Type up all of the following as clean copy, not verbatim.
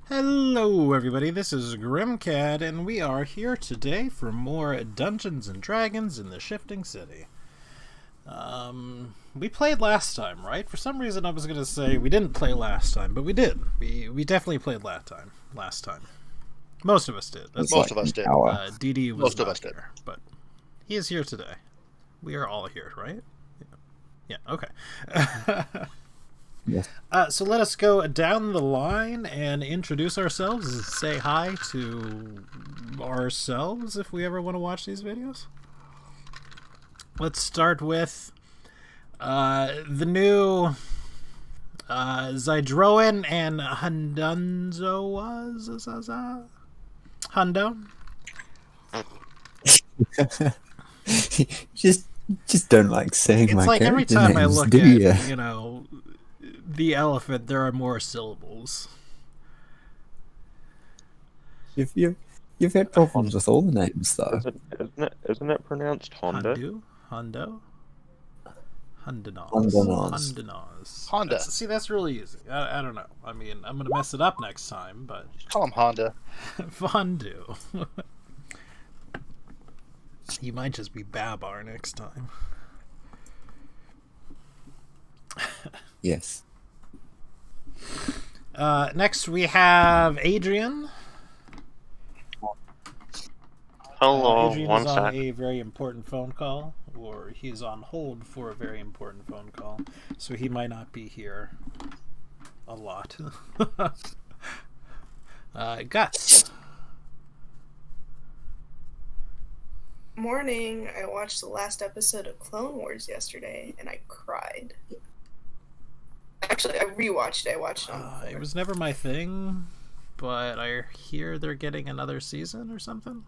Hello everybody, this is Grimcad, and we are here today for more Dungeons & Dragons in the Shifting City. We played last time, right? For some reason I was going to say we didn't play last time, but we did. We definitely played last time. Most of us did. Most of us did. DD was Most of not us did. here, but he is here today. We are all here, right? Yeah, okay. Yes. So let us go down the line and introduce ourselves and say hi to ourselves if we ever want to watch these videos. Let's start with the new Zydroin and Hundunzo was Hundo. just don't like saying It's my like every character time I names, look do ya? at, the elephant, there are more syllables. You've had problems with all the names though. Isn't it pronounced Honda? Hondo? Hundanos. Hundanos. Honda. That's really easy. I don't know. I mean, I'm going to mess it up next time, but... Call him Honda. Fondue. He might just be Babar next time. Yes. Next we have Adrian. Hello, Adrian one is on sec. a very important phone call, or he's on hold for a very important phone call, so he might not be here a lot. Guts. Morning. I watched the last episode of Clone Wars yesterday, and I cried. Actually, I rewatched it. I watched it on It was never my thing, but I hear they're getting another season or something.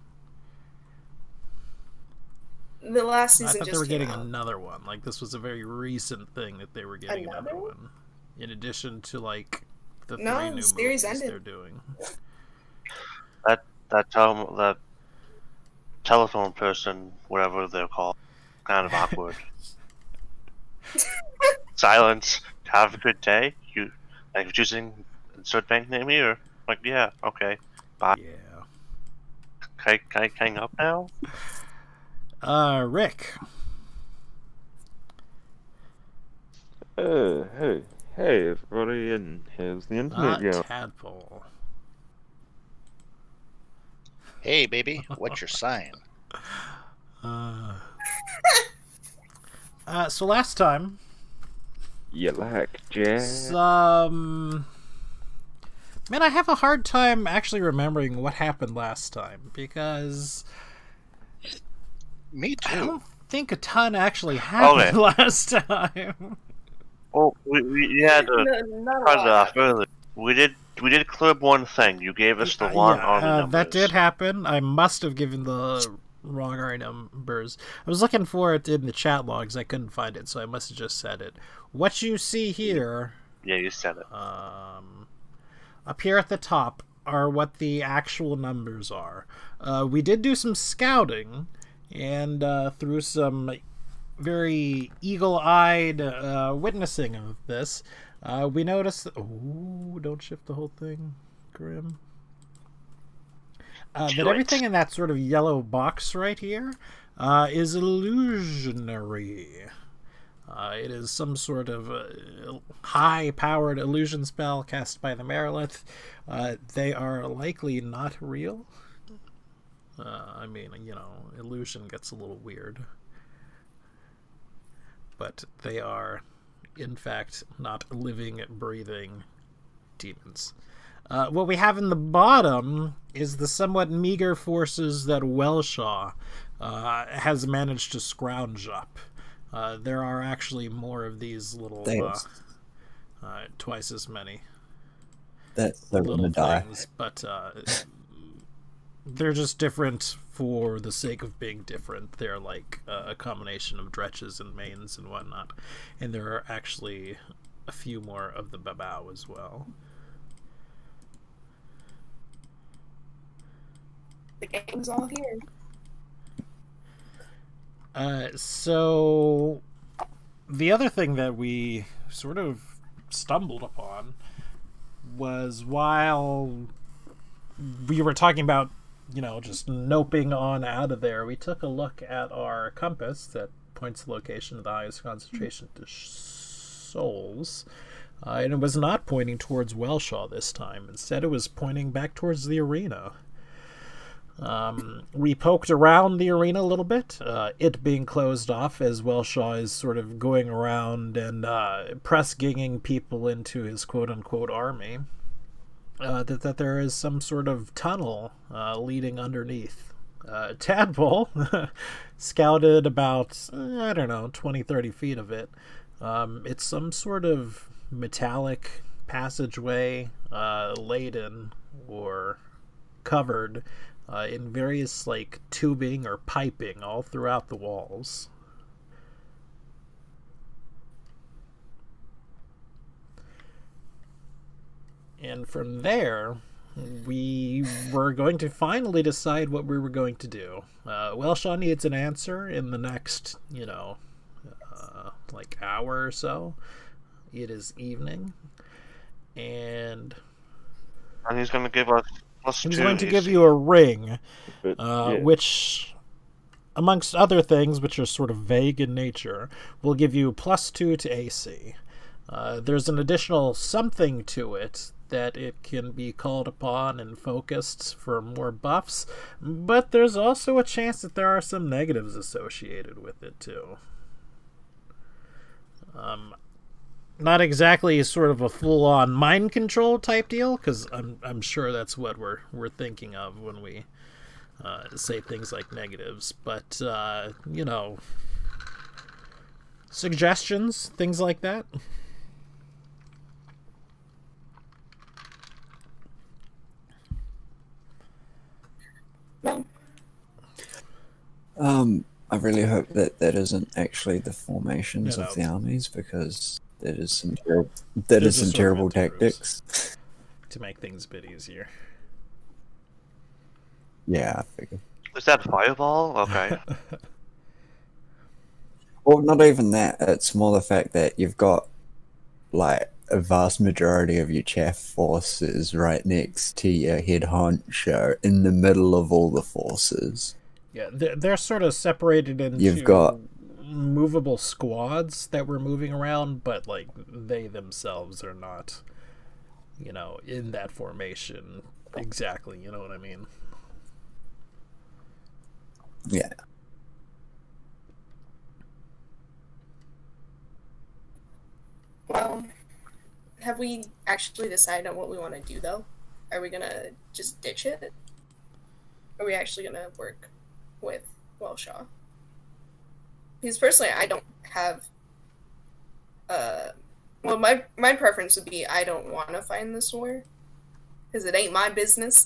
the last I season. thought they Just were came getting out. another one. Like, this was a very recent thing that they were getting another Another one. In addition to, like, the No, three new the series movies ended. they're doing. That telephone person, whatever they're called, kind of awkward. Silence. Have a good day. You like choosing insert bank name me or like yeah okay. Bye. Yeah. Can I hang up now? Rick. Hey everybody, and here's the internet go. Tadpole. Hey, baby, what's your sign? So last time, You like Jack? man, I have a hard time actually remembering what happened last time, because Me I too. don't think a ton actually happened Okay. last time. Well, we had to Not a cut it lot. off early. We did clear up one thing. You gave us the wrong army numbers. that did happen. I must have given the wrong army numbers. I was looking for it in the chat logs. I couldn't find it, so I must have just said it. What you see here, Yeah, you said it. up here at the top, are what the actual numbers are. We did do some scouting, and through some very eagle-eyed witnessing of this, we noticed... Oh, don't shift the whole thing, Grim. That Do it. everything in that sort of yellow box right here is illusionary. It is some sort of high-powered illusion spell cast by the Marilith. They are likely not real. I mean, illusion gets a little weird. But they are, in fact, not living, breathing demons. What we have in the bottom is the somewhat meager forces that Welshaw has managed to scrounge up. There are actually more of these little, Thanks. twice as many They're little gonna die. things, but they're just different for the sake of being different. They're like a combination of dretches and mains and whatnot, and there are actually a few more of the babao as well. The gang's all here. So the other thing that we sort of stumbled upon was while we were talking about, just noping on out of there, we took a look at our compass that points the location of the highest concentration to souls. And it was not pointing towards Welshaw this time. Instead, it was pointing back towards the arena. We poked around the arena a little bit, it being closed off as Welshaw is sort of going around and press-ginging people into his quote-unquote army. That there is some sort of tunnel leading underneath. Tadpole scouted about, 20, 30 feet of it. It's some sort of metallic passageway laden or covered in various tubing or piping all throughout the walls. And from there, we were going to finally decide what we were going to do. Welshaw needs an answer in the next, hour or so. It is evening, and he's going to give us +2. He's going to give you a ring, Yeah. which, amongst other things, which are sort of vague in nature, will give you +2 to AC. There's an additional something to it that it can be called upon and focused for more buffs, but there's also a chance that there are some negatives associated with it too. Not exactly sort of a full-on mind control type deal, because I'm sure that's what we're thinking of when we say things like negatives. But suggestions, things like that. I really hope that isn't actually the formations No, of the armies, because that is some There's a sort of terrible anti-ruse. tactics. To make things a bit easier. Yeah, I figure. Is that fireball? Okay. Well, not even that. It's more the fact that you've got a vast majority of your chaff forces right next to your head honcho in the middle of all the forces. Yeah, they're sort of separated into You've got movable squads that were moving around, but they themselves are not, in that formation exactly. You know what I mean? Yeah. Well, have we actually decided on what we want to do, though? Are we gonna just ditch it? Are we actually gonna work with Welshaw? Because personally, I don't have. Well, my preference would be I don't want to find this war, because it ain't my business.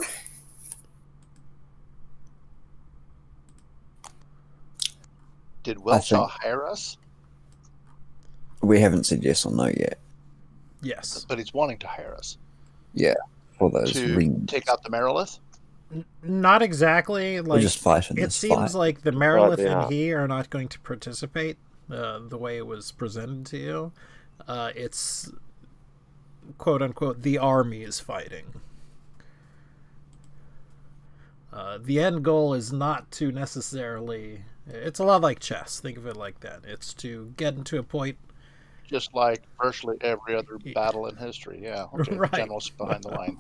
Did Welshaw hire us? We haven't said yes or no yet. Yes. But he's wanting to hire us Yeah, for those to rings. take out the Merilith. Not exactly. We're just fighting It this seems fight. like the Merilith yeah. and he are not going to participate the way it was presented to you. It's quote unquote the army is fighting. The end goal is not to necessarily. It's a lot like chess. Think of it like that. It's to get into a point. Just like virtually every other battle in history. Yeah. Okay. Right. Generals behind the line.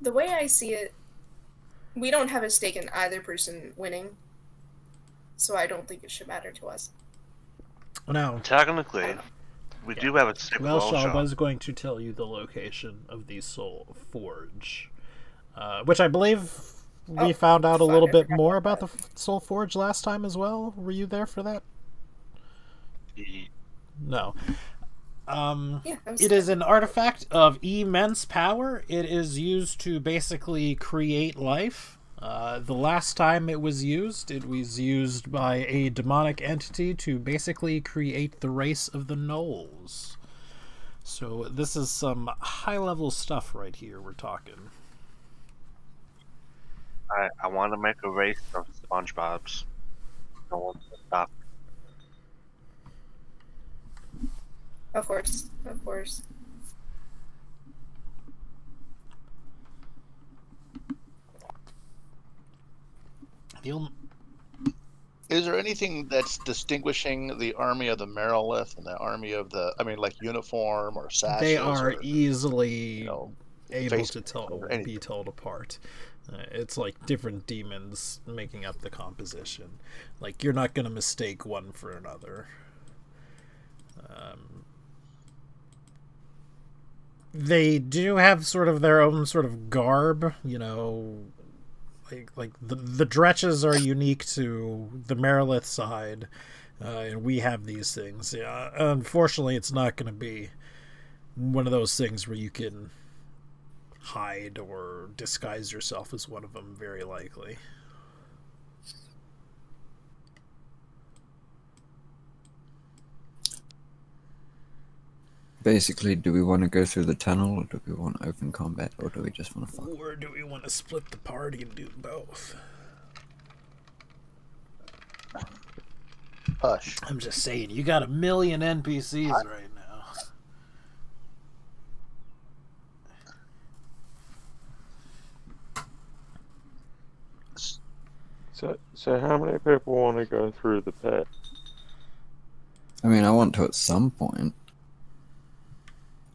The way I see it, we don't have a stake in either person winning, so I don't think it should matter to us. Now, Technically, we do have a stick with Welshaw Welshaw. was going to tell you the location of the Soul Forge, which I believe we found out a fine, little I bit forgot more about about the Soul Forge last time as well. Were you there for that? No. Yeah, It is an artifact of immense power. It is used to basically create life. The last time it was used by a demonic entity to basically create the race of the Gnolls. So this is some high-level stuff right here we're talking. I want to make a race of SpongeBob's. No one to stop. Of course, of course. The only, Is there anything that's distinguishing the army of the Merilith and the army of the? I mean, like uniform or sashes? they are or, easily you know, able face to or be anything. told apart. It's like different demons making up the composition. Like, you're not going to mistake one for another. They do have sort of their own sort of garb, you know. Like the Dretches are unique to the Merilith side, and we have these things. Yeah, unfortunately, it's not going to be one of those things where you can hide or disguise yourself as one of them, very likely. Basically, do we want to go through the tunnel, or do we want open combat, or do we just want to fuck? Or do we want to split the party and do both? Hush. I'm just saying, you got 1 million NPCs right now. So how many people want to go through the pit? I mean, I want to at some point.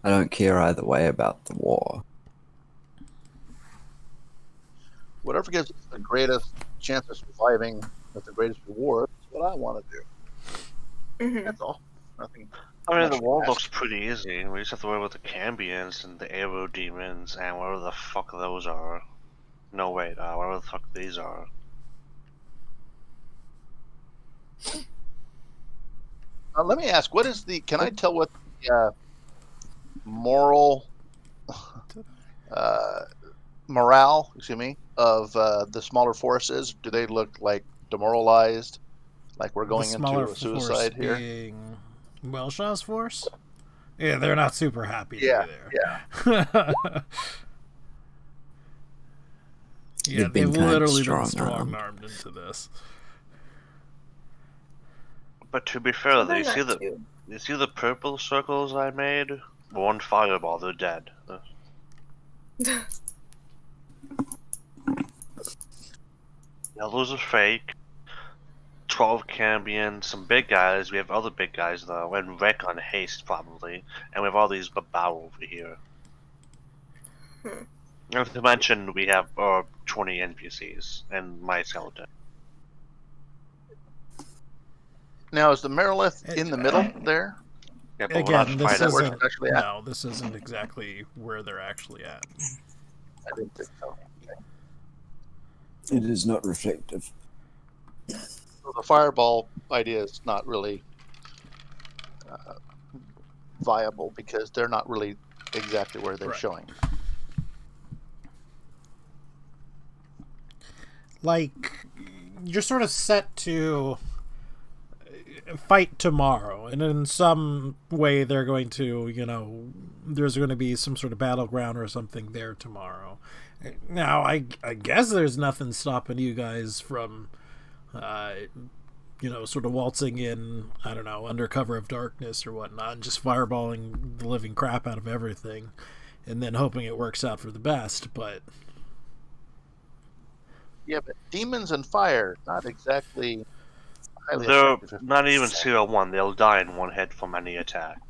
I don't care either way about the war. Whatever gives us the greatest chance of surviving with the greatest reward is what I want to do. Mhm. That's all. Nothing. I mean, much the to wall ask. looks pretty easy. We just have to worry about the Cambions and the Aero Demons and whatever the fuck those are. No, wait, whatever the fuck these are. Let me ask, what is the? Can I tell what the moral morale? Excuse me, of the smaller forces? Do they look like demoralized? Like we're going The smaller into a suicide force here? being Welshaw's force? Yeah, they're not super happy to Yeah, be there. yeah. Yeah, They've been they've kind of literally been strong-armed. strong-armed into this. But to be fair, They're you see not the too. you see the purple circles I made? One fireball, they're dead. Those are fake. 12 Cambion, some big guys. We have other big guys though, and Wreck on haste probably, and we have all these Babao over here. Not to mention we have 20 NPCs and my skeleton. Now, is the Merilith in the middle there? Yeah, but we're Again, not this fighting. where isn't. it's actually at? No, this isn't exactly where they're actually at. I didn't think so. It is not reflective. So the fireball idea is not really viable because they're not really exactly where they're Right. showing. Like, you're sort of set to fight tomorrow, and in some way they're going to, you know, there's going to be some sort of battleground or something there tomorrow. Now, I guess there's nothing stopping you guys from, you know, sort of waltzing in, I don't know, under cover of darkness or whatnot, and just fireballing the living crap out of everything, and then hoping it works out for the best, but... Yeah, but demons and fire, not exactly highly They're effective. not even CR1, they'll die in one hit from any attack.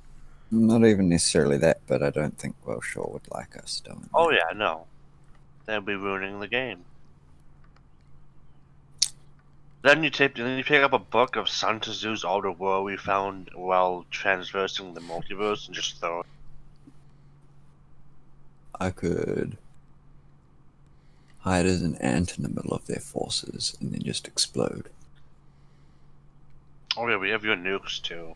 Not even necessarily that, but I don't think Wellshaw would like us doing that. Oh yeah, no. They'll be ruining the game. Then you pick up a book of Sun Tzu's Outer World we found while transversing the multiverse and just throw it. I could hide as an ant in the middle of their forces and then just explode. Oh yeah, we have your nukes too.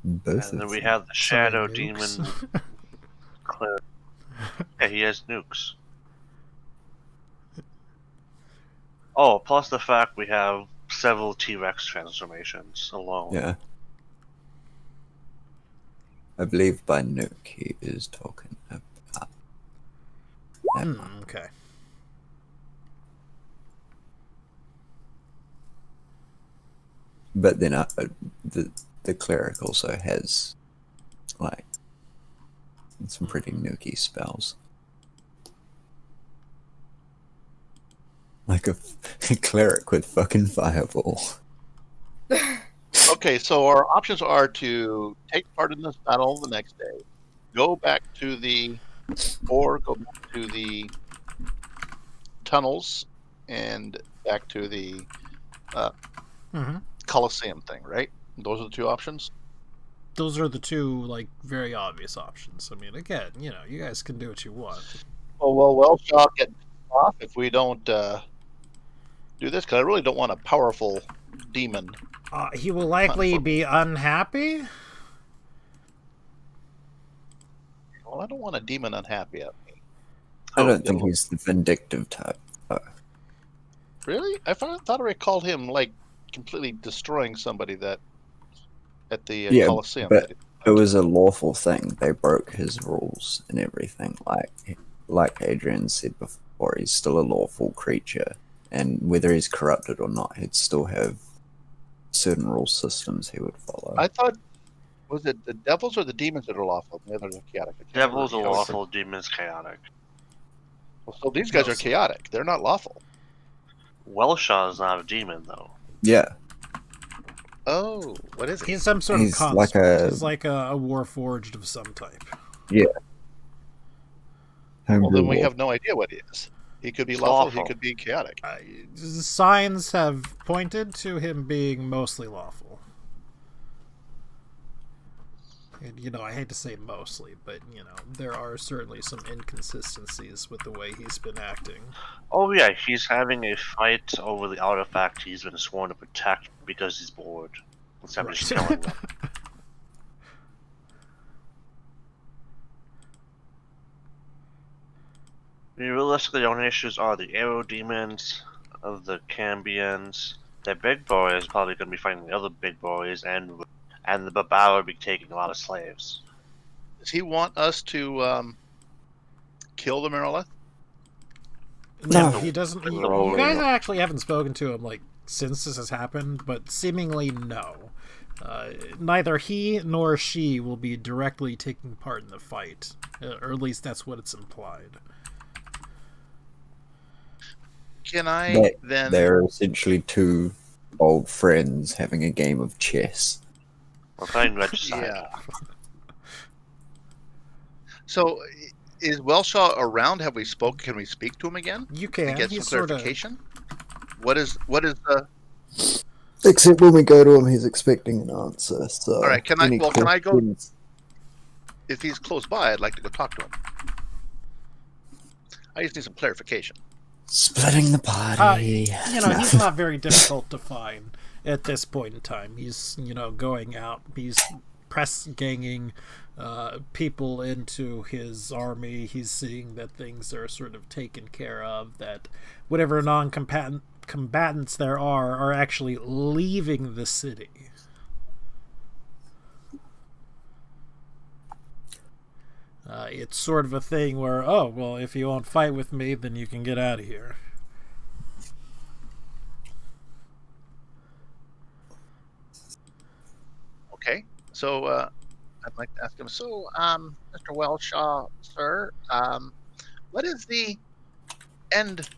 Both And then of we them. have the Shadow Sorry, Demon nukes. cleric. Yeah, he has nukes. Oh, plus the fact we have several T-Rex transformations alone. Yeah. I believe by nuke he is talking about. Hmm, okay. but then the cleric also has like some pretty nooky spells. Like a cleric with fucking fireball. Okay, so our options are to take part in this battle the next day, go back to the tunnels and back to the Colosseum thing, right? Those are the two options. Those are the two, like, very obvious options. I mean, again, you guys can do what you want. Well, Shaw get off if we don't do this, because I really don't want a powerful demon. He will likely be unhappy. Well, I don't want a demon unhappy at me. I don't think he's the vindictive type. Really? I thought I recalled him like completely destroying somebody that at the Colosseum. But it was a lawful thing. They broke his rules and everything. Like Adrian said before, he's still a lawful creature, and whether he's corrupted or not, he'd still have certain rule systems he would follow. I thought, was it the devils or the demons that are lawful? The others are chaotic. Devils are lawful, demons chaotic. Well, so these guys are chaotic. They're not lawful. Welshaw is not a demon, though. Yeah. Oh, what is it? He's some sort of construct. He's like a warforged of some type. Yeah. Well, then we have no idea what he is. He could be lawful, he could be chaotic. Signs have pointed to him being mostly lawful. And, I hate to say mostly, but, there are certainly some inconsistencies with the way he's been acting. Oh yeah, he's having a fight over the artifact he's been sworn to protect because he's bored. Instead of just killing them. Realistically, the only issues are the arrow demons, of the Cambians. The big boy is probably going to be fighting the other big boys, and the Babao will be taking a lot of slaves. Does he want us to kill the Merilith? No, he doesn't. You guys actually haven't spoken to him since this has happened, but seemingly no. Neither he nor she will be directly taking part in the fight, or at least that's what it's implied. Can I then? They're essentially two old friends having a game of chess. We're playing regicide. Yeah. So, is Welshaw around? Have we spoke? Can we speak to him again? You can. To get some clarification. What is the? Except when we go to him, he's expecting an answer. So. All right. Can I go? If he's close by, I'd like to go talk to him. I just need some clarification. Splitting the party. He's not very difficult to find at this point in time. He's, going out. He's press ganging people into his army. He's seeing that things are sort of taken care of, that whatever non-combatants there are actually leaving the city. It's sort of a thing where, if you won't fight with me, then you can get out of here. Okay, so I'd like to ask him. So, Mr. Welshaw, sir, what is the end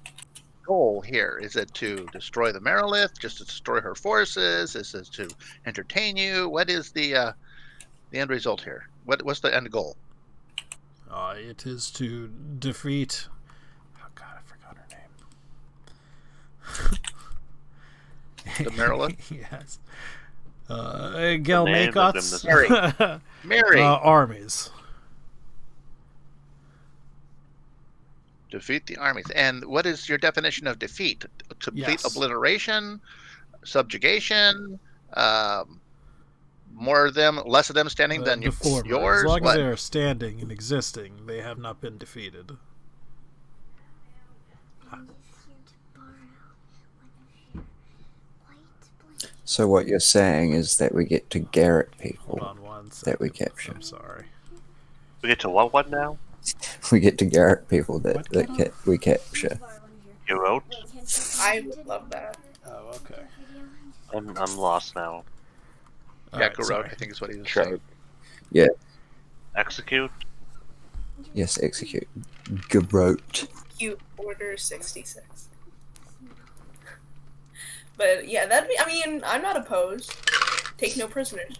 goal here? Is it to destroy the Merilith? Just to destroy her forces? Is it to entertain you? What is the end result here? What's the end goal? It is to defeat... Oh god, I forgot her name. The Merilith? Yes. Gelmakot's Mary. Armies. Defeat the armies. And what is your definition of defeat? Complete obliteration? Subjugation? More of them, less of them standing than yours? As long as they are standing and existing, they have not been defeated. So what you're saying is that we get to garrot people. Hold on one second. That we capture. I'm sorry. We get to what now? We get to garrot people that we capture. You wrote? I would love that. Oh, okay. I'm lost now. All Yeah, right, Garrote, sorry. I think is what he was Choke. saying. Execute. Yes, execute. Garrote. Cute order 66. But yeah, that'd be. I mean, I'm not opposed. Take no prisoners.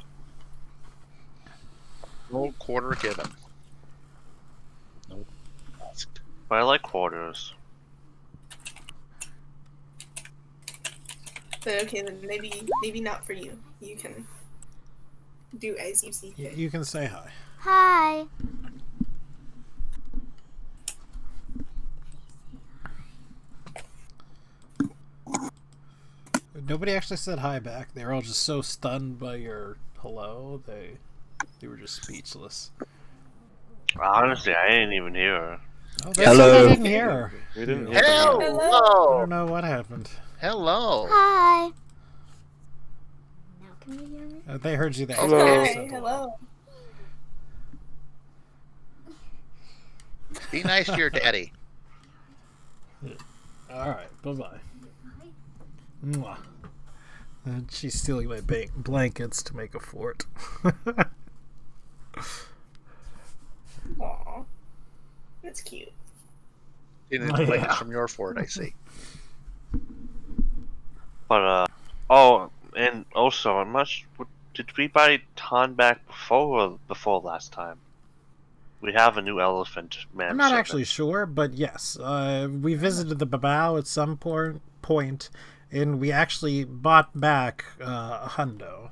No quarter given. No asked. But I like quarters. But okay, then maybe not for you. You can do as you see fit. You can say hi. Hi. Nobody actually said hi back. They were all just so stunned by your hello. They were just speechless. Honestly, I didn't even hear her. Oh, that's Hello. what I didn't hear her. We didn't I hear Hello. that. don't know what happened. Hello. Hi. Now can you hear me? They heard you there. Hello. Okay, hello. Be nice to your daddy. All right. Bye-bye. Mwah. And she's stealing my blankets to make a fort. Aw, that's cute. Didn't Oh, play yeah. from your fort, I see. But and also, I'm not. Did we buy Han back before last time? We have a new elephant man. I'm not servant. actually sure, but yes, we visited the Babao at some point, and we actually bought back a hundo.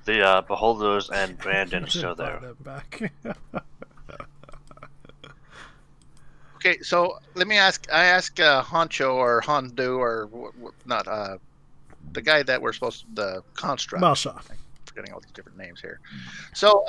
The beholders and Brandon are Did still buy there. them back. Okay, so let me ask. I ask Honcho or Hondu or not the guy that we're supposed to the construct. Welshaw. I'm forgetting all these different names here. So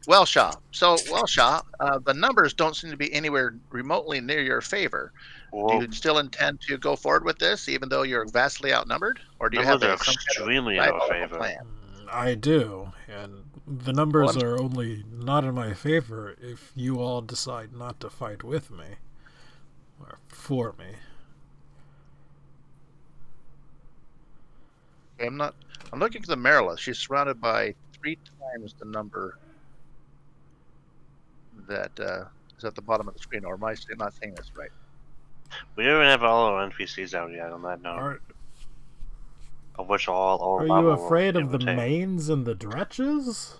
Welshaw. So Welshaw, the numbers don't seem to be anywhere remotely near your favor. Do Well, you still intend to go forward with this, even though you're vastly outnumbered, or do you have numbers are some kind of extremely in our diabolical favor. plan? I do, and the numbers Well, are only not in my favor if you all decide not to fight with me or for me. I'm not. I'm looking at the Marilla. She's surrounded by 3 times the number that is at the bottom of the screen. Or am I not saying this right? We don't have all our NPCs out yet on that note, Are of which all you level afraid of the give or take. mains and the dretches?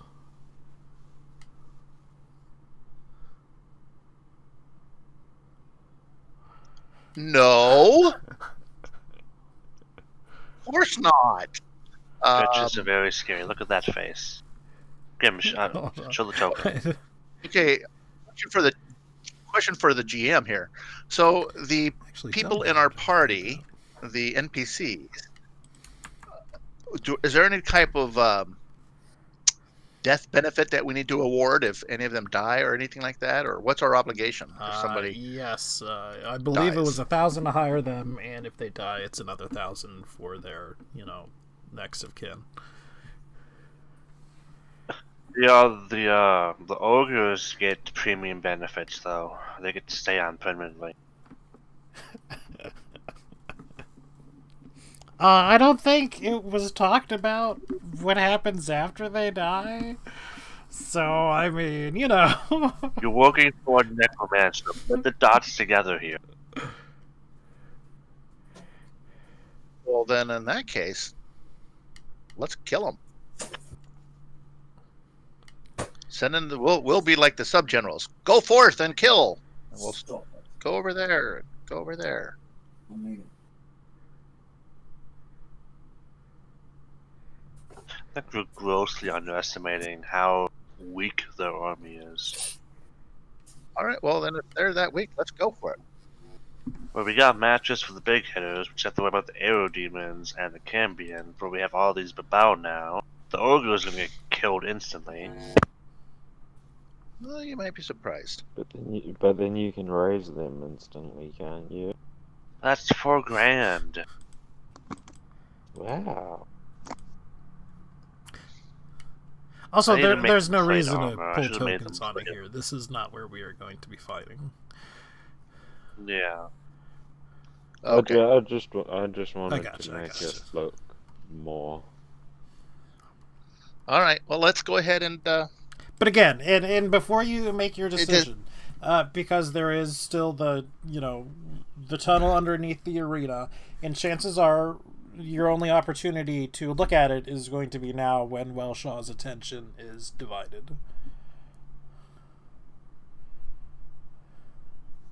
No. Of course not. Bitches are very scary. Look at that face. Give him, Hold on. show the token. Okay. Question for the GM here. So the Actually, people don't in our do party, the NPCs, is there any type of death benefit that we need to award if any of them die or anything like that, or what's our obligation if somebody? Yes, I believe it dies. was 1,000 to hire them, and if they die, it's another 1,000 for their, next of kin. The ogres get premium benefits though. They get to stay on permanently. I don't think it was talked about what happens after they die. So, I mean, You're working toward necromancer. Put the dots together here. Well, then in that case, let's kill them. Send in the. We'll be like the sub generals. Go forth and kill. And we'll still go over there. Go over there. I think we're grossly underestimating how weak their army is. All right. Well, then if they're that weak, let's go for it. Where we got matches for the big hitters, which have to worry about the Aerodemons and the Cambion, where we have all these Babao now. The ogres are gonna get killed instantly. Well, you might be surprised. But then you can raise them instantly, can't you? That's $4,000. Wow. Also, I need to make there's no plate reason armor. I to pull should've made tokens them out of plate. here. This is not where we are going to be fighting. Yeah. Okay. I just wanted gotcha, to I make gotcha. it look more. All right. Well, let's go ahead and. But again, and before you make your It is- decision, because there is still the the tunnel underneath the arena, and chances are your only opportunity to look at it is going to be now when Welshaw's attention is divided.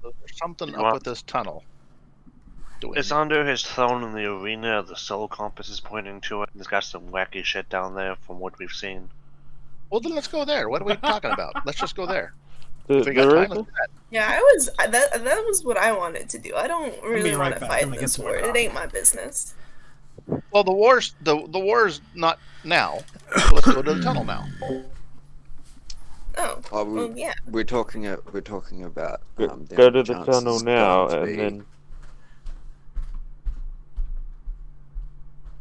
There's something You up want- with this tunnel. It's under his throne in the arena. The soul compass is pointing to it. It's got some wacky shit down there from what we've seen. Well, then let's go there. What are we talking about? Let's just go there. The, If we got the time, let's reason, do that. Yeah, that was what I wanted to do. I don't really right want to back. fight I'm gonna this get some war. more It coffee. ain't my business. Well, the war's not now. So let's go to the tunnel now. Oh, Oh, we, well, yeah. we're talking about go to the chances tunnel of now, guns and being- then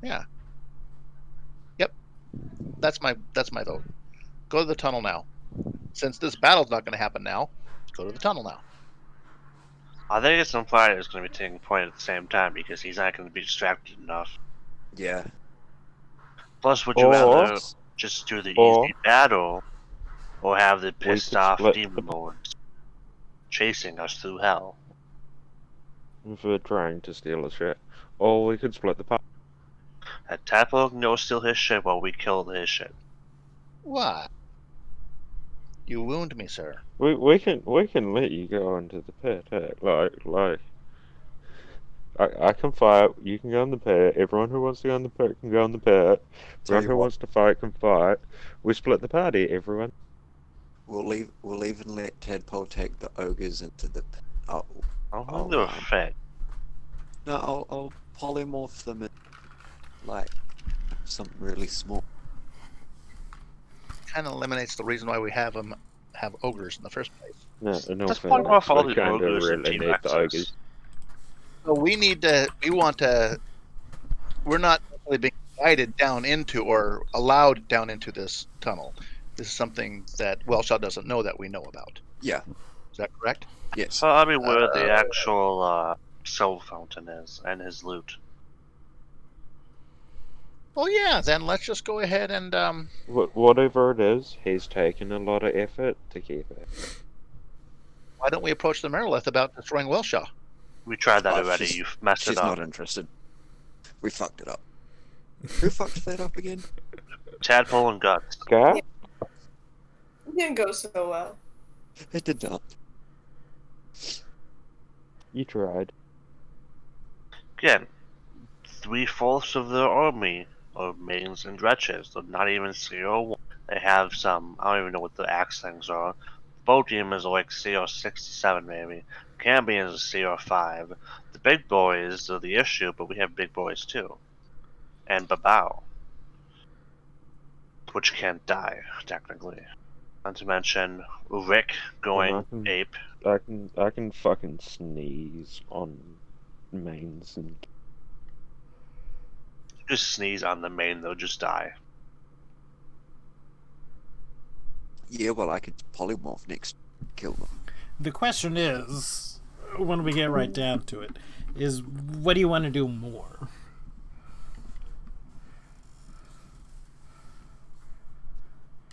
Yeah. Yep. That's my vote. Go to the tunnel now. Since this battle's not going to happen now, go to the tunnel now. I think it's implied it's going to be taking point at the same time because he's not going to be distracted enough. Yeah. Plus, would you Or- rather just do the or- easy battle, or have the pissed could off split demon the- lords chasing us through hell? for trying to steal his shit, or we could split the party. Uh, Tadpole can go steal his shit while we kill his shit. What? You wound me, sir. We can let you go into the pit. I can fight. You can go in the pit. Everyone who wants to go in the pit can go in the pit. Tell Everyone you who what. wants to fight can fight. We split the party. Everyone. We'll even let Tadpole take the ogres into the. Oh, I don't Oh, think they're wow. fed. no, I'll polymorph them in, like, something really small. Kind of eliminates the reason why we have ogres in the first place. No Let's offense, point off all we these kinda ogres and really Team need the Access. ogres. So we're not really being guided down into or allowed down into this tunnel. This is something that Welshaw doesn't know that we know about. Yeah. Is that correct? Yes. So I mean, where the actual soul fountain is and his loot. Well, yeah. Then let's just go ahead and Whatever it is, he's taken a lot of effort to keep it. why don't we approach the Merilith about destroying Welshaw? We tried that Oh, already. she's- You've messed She's it up. not interested. We fucked it up. Who fucked that up again? Tadpole and Guts. Scar? It didn't go so well. It did not. You tried. Again, 3/4 of their army are mains and dretches. They're not even CO1. They have some, I don't even know what the axe things are. Bow demons are like CO67 maybe. Cambions are CO5. The big boys are the issue, but we have big boys too. And Babao. Which can't die, technically. Not to mention Rick going Nothing. ape. I can fucking sneeze on mains and Just sneeze on the main, they'll just die. Yeah, well, I could polymorph next. Kill them. The question is, when we get right down to it, is what do you want to do more?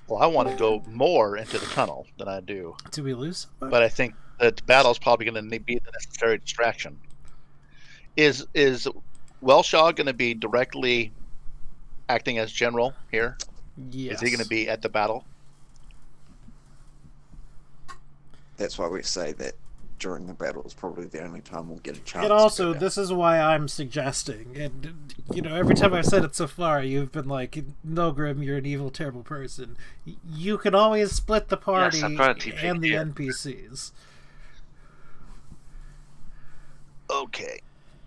Well, I want to go more into the tunnel than I do, Do we lose? but I think that the battle's probably going to be the necessary distraction. Is Welshaw going to be directly acting as general here? Yes. Is he going to be at the battle? That's why we say that during the battle is probably the only time we'll get a chance. And also, this is why I'm suggesting, and every time I've said it so far, you've been like, "No, Grim, you're an evil, terrible person." You can always split the party I'm trying to and the here. NPCs. Okay.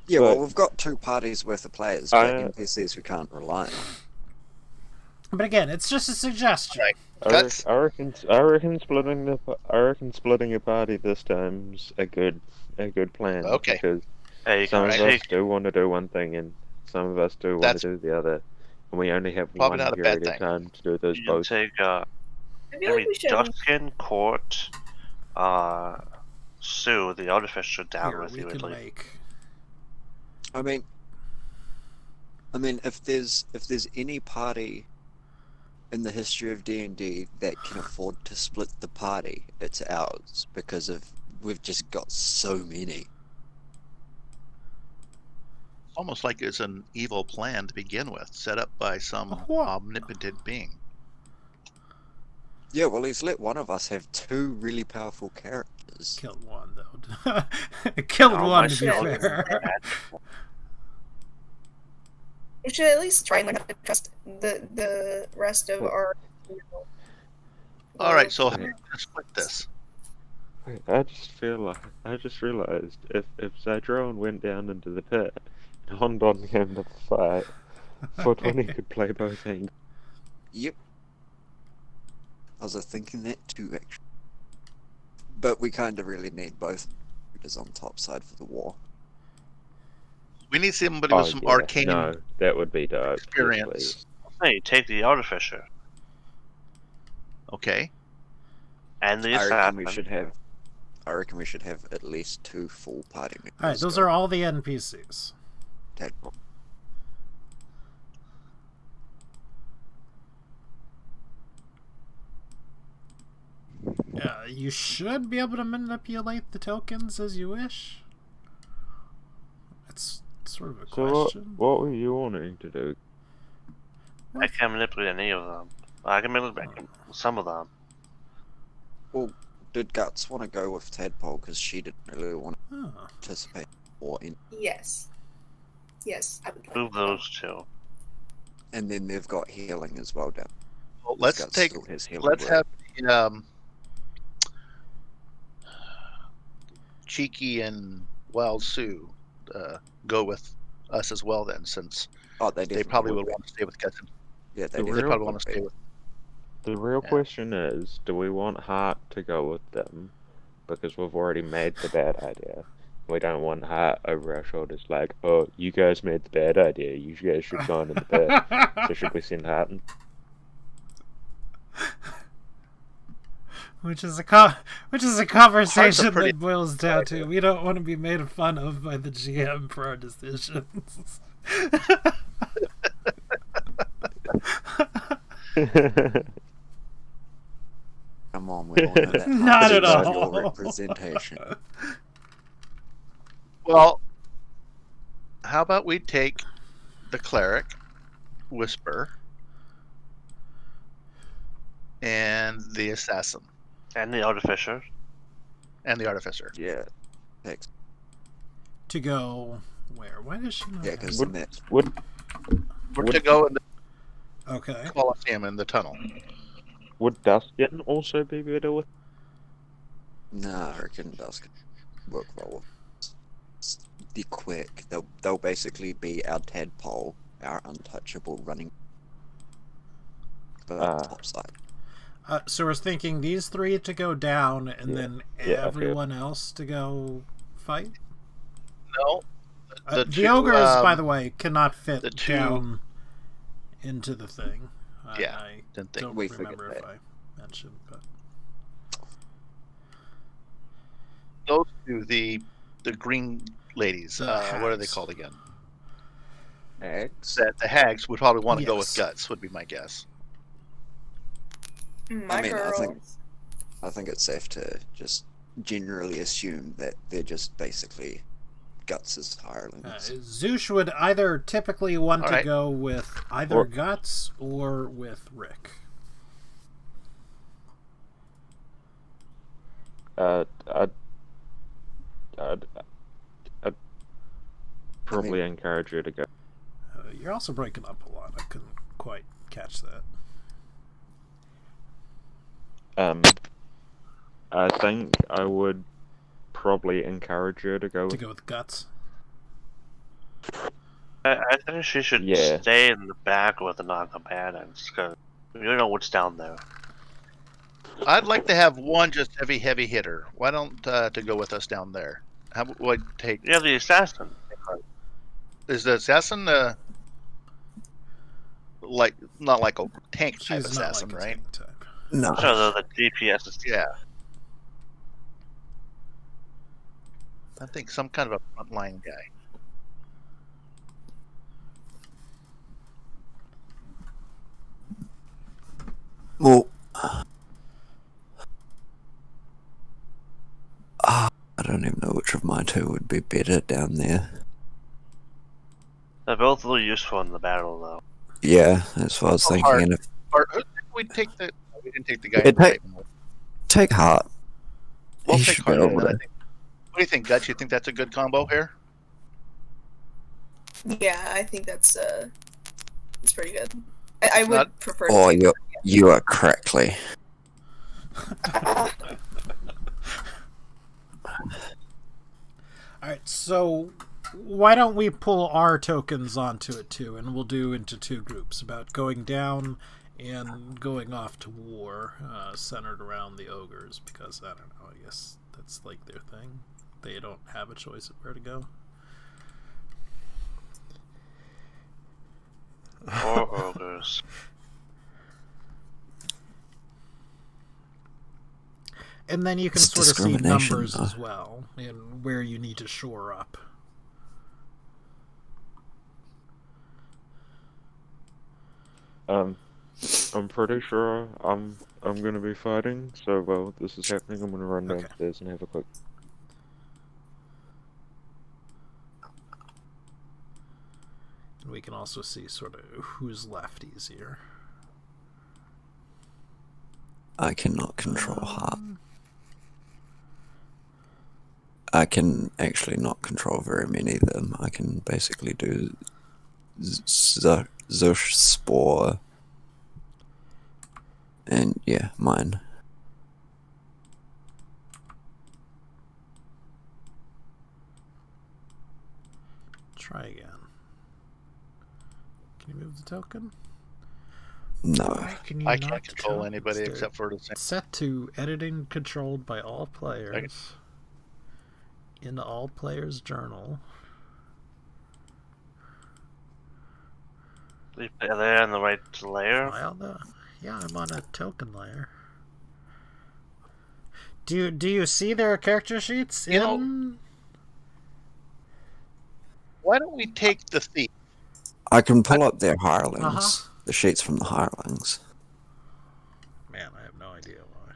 Yeah, well, But- we've got 2 parties worth of players, I- but NPCs we can't rely on. But again, it's just a suggestion. Right. I Guts? reckon splitting a party this time's a good plan. Okay. Because Hey, you some can of us take do want to do one thing, and some of us do want That's to do the other, and we only have probably one not a bad period of thing. time to do those you can both. take I feel I like mean, we should. Duskin, Court, Sue, the artificer, down Here, with we you. can Like, make I mean, if there's any party in the history of D&D that can afford to split the party, it's ours because we've just got so many. Almost like it's an evil plan to begin with, set up by some What? omnipotent being. Yeah, well, he's let one of us have 2 really powerful characters. Killed one though. Killed Oh, one my to be shield. fair. We should at least try and learn how to trust the rest of our. All right, so how Yeah. are we gonna split this? Wait, I just realized if Zydrone went down into the pit and Hondon came to the fight, 420 could play both angles. Yep. I was thinking that too, actually. But we kind of really need both leaders on top side for the war. We need somebody with some arcane No, that would be dope. Yes, experience. please. Hey, take the Artificer Okay. and the I reckon Assassin. we should have at least 2 full party members. Alright, those are all the NPCs. Tadpole. Yeah, you should be able to manipulate the tokens as you wish. It's sort of a So question. what were you wanting to do? I can't manipulate any of them. I can manipulate some of them. Well, did Guts want to go with Tadpole because she didn't really want Oh. to participate more in? Yes. Yes, I would like Move that. those two. And then they've got healing as well down. Well, let's Guts take. still has healing Let's word. have Cheeky and Wild Sue go with us as well. Then, since Oh, they they definitely probably would would want to stay with Guts. Yeah, The they They real- probably want to stay with. The real Yeah. question is, do we want Hart to go with them? Because we've already made the bad idea. We don't want Hart over our shoulders like, oh, you guys made the bad idea. You guys should go into the pit. So should we send Hart in? Which is a conversation pretty- that boils down to we don't want to be made fun of by the GM for our decisions. Come on, we all know that. Not Hart's at about all. Your representation. Well, how about we take the cleric, Whisper, and the assassin, And the Artificer. and the artificer. Yeah. Thanks. To go where? Why does she not? Yeah, have- because Would- that's Would We're to go in the Okay. Colosseum in the tunnel. Dustin also be better with? nah, I reckon Dusk work well. Be quick. They'll basically be our Tadpole, our untouchable running. Ah. Top side. So we're thinking these 3 to go down, and Yeah. then Yeah, okay. everyone else to go fight. No, The two, ogres, by the way, cannot fit the two- down into the thing. Yeah, I didn't think. don't We figured remember if that. I mentioned, but Those two, the green ladies. The What are they hags. called again? Eggs. That the hags would probably want to go with Yes. Guts. Would be my guess. My I mean, I think- girls. I think it's safe to just generally assume that they're just basically Guts' hirelings. Zoosh would either typically want to Alright. go with either Or- Guts or with Rick. I'd probably encourage you to go. You're also breaking up a lot. I couldn't quite catch that. I think I would probably encourage you to go To with. go with Guts. I think she should Yeah. stay in the back with the non-combatants, because you don't know what's down there. I'd like to have one just heavy hitter. Why don't to go with us down there? How would take? You have the Assassin. Is the assassin like not like a tank type She's not assassin, like a right? tank type. No. So the DPS is Yeah. I think some kind of a frontline guy. Well, I don't even know which of my two would be better down there. They're both really useful in the battle, though. Yeah, that's what I was Oh, thinking. hard. And if Or who did we take the? We didn't take the guy. Yeah, take Hart, We'll he take should be Hart. able then, I to. think. What do you think, Guts? You think that's a good combo here? Yeah, I think that's pretty good. I would Not- prefer. To Oh, take you are correctly. Alright, so why don't we pull our tokens onto it too, and we'll do into two groups about going down and going off to war, centered around the ogres, because I don't know, I guess that's like their thing. They don't have a choice of where to go. Or ogres. And then you can It's sort of see discrimination, numbers though. as well, and where you need to shore up. I'm pretty sure I'm gonna be fighting, so while this is happening, I'm gonna run Okay. downstairs and have a quick. And we can also see sort of who's left easier. I cannot control Hart. I can actually not control very many of them. I can basically do Zush, Spore, and yeah, mine. Try again. Can you move the token? No. Why can you I not can't control anybody Stay except for the same. set to editing controlled by all players. In all players' journal. Are they on the right layer? Yeah, I'm on a token layer. Do you see their character sheets You know- in? Why don't we take the thief? I can pull up their hirelings, Uh-huh. the sheets from the hirelings. Man, I have no idea why.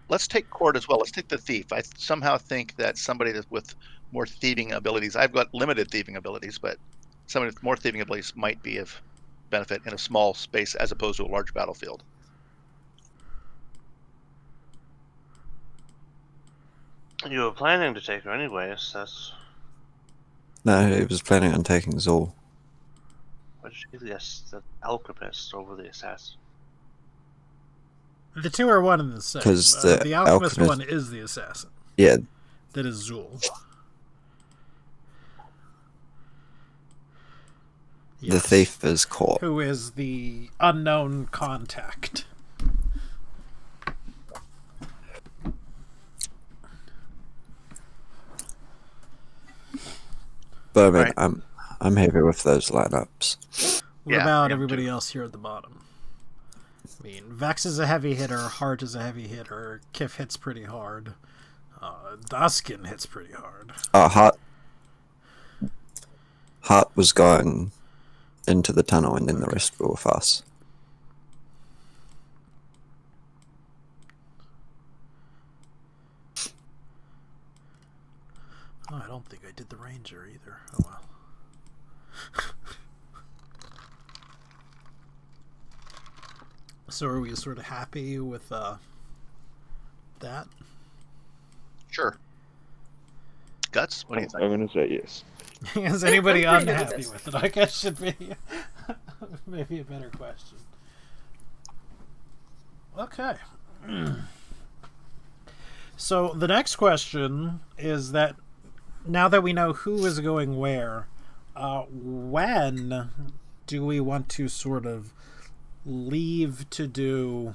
Let's take Cord as well. Let's take the thief. I somehow think that somebody that's with more thieving abilities. I've got limited thieving abilities, but somebody with more thieving abilities might be of benefit in a small space as opposed to a large battlefield. You were planning to take her anyways. That's No, he was planning on taking Zul. what did she the alchemist over the assassin. The two are one and the same. 'Cause The the alchemist alchemist- one is the assassin. Yeah, That is Zul. the Yes. thief is caught. Who is the unknown contact. But I mean, Right. I'm happy with those lineups. What Yeah, about yeah, everybody else here at the bottom? I mean, Vex is a heavy hitter, Hart is a heavy hitter, Kif hits pretty hard, Duskin hits pretty hard. Hart was going into the tunnel, and then the rest were with us. Oh, I don't think I did the ranger either. Oh well. So are we sort of happy with that? Sure. Guts, what do you I'm think? gonna say yes. Is anybody I'm pretty good with unhappy this. with it? I guess should be maybe a better question. Okay. So the next question is that now that we know who is going where, when do we want to sort of leave to do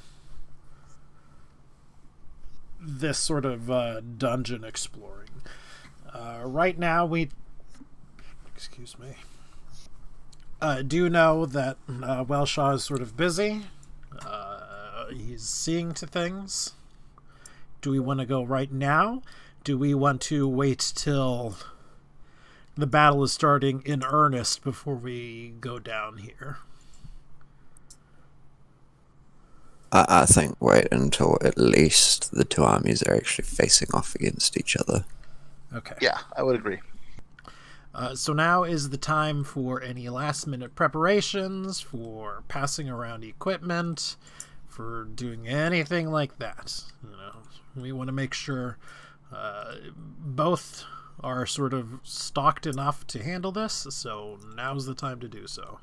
this sort of dungeon exploring? Right now we do know that Welshaw is sort of busy. He's seeing to things. Do we want to go right now? Do we want to wait till the battle is starting in earnest before we go down here? I think wait until at least the two armies are actually facing off against each other. Okay. Yeah, I would agree. So now is the time for any last-minute preparations, for passing around equipment, for doing anything like that. You know, we want to make sure both are sort of stocked enough to handle this, so now's the time to do so.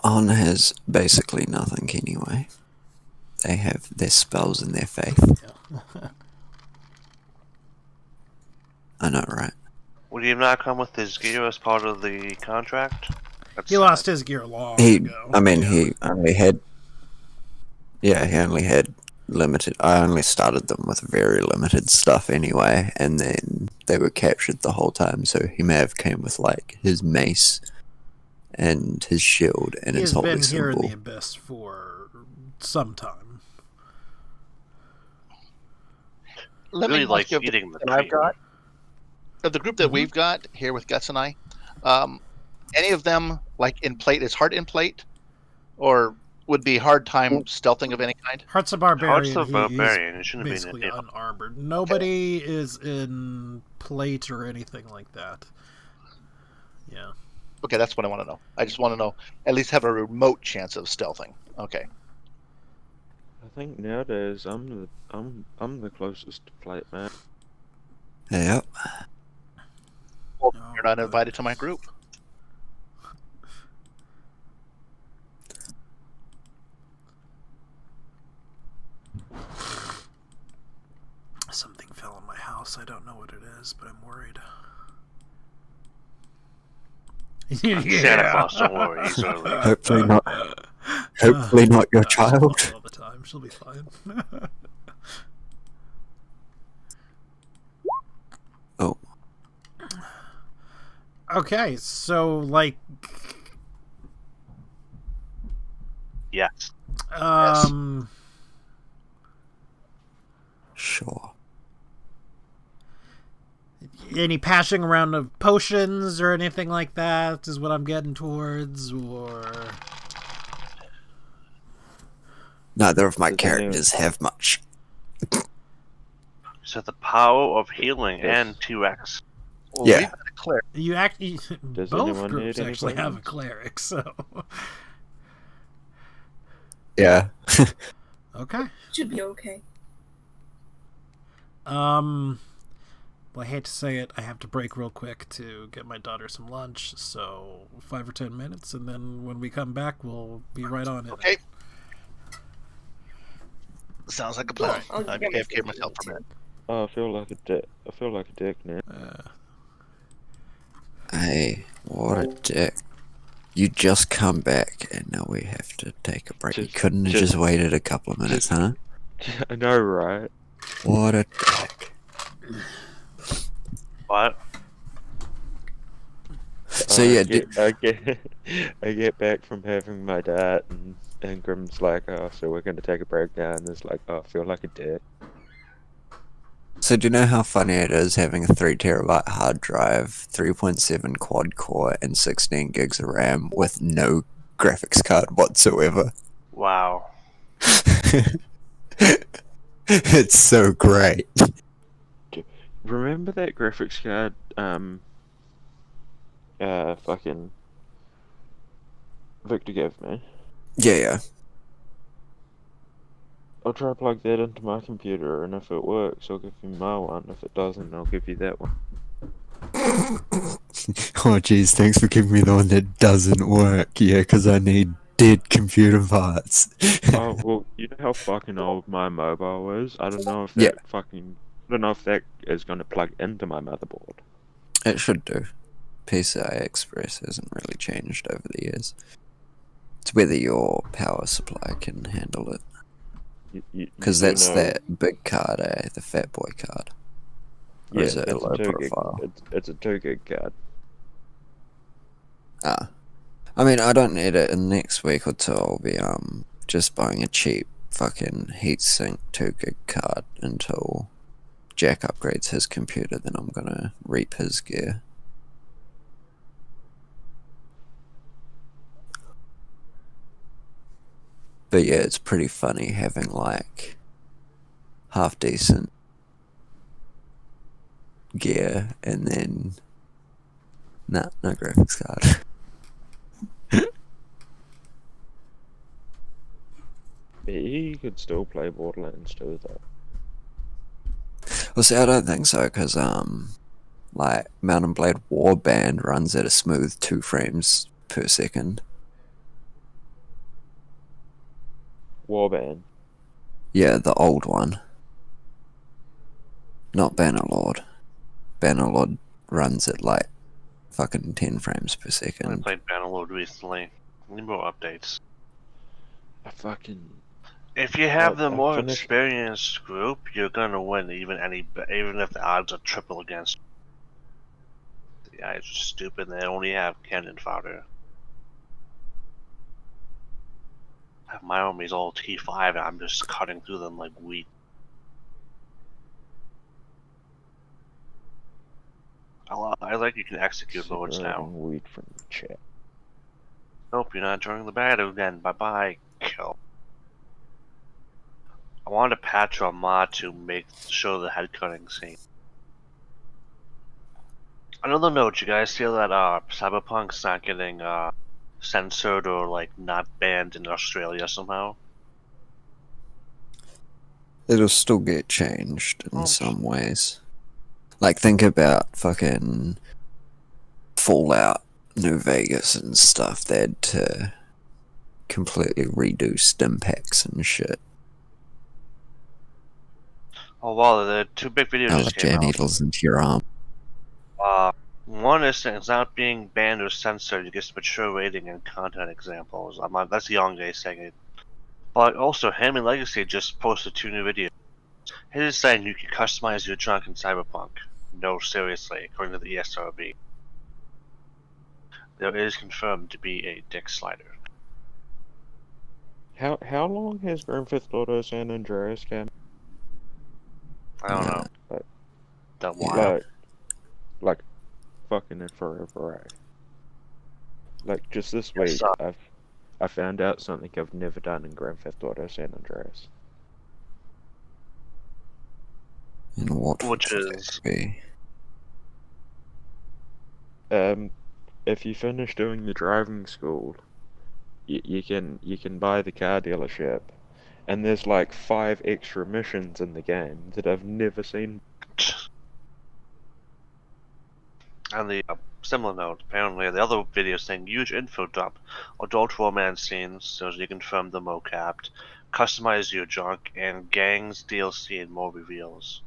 On has basically nothing anyway. They have their spells and their faith. Yeah. I know, right? Would he have not come with his gear as part of the contract? He lost his gear long He ago. only had. Yeah, he only had limited. I only started them with very limited stuff anyway, and then they were captured the whole time. So he may have came with like his mace and his shield and his He's holy been here in symbol. the Abyss for some time. Let Really me like ask you eating the that I've tree. got. Of the group that we've got here with Guts and I, any of them like in plate is hard in plate, or would be hard time stealthing of any kind? Hearts of Barbarian. Hearts of he's Barbarian. It shouldn't be basically an unarmored. Nobody is in plate or anything like that. Yeah. Okay, that's what I want to know. I just want to know at least have a remote chance of stealthing. Okay. I think nowadays I'm the closest to plate, man. Yep. Well, Oh, you're not boy. invited to my group. Something fell in my house. I don't know what it is, but I'm worried. Santa Claus, don't worry, he's early. Hopefully not. Hopefully not your She's fine child. all the time. She'll be fine. Oh, Okay, so like, Yes. sure. Any passing around of potions or anything like that is what I'm getting towards, or Neither of my Does anyone- characters have much. So the power of healing Yes. and T-Rex. Well, Yeah. we've got a cleric. you actually Does both anyone groups need any actually have a potions? cleric, so Yeah. okay. Should be okay. Well, I hate to say it, I have to break real quick to get my daughter some lunch, so 5 or 10 minutes, and then when we come back, we'll be right on it. Okay. Sounds like a plan. Cool. I'll I'm get my AFK food myself for a minute. Oh, I feel like a dick. I feel like a dick now. Hey, what a dick. You just come back and now we have to take a break. You Just- couldn't have just- just waited a couple of minutes, huh? I know, right? What a dick. What? So Oh, yeah, I get back from having my dad, and Grim's like, oh, so we're gonna take a break now, and it's like, oh, I feel like a dick. So do you know how funny it is having a 3 terabyte hard drive, 3.7 quad core, and 16 gigs of RAM with no graphics card whatsoever? Wow. It's so great. Remember that graphics card, fucking Victor gave me? Yeah. I'll try to plug that into my computer, and if it works, I'll give you my one. If it doesn't, I'll give you that one. Oh jeez, thanks for giving me the one that doesn't work. Yeah, because I need dead computer parts. Oh, well, you know how fucking old my mobile is? I don't know if that Yeah. I don't know if that is gonna plug into my motherboard. It should do. PCI Express hasn't really changed over the years. It's whether your power supply can handle it. Because You that's know- that big card, the Fat Boy card. Or is it a it's low 2 profile? It's a 2 gig card. Ah. I mean, I don't need it in the next week or two. I'll be just buying a cheap fucking heatsink 2 gig card until Jack upgrades his computer. Then I'm gonna reap his gear. But yeah, it's pretty funny having like half decent gear and then no graphics card. You could still play Borderlands 2 though. Well, see, I don't think so, because like Mountain Blade Warband runs at a smooth 2 frames per second. Warband. Yeah, the old one. Not Bannerlord. Bannerlord runs at like fucking 10 frames per I second. played Bannerlord recently. Need more updates. I fucking. If you have the I more finished- experienced group, you're gonna win even if the odds are triple against. The guys are stupid. They only have cannon fodder. My army's all T5, and I'm just cutting through them like wheat. I like you can execute lords now. Weed from the chat. Nope, you're not joining the battle again. Bye bye. Kill. I wanted to patch or mod to show the head cutting scene. Another note, you guys feel that Cyberpunk's not getting censored or like not banned in Australia somehow? It'll still get changed in Oh, some ways. Like, think about fucking Fallout, New Vegas and stuff. They had to completely redo stim packs and shit. Oh wow, the two big videos just Allergen came out. needles into your arm. One is it's not being banned or censored. It gets mature rating and content examples. That's Yongay saying it. But also, Ham and Legacy just posted 2 new videos. It is saying you can customize your trunk in Cyberpunk. No, seriously, according to the ESRB. There is confirmed to be a dick slider. How long has Grand Theft Auto San Andreas come? I don't know. Like, That while. like fucking it forever, right? Like just this Yes, week, I found out something I've never done in Grand Theft Auto San Andreas. And what Which would is- that be? If you finish doing the driving school, you can buy the car dealership, and there's like 5 extra missions in the game that I've never seen. On the similar note, apparently the other video saying huge info dump, adult romance scenes, so you confirm the mocapped, customize your junk, and gangs DLC and more reveals.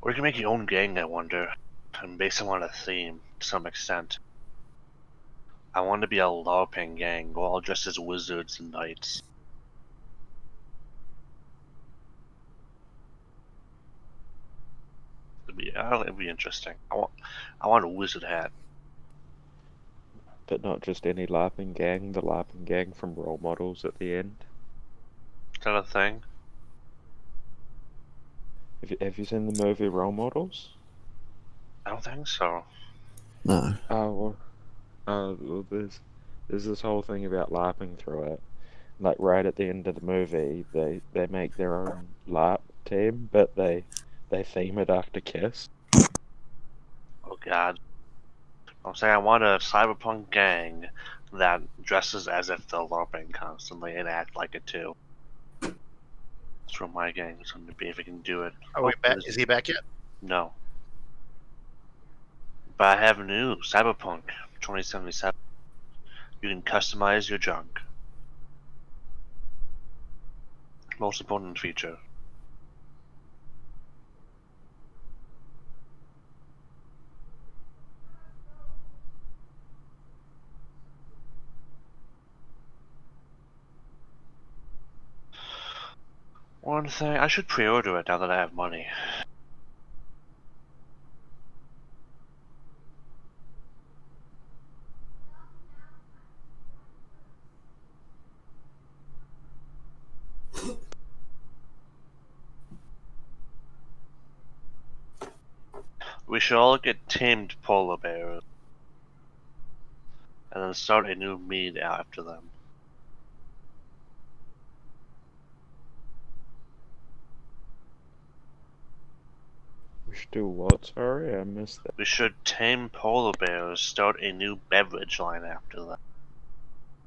Or you can make your own gang, I wonder, and base them on a theme to some extent. I want to be a LARPing gang, all dressed as wizards and knights. It'd be interesting. I want a wizard hat. But not just any LARPing gang, the LARPing gang from Role Models at the end. Is that a thing? Have you seen the movie Role Models? I don't think so. No. Well, there's this whole thing about LARPing through it. Like right at the end of the movie, they make their own LARP team, but they theme it after Kiss. Oh god. I'm saying I want a cyberpunk gang that dresses as if they're LARPing constantly and act like it too. That's what my gang is going to be if I can do it. Are we back? Is he back yet? No. But I have new Cyberpunk 2077. You can customize your junk. Most important feature. One thing, I should pre-order it now that I have money. We should all get tamed polar bears. And then start a new mead after them. should do what? Sorry, I missed that. We should tame polar bears, start a new beverage line after that.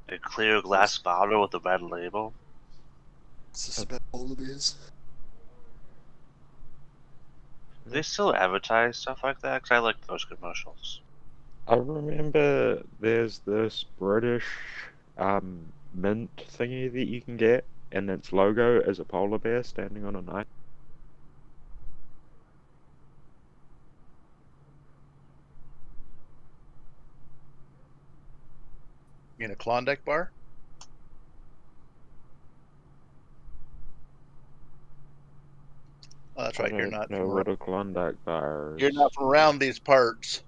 A clear glass bottle with a red label. Is this about polar bears? Do they still advertise stuff like that? Because I like those commercials. I remember there's this British mint thingy that you can get, and its logo is a polar bear standing on a knife. You mean a Klondike bar? Oh, that's right. You're not. know what a Klondike bar is. You're not from around these parts.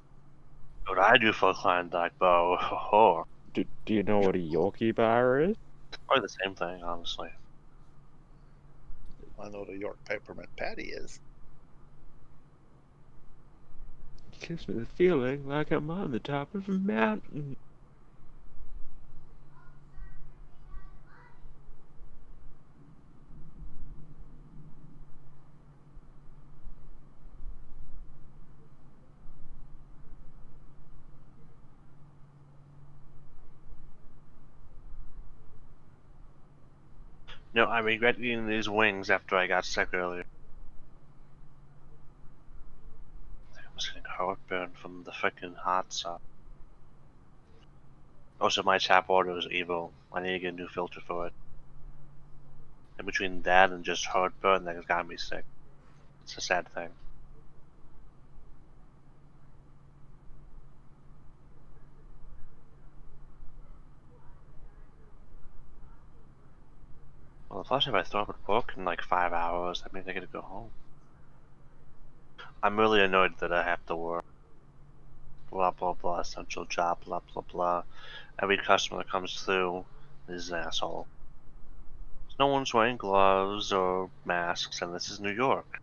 What I do for a Klondike bar, oh, Do you know what a Yorkie bar is? probably the same thing, honestly. I know what a York peppermint patty is. It gives me the feeling like I'm on the top of a mountain. No, I regret eating these wings after I got sick earlier. I think I was getting heartburn from the frickin' hot sauce. Also, my tap water is evil. I need to get a new filter for it. And between that and just heartburn, that has gotten me sick. It's a sad thing. Well, plus if I throw up at work in like 5 hours, that means I gotta go home. I'm really annoyed that I have to work. Blah blah blah, essential job, blah blah blah. Every customer that comes through is an asshole. No one's wearing gloves or masks, and this is New York.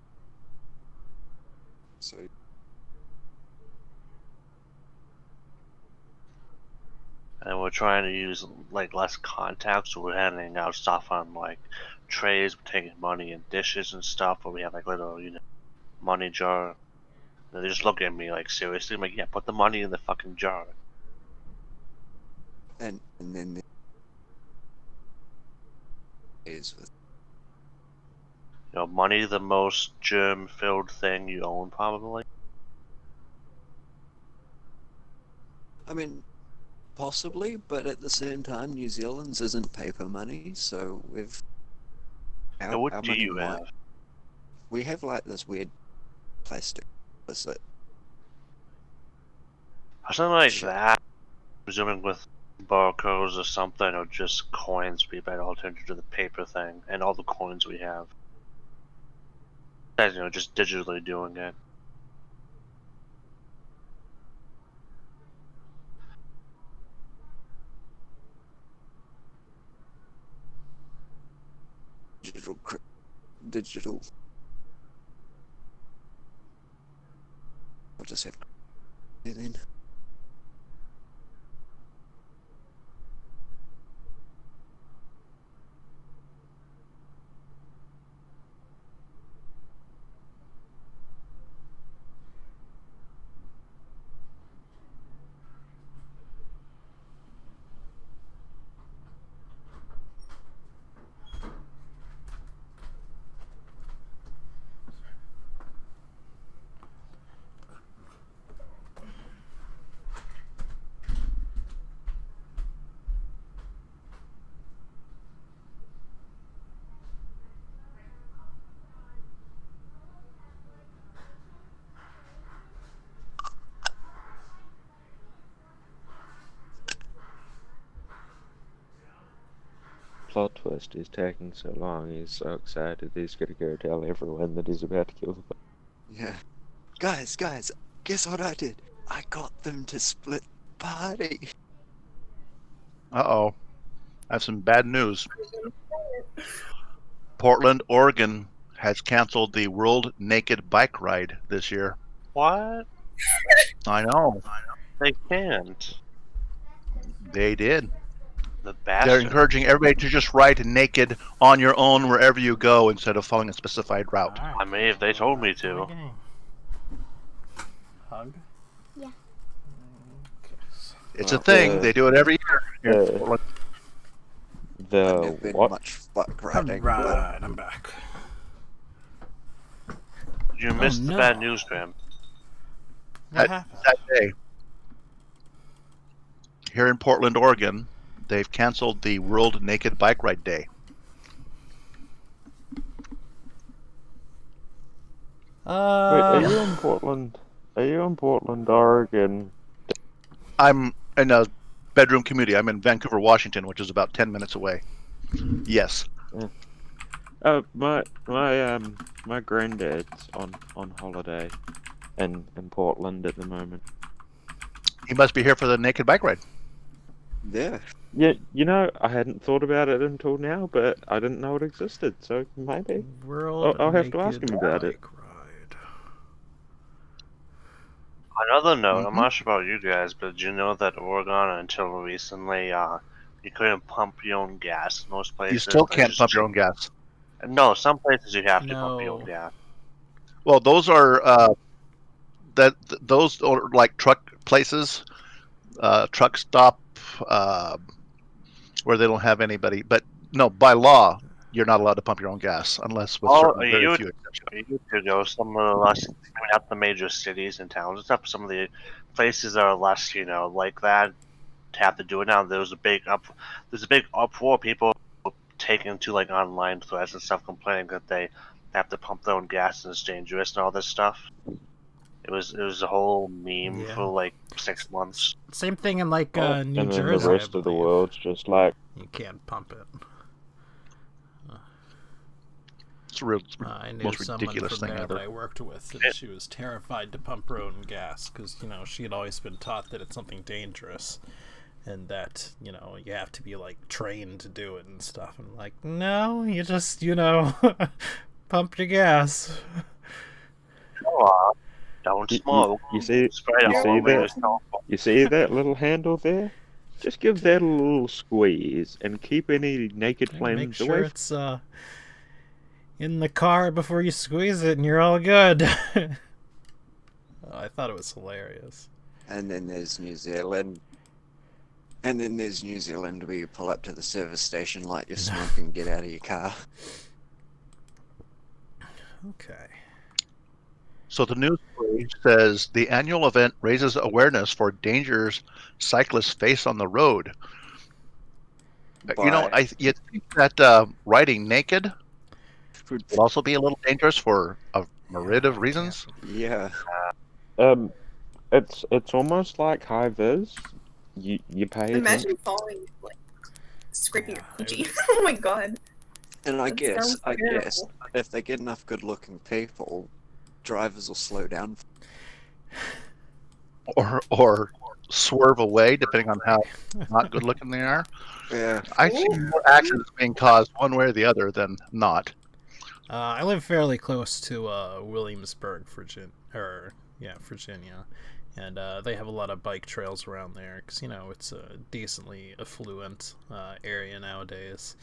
So And we're trying to use like less contact, so we're handing out stuff on like trays, we're taking money and dishes and stuff, but we have like little, money jar. And they just look at me like seriously. I'm like, yeah, put the money in the fucking jar. and then there is with Money the most germ-filled thing you own, probably. I mean, possibly, but at the same time, New Zealand's isn't paper money, so we've. Now, what do you have? We have like this weird plastic. What's it? Something like Sure. that. Presuming with barcodes or something, or just coins, we might alter to the paper thing, and all the coins we have. As just digitally doing it. Digital. I'll just have then. Plot twist, he's taking so long, he's so excited he's gonna go tell everyone that he's about to kill them. Yeah. Guys, guess what I did? I got them to split party. Uh-oh. I have some bad news. Portland, Oregon has canceled the World Naked Bike Ride this year. What? I know. They can't. They did. The They're bastard. encouraging everybody to just ride naked on your own wherever you go instead of following a specified route. I mean, if they told me to. Okay. Hug? Yeah. Okay. It's a thing. They do it every year. Here in Portland. I've The never been what? much fuck riding. but Alright, I'm back. You missed the no. bad news, Graham. What happened? That day, here in Portland, Oregon, they've canceled the World Naked Bike Ride Day. Wait, are you in Portland? Are you in Portland, Oregon? I'm in a bedroom community. I'm in Vancouver, Washington, which is about 10 minutes away. Yes. My granddad's on holiday in Portland at the moment. You must be here for the Naked Bike Ride. Yeah. Yeah, you know, I hadn't thought about it until now, but I didn't know it existed, so maybe. World I'll have to ask Naked him about it. Bike Ride. Another note, I'm Mhm. not sure about you guys, but did you know that Oregon, until recently, you couldn't pump your own gas in most places? You still They can't just pump your own gas. No, some places you have to pump your own No. gas. Well, those are those are like truck places, truck stop, where they don't have anybody. But no, by law, you're not allowed to pump your own gas unless with certain very few exceptions. You could go some of the less, not the major cities and towns, except for some of the places that are less, like that, to have to do it now. There's a big uproar. People taking to like online threads and stuff, complaining that they have to pump their own gas and it's dangerous and all this stuff. It was a whole meme Yeah. for like 6 months. Same thing in like New and then Jersey. the I rest of the believe. world's just like, You can't pump it. It's a real I knew most someone ridiculous from thing there ever. that I worked with, and she was terrified to pump her own gas because she had always been taught that it's something dangerous, and that you have to be like trained to do it and stuff. And I'm like, no, you just pump your gas. Don't You- smoke. you see- Spray you all see over that? yourself. you see that little handle there? Just give that a little squeeze and keep any naked Make flames sure away. it's in the car before you squeeze it, and you're all good. I thought it was hilarious. And then there's New Zealand. And then there's New Zealand where you pull up to the service station, light your smoke, and get out of your car. Okay. So the news page says the annual event raises awareness for dangers cyclists face on the road. You'd think that riding naked would also be a little dangerous for a myriad of reasons. Yeah. It's almost like high vis. You pay attention. Imagine falling, like, scraping your Yeah, coochie. Oh my god. And I That guess sounds terrible. if they get enough good-looking people, drivers will slow down. Or swerve away, depending on how not good looking they are. Yeah. I see more accidents being caused one way or the other than not. I live fairly close to Williamsburg, Virginia, and they have a lot of bike trails around there because it's a decently affluent area nowadays,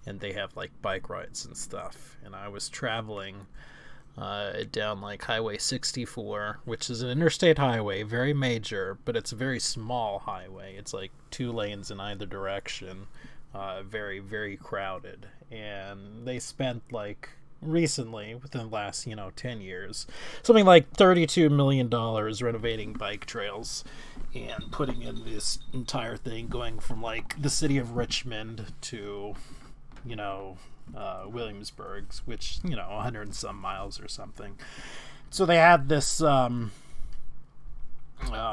and they have like bike rides and stuff. And I was traveling down like Highway 64, which is an interstate highway, very major, but it's a very small highway. It's like 2 lanes in either direction, very, very crowded. And they spent like recently, within the last 10 years, something like $32 million renovating bike trails and putting in this entire thing, going from like the city of Richmond to Williamsburg, which 100 and some miles or something. So they had this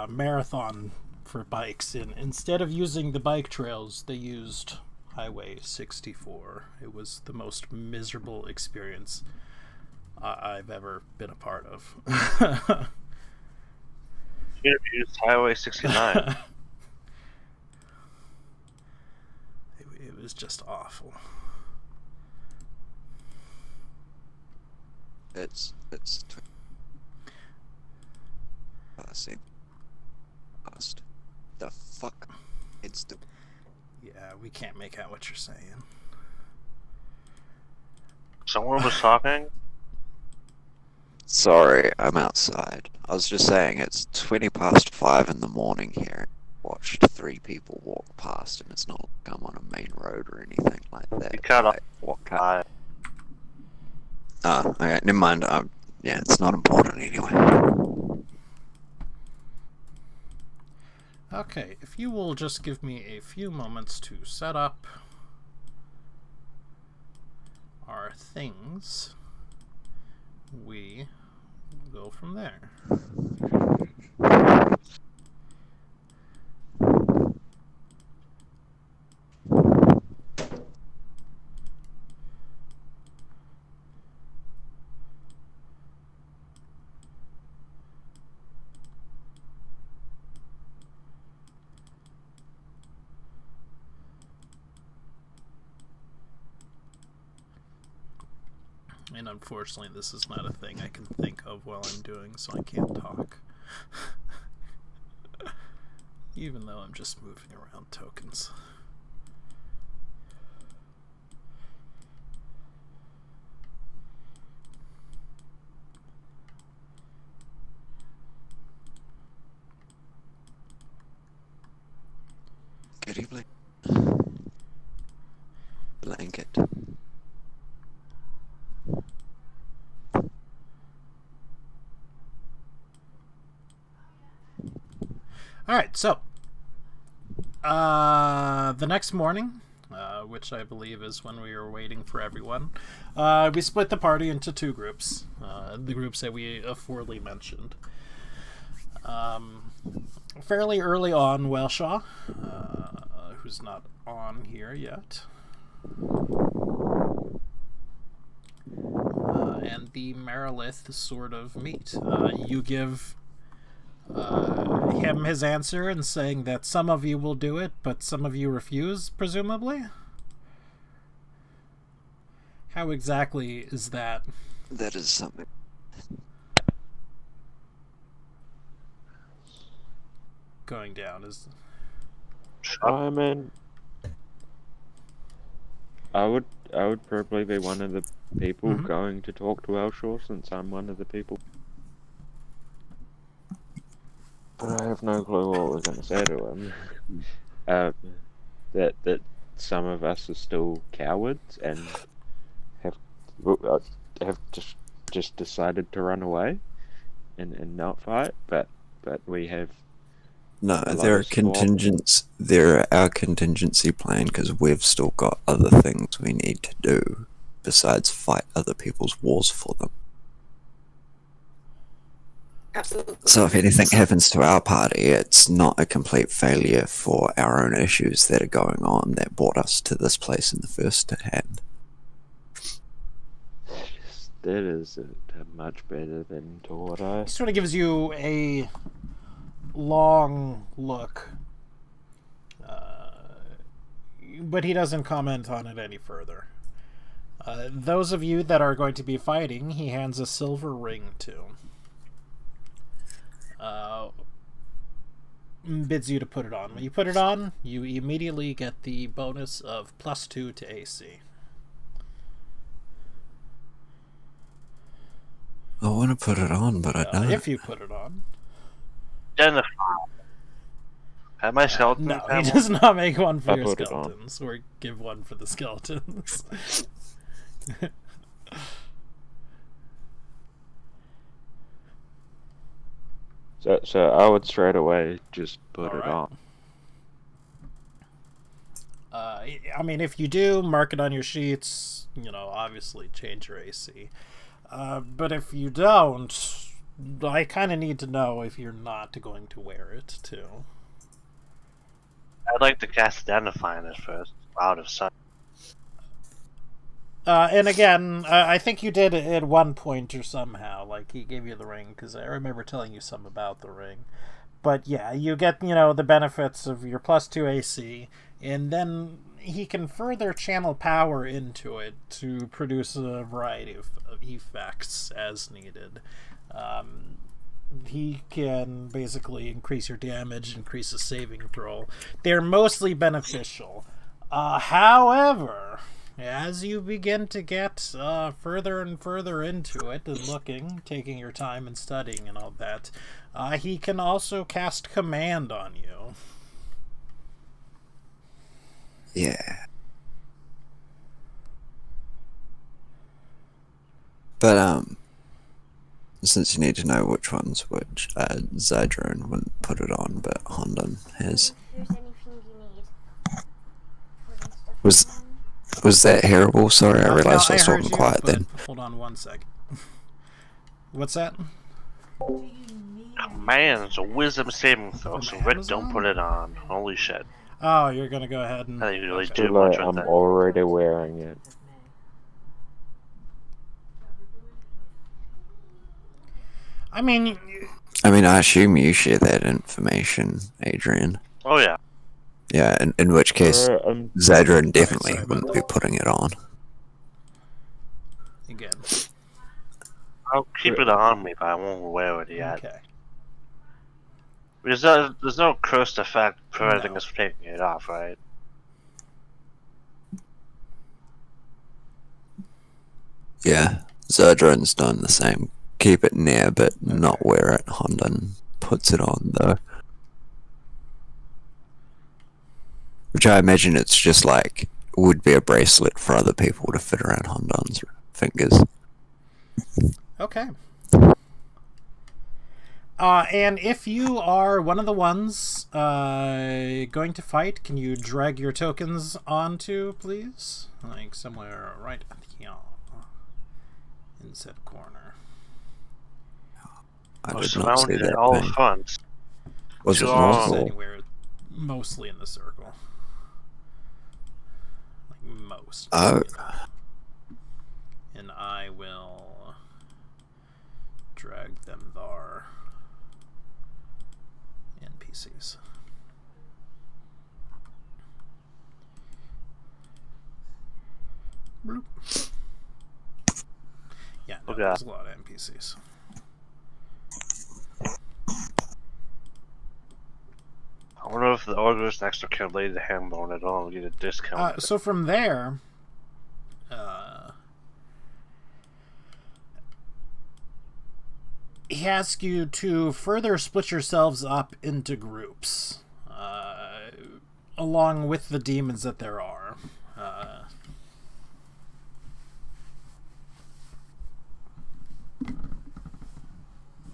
marathon for bikes, and instead of using the bike trails, they used Highway 64. It was the most miserable experience I've ever been a part of. You have used Highway 69. It was just awful. It's passing past the fuck. It's the Yeah, we can't make out what you're saying. Someone was talking. Sorry, I'm outside. I was just saying it's 5:20 in the morning here. Watched 3 people walk past, and it's not like I'm on a main road or anything like that. You cut off. Like, what cut? Oh, okay, never mind. Yeah, it's not important anyway. Okay, if you will just give me a few moments to set up our things, we go from there. And unfortunately, this is not a thing I can think of while I'm doing, so I can't talk. Even though I'm just moving around tokens. Good evening. Blanket. Alright, so the next morning, which I believe is when we were waiting for everyone, we split the party into 2 groups, the groups that we aforementioned mentioned. Fairly early on, Welshaw, who's not on here yet, and the Marilith sort of meet. You give him his answer and saying that some of you will do it, but some of you refuse, presumably? How exactly is that? That is something. Going down is I mean, I would probably be one of the people going to talk to Elshaw, since I'm one of the people. But I have no clue what we're going to say to him. That some of us are still cowards and have just decided to run away and not fight, but we have. No, they're our contingency plan, because we've still got other things we need to do besides fight other people's wars for them. Absolutely. So if anything happens to our party, it's not a complete failure for our own issues that are going on that brought us to this place in the first hand. That is much better than Torah. He sort of gives you a long look, but he doesn't comment on it any further. Those of you that are going to be fighting, he hands a silver ring to. Bids you to put it on. When you put it on, you immediately get the bonus of +2 to AC. I want to put it on, but I don't. If you put it on. Jennifer. Have my skeleton? No, he does not make one for your put it skeletons, or give one for the skeletons. So I would straight away just put it Alright. on. I mean, if you do, mark it on your sheets, obviously change your AC. But if you don't, I kind of need to know if you're not going to wear it, too. I'd like to cast Identify on it first, out of sight. And again, I think you did it at one point or somehow. Like, he gave you the ring, because I remember telling you some about the ring. But yeah, you get, the benefits of your +2 AC, and then he can further channel power into it to produce a variety of effects as needed. He can basically increase your damage, increase the saving throw. They're mostly beneficial. However, as you begin to get further and further into it and looking, taking your time and studying and all that, he can also cast command on you. Yeah. But, since you need to know which one's which, Zydrone wouldn't put it on, but Hondon has. If there's anything you need. Was that terrible? Sorry, I realised I was heard talking you, quiet but then. hold on one second. What's that? Man, it's a wisdom saving throw, so Rick, Amazon? don't put it on. Holy shit. Oh, you're gonna go ahead and... I think you really okay. do Too much late, with I'm that. already wearing it. I mean, I assume you share that information, Adrian. Oh yeah. Yeah, in which case, Zydrone definitely sorry about wouldn't be putting it on. again. I'll keep it on me, but I won't wear it yet. Okay. There's no cursed effect preventing No. us from taking it off, right? Yeah, Zydrone's done the same. Keep it near, but not wear it. Hondon puts it on, though. Which I imagine it's just like, would be a bracelet for other people to fit around Hondon's fingers. Okay. And if you are one of the ones going to fight, can you drag your tokens onto, please? Like somewhere right here in said corner. I We're did not see surrounded at that all thing. fronts. Was it Sure. Just normal? anywhere, mostly in the circle. Like most. Oh, And I will drag them there. NPCs. Bloop. Yeah, no, Okay. there's a lot of NPCs. I wonder if the Ogres next to can lay the hand on it all and get a discount. So from there, he asks you to further split yourselves up into groups, along with the demons that there are.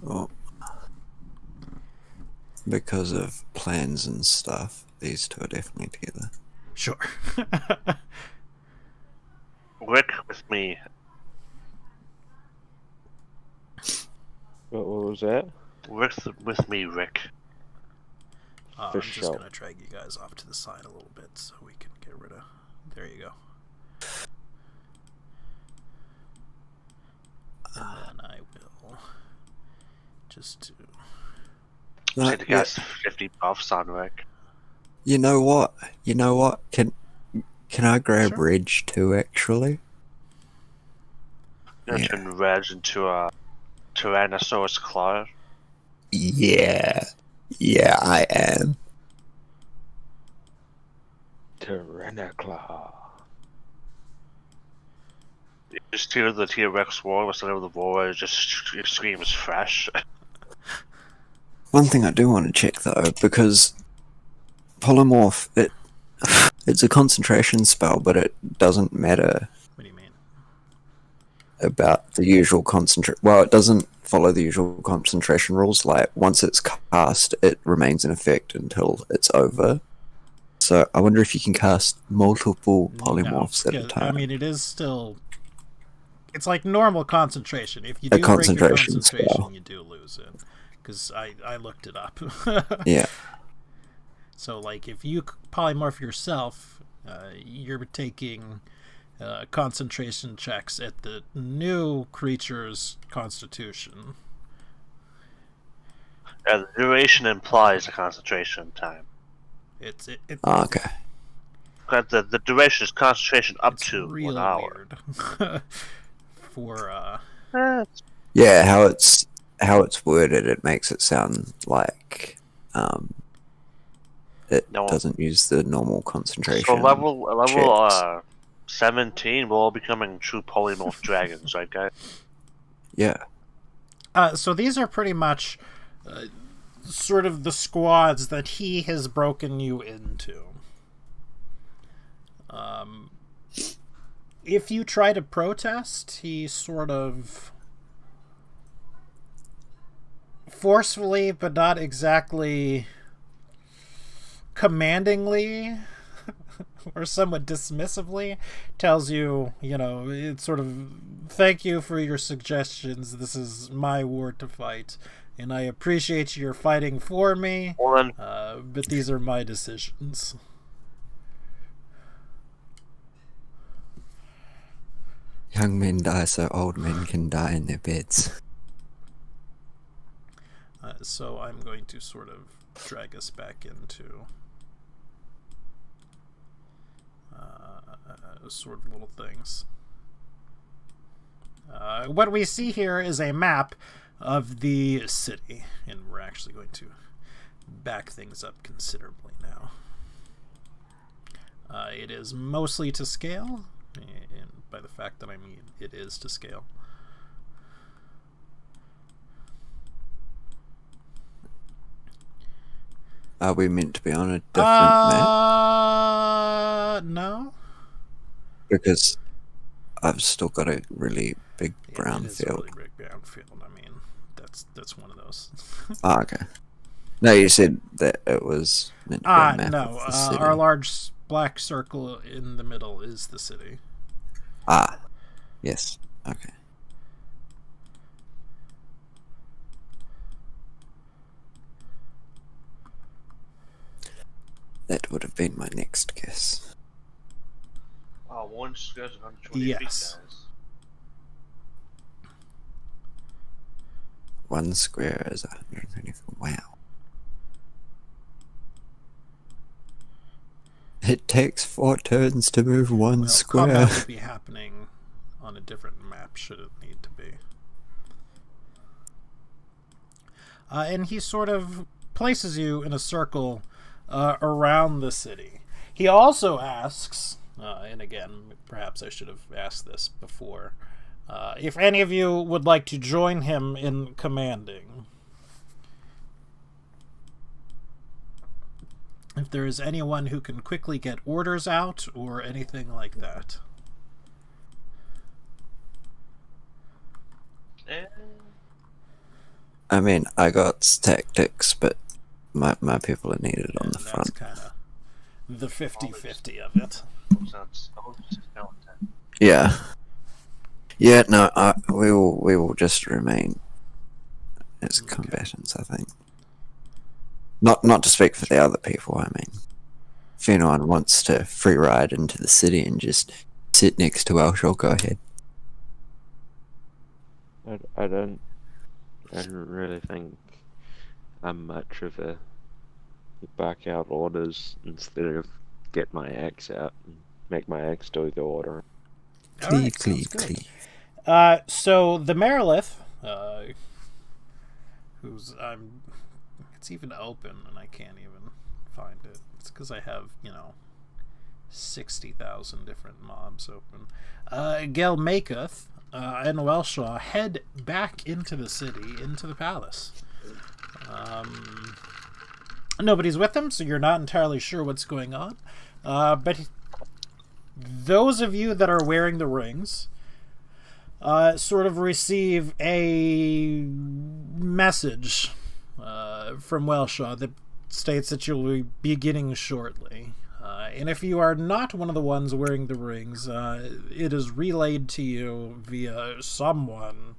well, because of plans and stuff, these two are definitely together. Sure. Rick with me. What was that? Rick with me, Rick. I'm For just sure. gonna drag you guys off to the side a little bit so we can get rid of. There you go. And then I will just do. No, Say the guy's 50 buffs on Rick. you know what? Can I grab Sure. Reg too, actually? Gonna Yeah. turn Reg into a Tyrannosaurus Claw. Yeah, I am. Tyranniclaw. You just hear the T-Rex roar instead of the roar, it just screams fresh. One thing I do want to check though, because polymorph, it's a concentration spell, but it doesn't matter What do you mean? about the usual concentration. Well, it doesn't follow the usual concentration rules. Like once it's cast, it remains in effect until it's over. So I wonder if you can cast multiple polymorphs No, at a yeah, time. I mean, it is still. It's like normal concentration. If you do A break your concentration concentration, spell. you do lose it. Because I looked it up. Yeah. So, like, if you polymorph yourself, you're taking concentration checks at the new creature's constitution. And the duration implies a concentration time. It Oh, okay. But the duration is concentration up it's to real 1 hour. weird. For Yeah, how it's worded, it makes it sound like it No. doesn't use the normal concentration. So level checks. 17, we're all becoming true polymorph dragons, right, guys? Yeah. So these are pretty much sort of the squads that he has broken you into. If you try to protest, he sort of forcefully, but not exactly commandingly, or somewhat dismissively, tells you, it's sort of, thank you for your suggestions. This is my war to fight, and I appreciate your fighting for me, Well, then, but these are my decisions. Young men die so old men can die in their beds. So I'm going to sort of drag us back into sort of little things. What we see here is a map of the city, and we're actually going to back things up considerably now. It is mostly to scale, and by the fact that I mean it is to scale. Are we meant to be on a different map? No. Because I've still got a really big brown It is a field. really big brown field. I mean, that's one of those. Oh, okay. No, you said that it was meant to be a map No. of the city. Our large black circle in the middle is the city. Ah, yes. Okay. That would have been my next guess. oh, one square's 120 Yes. feet, guys. One square is 124. Wow. It takes 4 turns to move one Well, square. combat will be happening on a different map, should it need to be. And he sort of places you in a circle around the city. He also asks, and again, perhaps I should have asked this before, if any of you would like to join him in commanding. If there is anyone who can quickly get orders out or anything like that. Eh, I mean, I got tactics, but my people are needed on And the that's front. kind of the 50-50 of it. sounds skeleton. Yeah. Yeah, no, we will just remain as combatants, I think. Not to speak for the other people, I mean. If anyone wants to free ride into the city and just sit next to Welshel, go ahead. I don't really think I'm much of a back out orders instead of get my axe out and make my axe do the order. All Clee, right, clee, sounds good. clee. So the Marilith, who's it's even open and I can't even find it. It's because I have 60,000 different mobs open. Gelmaketh and Welshaw head back into the city, into the palace. Nobody's with them, so you're not entirely sure what's going on. But those of you that are wearing the rings sort of receive a message from Welshaw that states that you'll be beginning shortly. And if you are not one of the ones wearing the rings, it is relayed to you via someone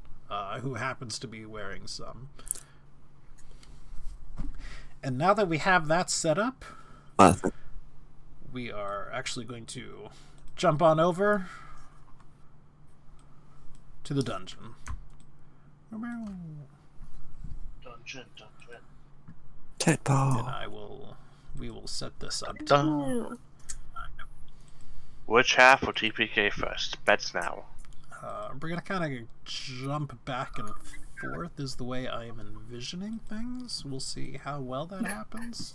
who happens to be wearing some. And now that we have that set up, we are actually going to jump on over to the dungeon. Dungeon. And Tadpole. we will set this up. Dun. Which half will TPK first? Bets now. We're gonna kind of jump back and forth is the way I am envisioning things. We'll see how well that happens.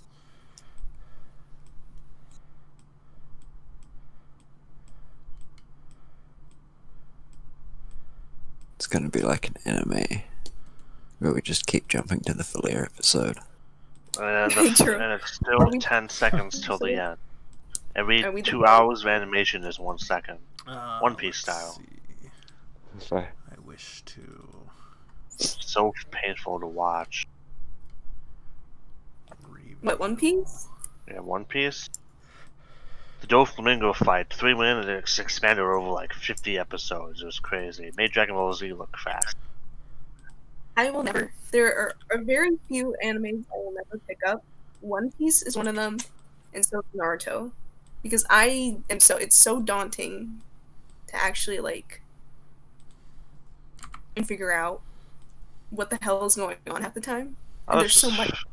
It's gonna be like an anime where we just keep jumping to the filler episode. And, True. and it's still 10 seconds till the end. Every 2 hours of animation is 1 second. One Piece style. See. It's like, I wish to It's so painful to watch. review. What, One Piece? Yeah, One Piece. The Doflamingo fight, 3 minutes, it's expanded over like 50 episodes. It was crazy. It made Dragon Ball Z look fast. I will never. There are very few animes I will never pick up. One Piece is one of them, and so is Naruto. Because it's so daunting to actually, like, and figure out what the hell is going on half the time. And there's so much.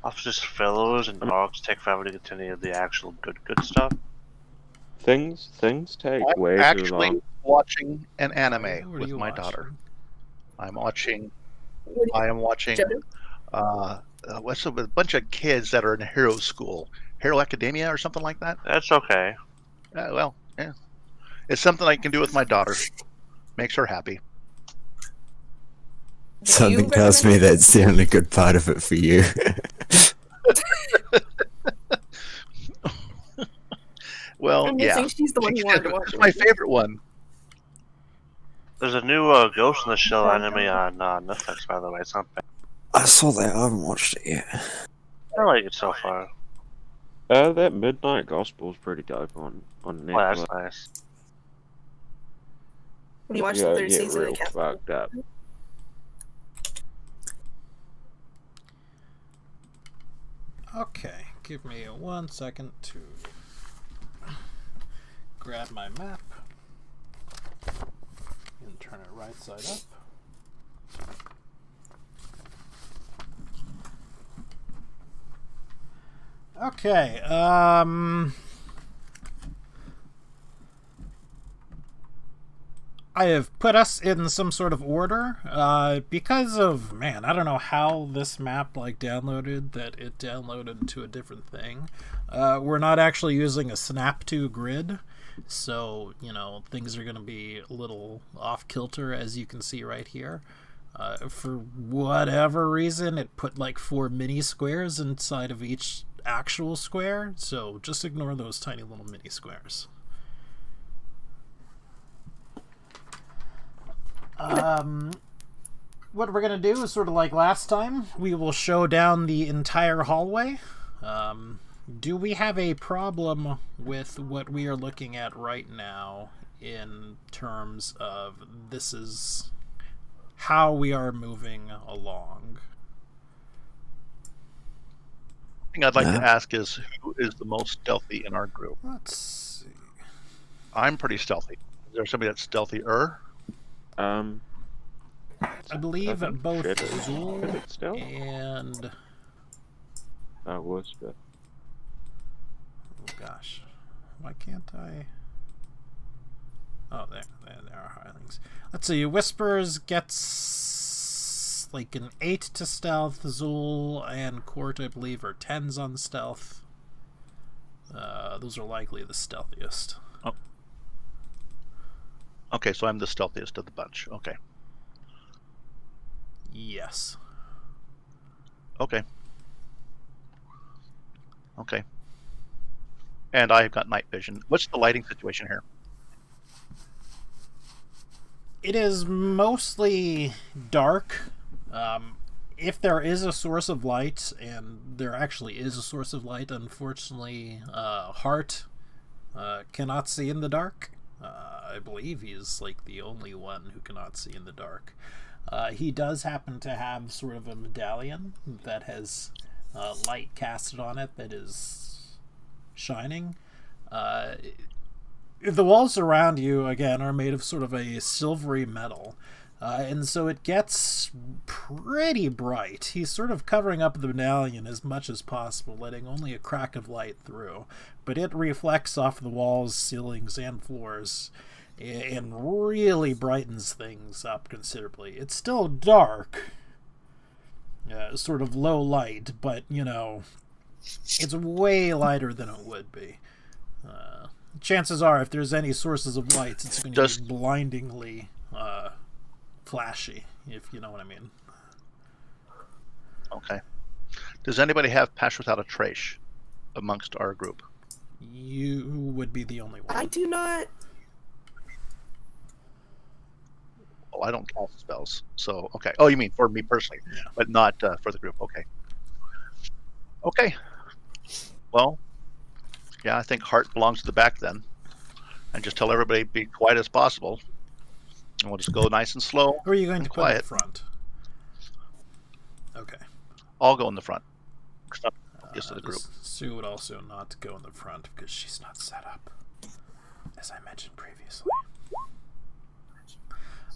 Often just fillers and arcs take forever to continue the actual good stuff. things take I'm way too actually long. watching an anime What are with you my watching? daughter. I am watching Jojo? what's a bunch of kids that are in Hero School, Hero Academia or something like that. That's okay. Well, yeah, it's something I can do with my daughter. Makes her happy. Do Something you tells me recommend- that's the only good part of it for you. Well, I'm yeah, guessing she's the one who wanted to watch it's it. my favorite one. There's a new Ghost in the Shell anime on Netflix, by the way. It's not bad. I saw that. I haven't watched it yet. I like it so far. That Midnight Gospel's pretty dope on Oh, Netflix. that's nice. When you watch You the gotta third get season real of Castle. fucked up. Okay, give me 1 second to grab my map and turn it right side up. Okay, I have put us in some sort of order, because of, man, I don't know how this map, like, downloaded, that it downloaded to a different thing. We're not actually using a Snap to grid, so, you know, things are going to be a little off-kilter, as you can see right here. For whatever reason, it put, like, 4 mini squares inside of each actual square, so just ignore those tiny little mini squares. What we're gonna do is sort of like last time. We will show down the entire hallway. Do we have a problem with what we are looking at right now in terms of this is how we are moving along? The thing I'd like Yeah. to ask is who is the most stealthy in our group? Let's see. I'm pretty stealthy. Is there somebody that's stealthier? I believe think both Shit is- Zool Shit is still? and Whisper. oh gosh, why can't I? Oh, there are hirelings. Let's see. Whispers gets like an 8 to stealth. Zool and Court, I believe, are 10s on stealth. Those are likely the stealthiest. Okay, so I'm the stealthiest of the bunch. Okay. Yes. Okay. Okay. And I've got night vision. What's the lighting situation here? It is mostly dark. If there is a source of light, and there actually is a source of light, unfortunately, Hart cannot see in the dark. I believe he's like the only one who cannot see in the dark. He does happen to have sort of a medallion that has light casted on it that is shining. The walls around you, again, are made of sort of a silvery metal. And so it gets pretty bright. He's sort of covering up the medallion as much as possible, letting only a crack of light through. But it reflects off the walls, ceilings, and floors, and really brightens things up considerably. It's still dark, sort of low light, but, you know, it's way lighter than it would be. Chances are, if there's any sources of light, it's going to be blindingly flashy, if you know what I mean. Okay. Does anybody have Pass Without a Trace amongst our group? You would be the only one. I do not. Oh, I don't cast spells. So, okay. Oh, you mean for me personally, Yeah. but not for the group. Okay. Okay. Well, yeah, I think Heart belongs to the back then. And just tell everybody be quiet as possible. And we'll just go nice and slow. Who are you going and to put in quiet. front? Okay. I'll go in the front. Just to the group. Sue would also not go in the front because she's not set up, as I mentioned previously.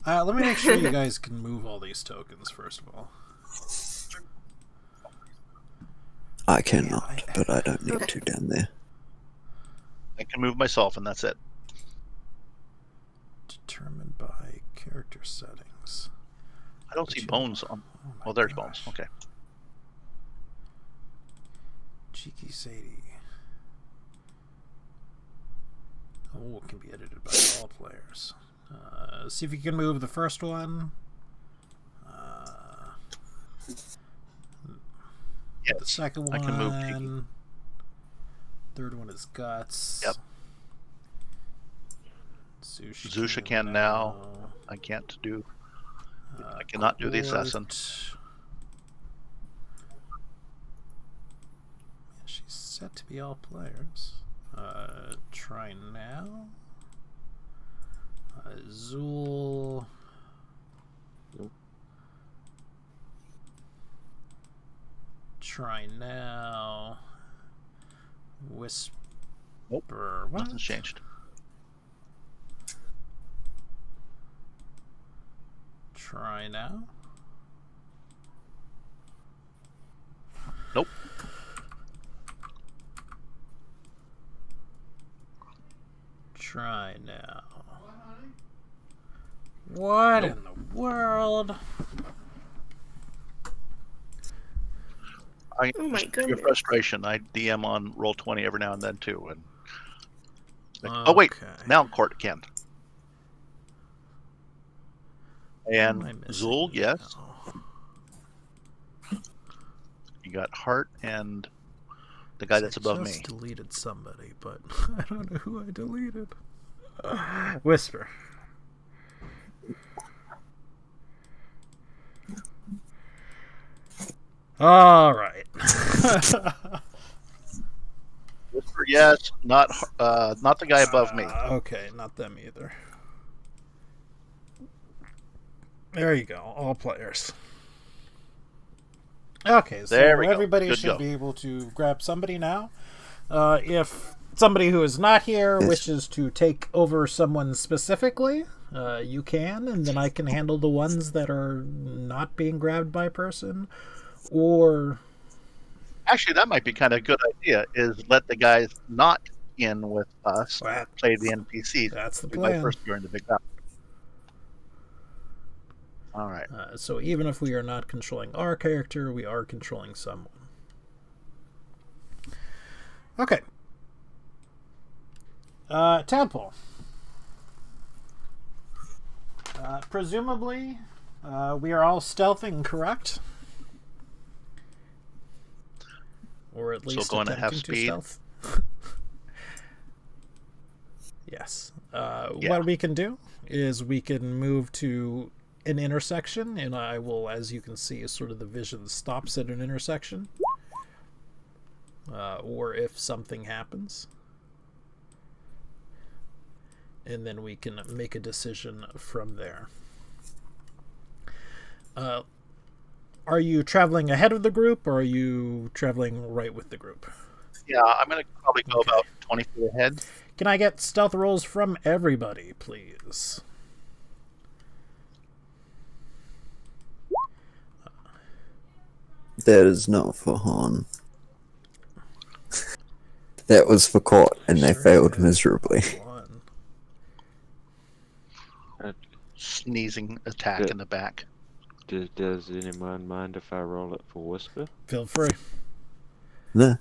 Let me make sure you guys can move all these tokens, first of all. I cannot, but I don't need to down there. I can move myself, and that's it. Determined by character settings. I don't see bones on. Oh, there's bones. Okay. Cheeky Sadie. Oh, it can be edited by all players. See if you can move the first one. Yes, The second one. I can move Cheeky. Third one is Guts. Yep. Zusha, Zusha can now. I can't do. I cannot do the assassin. She's set to be all players. Try now. Zool. Try now. Whisper. Nope. What? Nothing's changed. Try now. Nope. Try now. What Nope. in the world? Oh my Your goodness. frustration. I DM on Roll20 every now and then too. And oh wait, Okay. now Court can. And What am I missing Zool, yes. now? You got Heart and the guy that's above I me. just deleted somebody, but I don't know who I deleted. Whisper. All right. Whisper, yes. Not the guy above me. Okay, not them either. There you go. All players. Okay, so There we go. everybody Good should go. be able to grab somebody now. If somebody who is not here Yes. wishes to take over someone specifically, you can, and then I can handle the ones that are not being grabbed by person. Or Actually, that might be kind of a good idea. Is let the guys not in with us That- play the NPCs. that's the We might plan. first during the big battle. All right. So even if we are not controlling our character, we are controlling someone. Okay. Tadpole. Presumably, we are all stealthing, correct? Or at least going at half attempting to speed? stealth. Yes. Yeah. What we can do is we can move to an intersection, and I will, as you can see, sort of the vision stops at an intersection. Or if something happens. And then we can make a decision from there. Are you traveling ahead of the group, or are you traveling right with the group? Yeah, I'm gonna probably go about 20 feet ahead. Can I get stealth rolls from everybody, please? That is not for Han. That was for Court, and they Sure, failed yeah. miserably. One. Sneezing attack in the back. Does anyone mind if I roll it for Whisper? Feel free. No.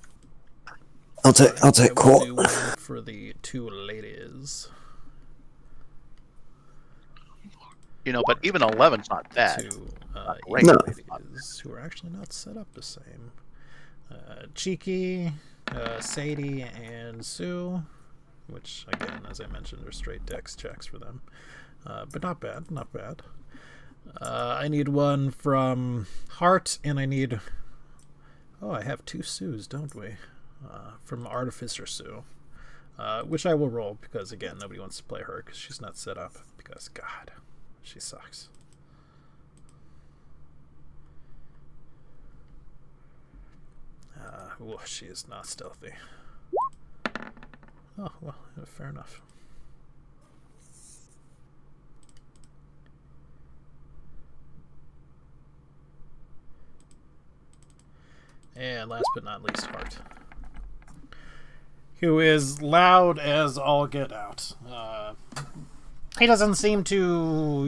I'll take I will Court. do one for the two ladies. but even 11's not bad. Two great. No. ladies who are actually not set up the same. Cheeky, Sadie, and Sue, which, again, as I mentioned, are straight dex checks for them. But not bad, not bad. I need one from Hart, and I need... Oh, I have two Sues, don't we? From Artificer Sue. Which I will roll, because, again, nobody wants to play her, because she's not set up. Because, God, she sucks. She is not stealthy. Oh, well, fair enough. And last but not least, Hart. Who is loud as all get out. He doesn't seem to,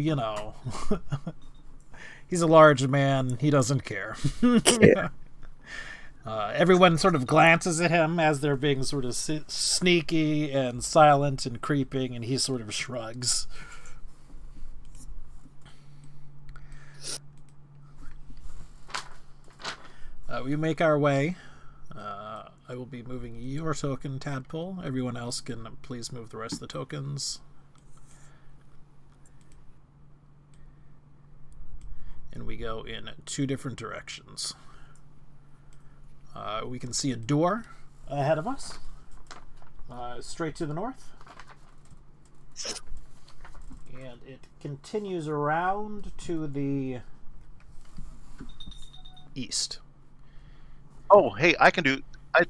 he's a large man. He doesn't care. Yeah. Everyone sort of glances at him as they're being sort of sneaky and silent and creeping, and he sort of shrugs. We make our way. I will be moving your token, Tadpole. Everyone else can please move the rest of the tokens. And we go in two different directions. We can see a door ahead of us, straight to the north. And it continues around to the east. Oh, hey, I can do Pass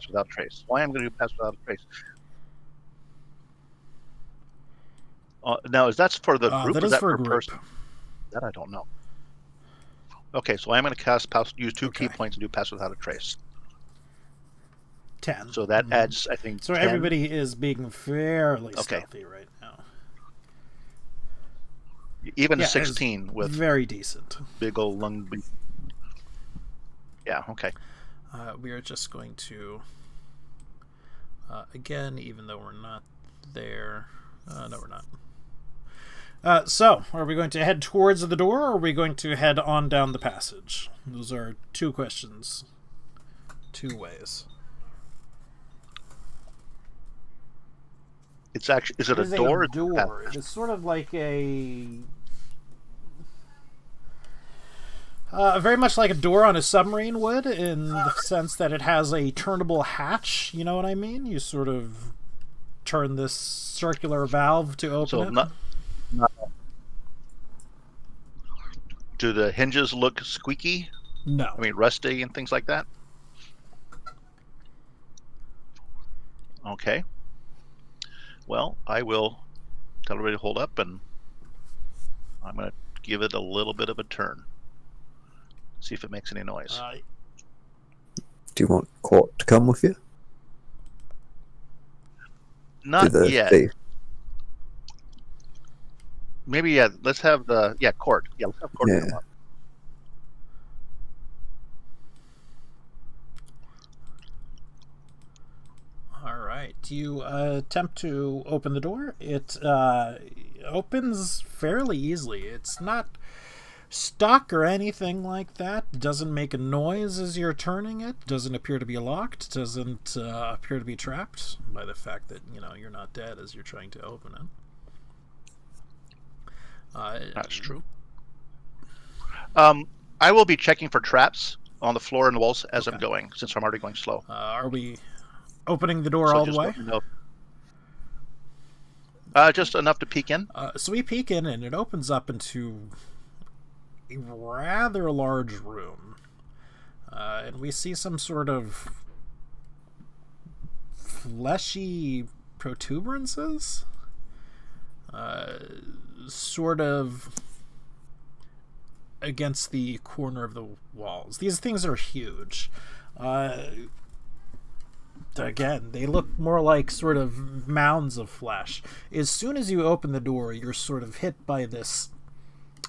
Without Trace. Why I'm going to do Pass Without Trace? Now, is that for the group? That or is that for a per group. person? That I don't know. Okay, so I'm going to use 2 key points and do Pass Without a Trace. 10. So that adds, I think, So 10. everybody is being fairly stealthy right now. Even Yeah, 16 with very decent. big old lung. Yeah, okay. We are just going to, again, even though we're not there, no, we're not. So, are we going to head towards the door, or are we going to head on down the passage? Those are two questions. Two ways. It's actually, is it a It is door? a door. It is sort of like very much like a door on a submarine would, in the sense that it has a turnable hatch. You know what I mean? You sort of turn this circular valve to open it. Do the hinges look squeaky? No. I mean, rusty and things like that? Okay. Well, I will tell everybody to hold up, and I'm going to give it a little bit of a turn. See if it makes any noise. Do you want Court to come with you? Not to the yet. thief? Maybe, yeah, let's have Court. Yeah, let's have Court come up. All right. You attempt to open the door. It opens fairly easily. It's not stuck or anything like that. It doesn't make a noise as you're turning it. Doesn't appear to be locked. Doesn't appear to be trapped by the fact that you're not dead as you're trying to open it. That's true. I will be checking for traps on the floor and the walls as I'm going, since I'm already going slow. Are we opening the door So all the just way? let me know. Just enough to peek in. So we peek in, and it opens up into a rather large room. And we see some sort of fleshy protuberances. Sort of against the corner of the walls. These things are huge. Again, they look more like sort of mounds of flesh. As soon as you open the door, you're sort of hit by this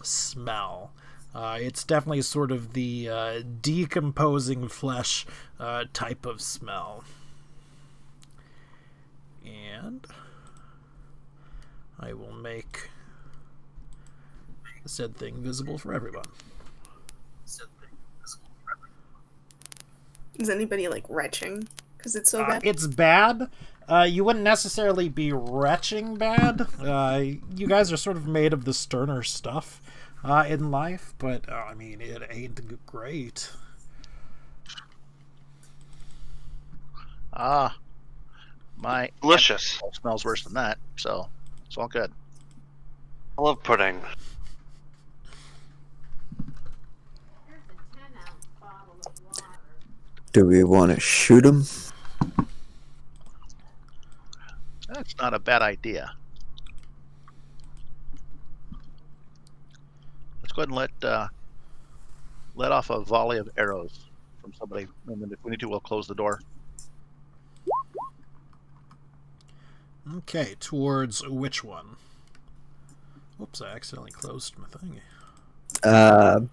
smell. It's definitely sort of the decomposing flesh type of smell. And I will make said thing visible for everyone. Is anybody like retching? Because it's so bad. It's bad. You wouldn't necessarily be retching bad. You guys are sort of made of the sterner stuff in life, but I mean, it ain't great. My Delicious. smells worse than that, so it's all good. I love pudding. Do we want to shoot him? That's not a bad idea. Let's go ahead and let off a volley of arrows from somebody, and then if we need to, we'll close the door. Okay, towards which one? Oops, I accidentally closed my thing. The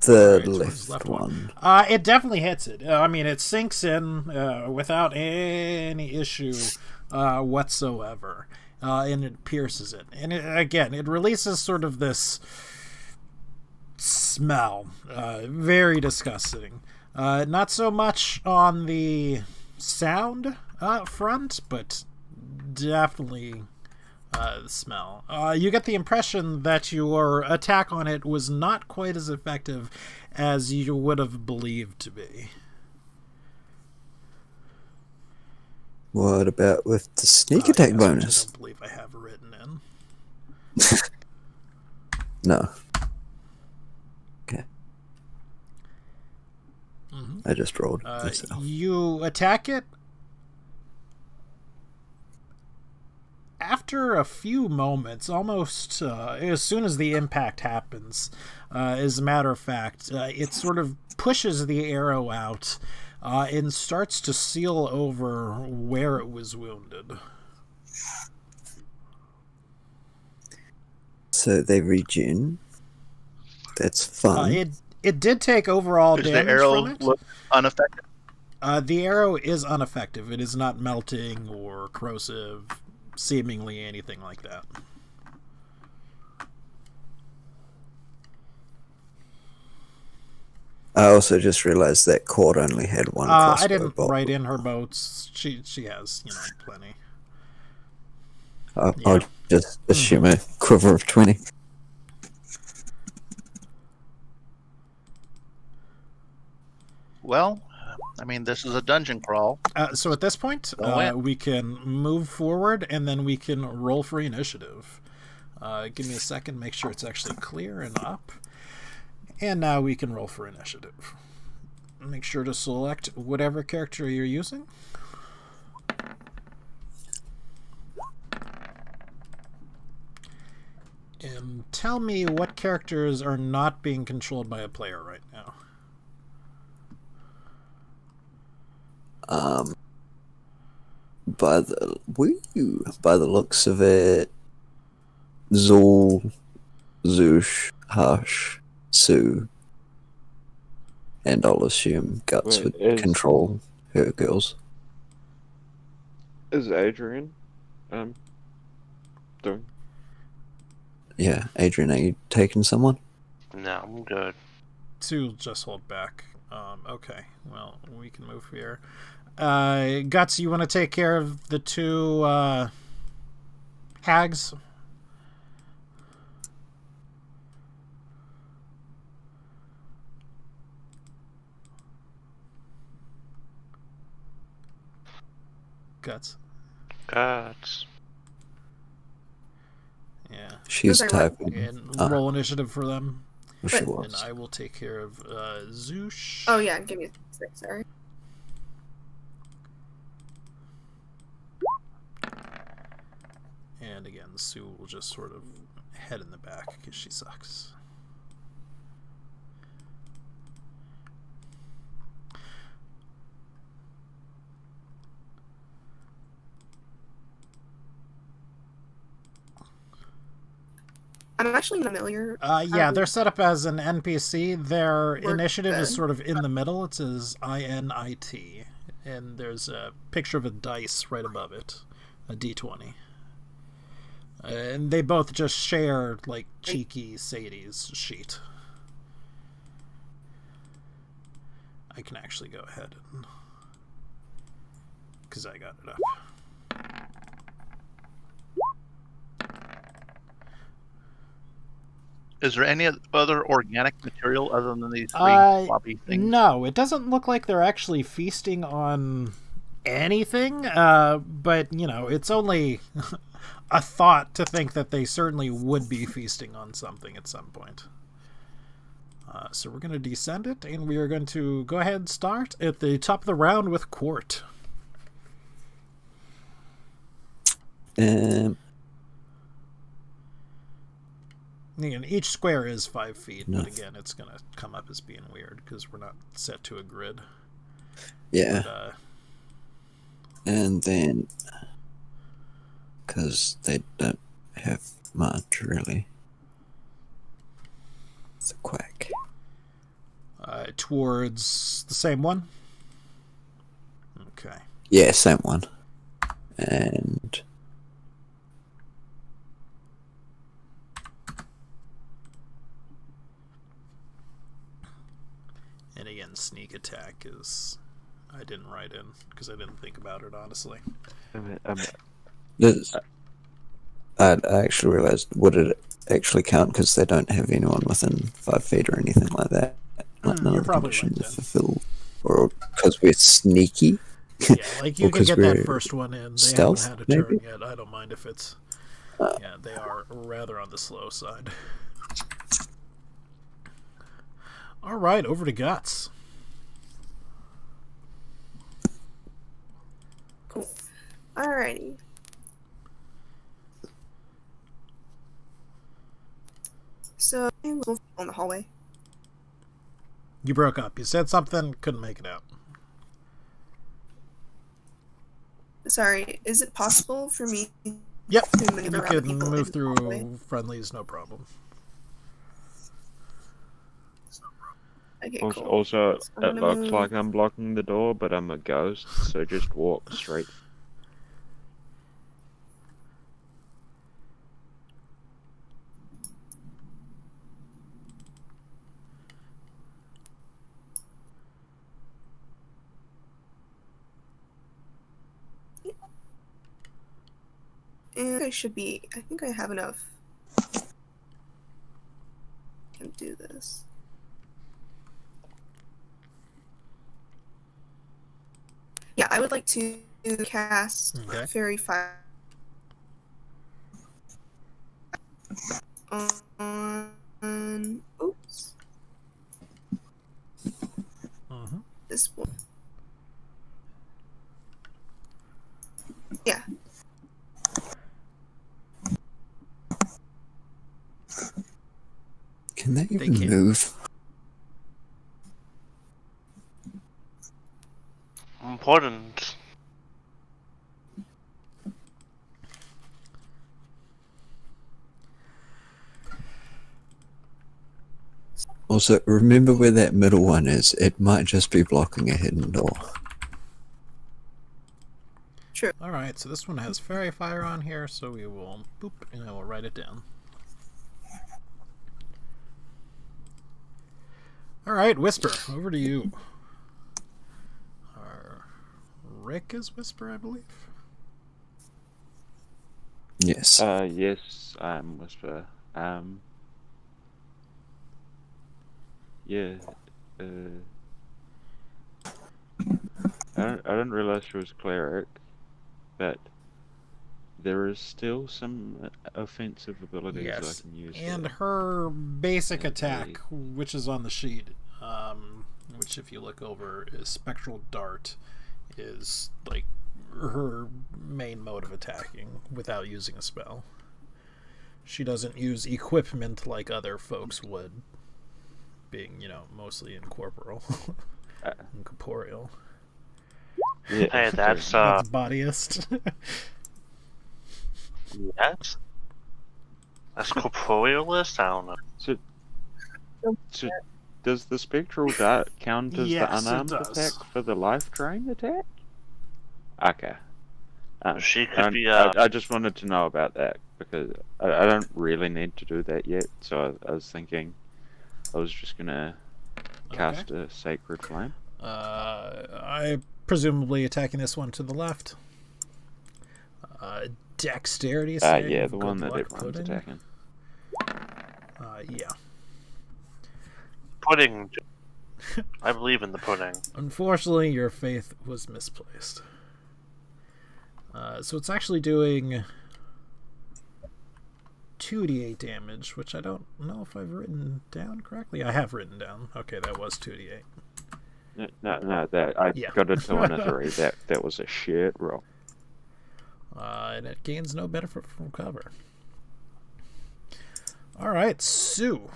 Alright, towards left left one. It definitely hits it. I mean, it sinks in without any issue whatsoever, and it pierces it. And it releases sort of this smell, very disgusting. Not so much on the sound front, but definitely the smell. You get the impression that your attack on it was not quite as effective as you would have believed to be. What about with the sneak Yes, attack which bonus? I don't believe I have written in. No. Okay. Mhm. I just rolled myself. You attack it. After a few moments, almost as soon as the impact happens, as a matter of fact, it sort of pushes the arrow out and starts to seal over where it was wounded. So they regen. That's fun. It did take overall Does the damage arrow from it. look unaffected? The arrow is ineffective. It is not melting or corrosive, seemingly anything like that. I also just realized that Cord only had one crossbow I didn't bolt. write in her boats. She has, plenty. I'll just assume a quiver of 20. Well, I mean, this is a dungeon crawl. So at this point, we can move forward, and then we can roll for initiative. Give me a second, make sure it's actually clear and up. And now we can roll for initiative. Make sure to select whatever character you're using. And tell me what characters are not being controlled by a player right now. By the looks of it, Zul, Zoosh, Hush, Sue, and I'll assume Guts Wait, would control her girls. Is Adrian doing? Yeah, Adrian, are you taking someone? No, I'm good. To just hold back. Okay, well, we can move here. Guts, you want to take care of the two hags? Guts. Guts. Yeah. She's Was I right? typing. And roll initiative for them. She And was. I will take care of Zoosh. Oh yeah, give me a sec, sorry. And again, Sue will just sort of head in the back because she sucks. I'm actually familiar. Yeah, they're set up as an NPC. Their Work initiative is then. sort of in the middle. It says INIT. And there's a picture of a dice right above it. A D20. And they both just share, like, cheeky Sadie's sheet. I can actually go ahead and... because I got it up. Is there any other organic material other than these three floppy things? No, it doesn't look like they're actually feasting on anything, but, you know, it's only a thought to think that they certainly would be feasting on something at some point. So we're going to descend it, and we are going to go ahead and start at the top of the round with Quart. Again, each square is 5 feet, but again, it's going to come up as being weird because we're not set to a grid. Yeah. But, and then, because they don't have much, really. It's a quack. Towards the same one? Okay. Yeah, same one. And... and again, sneak attack is... I didn't write in, because I didn't think about it, honestly. I actually realized, would it actually count because they don't have anyone within 5 feet or anything like that? Like none You're of the probably conditions right, are fulfilled. Or because we're sneaky? Yeah, like you Or can 'cause get that we're first one in. They stealth, haven't had a turn maybe? yet. I don't mind if it's... yeah, they are rather on the slow side. Alright, over to Guts. Cool. Alrighty. So, I'm on the hallway. You broke up. You said something, couldn't make it out. Sorry, is it possible for me Yep, to you maneuver around can people move in the hallway? through friendlies, no problem. Okay, Also, cool. also So I'm it gonna looks move- like I'm blocking the door, but I'm a ghost, so just walk straight. And I should be. I think I have enough. Can do this. Yeah, I would like to cast Okay. Fairy Fire on. Oops. Mm-hmm. This one. Yeah. Can they even can. move? Important. Also, remember where that middle one is. It might just be blocking a hidden door. True. Alright, so this one has Fairy Fire on here, so we will boop, and I will write it down. Alright, Whisper, over to you. Rick is Whisper, I believe. Yes. Yes, I'm Whisper. Yeah. I didn't realize she was cleric, but there is still some offensive abilities Yes, I can use. and there. her basic Okay. attack, which is on the sheet, which if you look over is Spectral Dart, is like her main mode of attacking without using a spell. She doesn't use equipment like other folks would, being, you know, mostly incorporeal. Incorporeal. Yeah, Hey, that's That's bodyist. yes. That's corporealist. I don't know. So does the spectral dart count as Yes, it the unarmed does. attack for the life drain attack? Okay. She could be. I just wanted to know about that because I don't really need to do that yet. So I was thinking I was just gonna cast a Sacred Flame. I presumably attacking this one to the left. Dexterity save. Yeah, the good one that luck everyone's pudding. attacking. Yeah. Pudding. I believe in the pudding. Unfortunately, your faith was misplaced. So it's actually doing 2d8 damage, which I don't know if I've written down correctly. I have written down. Okay, that was 2d8. No, that I Yeah. got a 2 and a 3. That was a shit roll. And it gains no benefit from cover. Alright, Sue.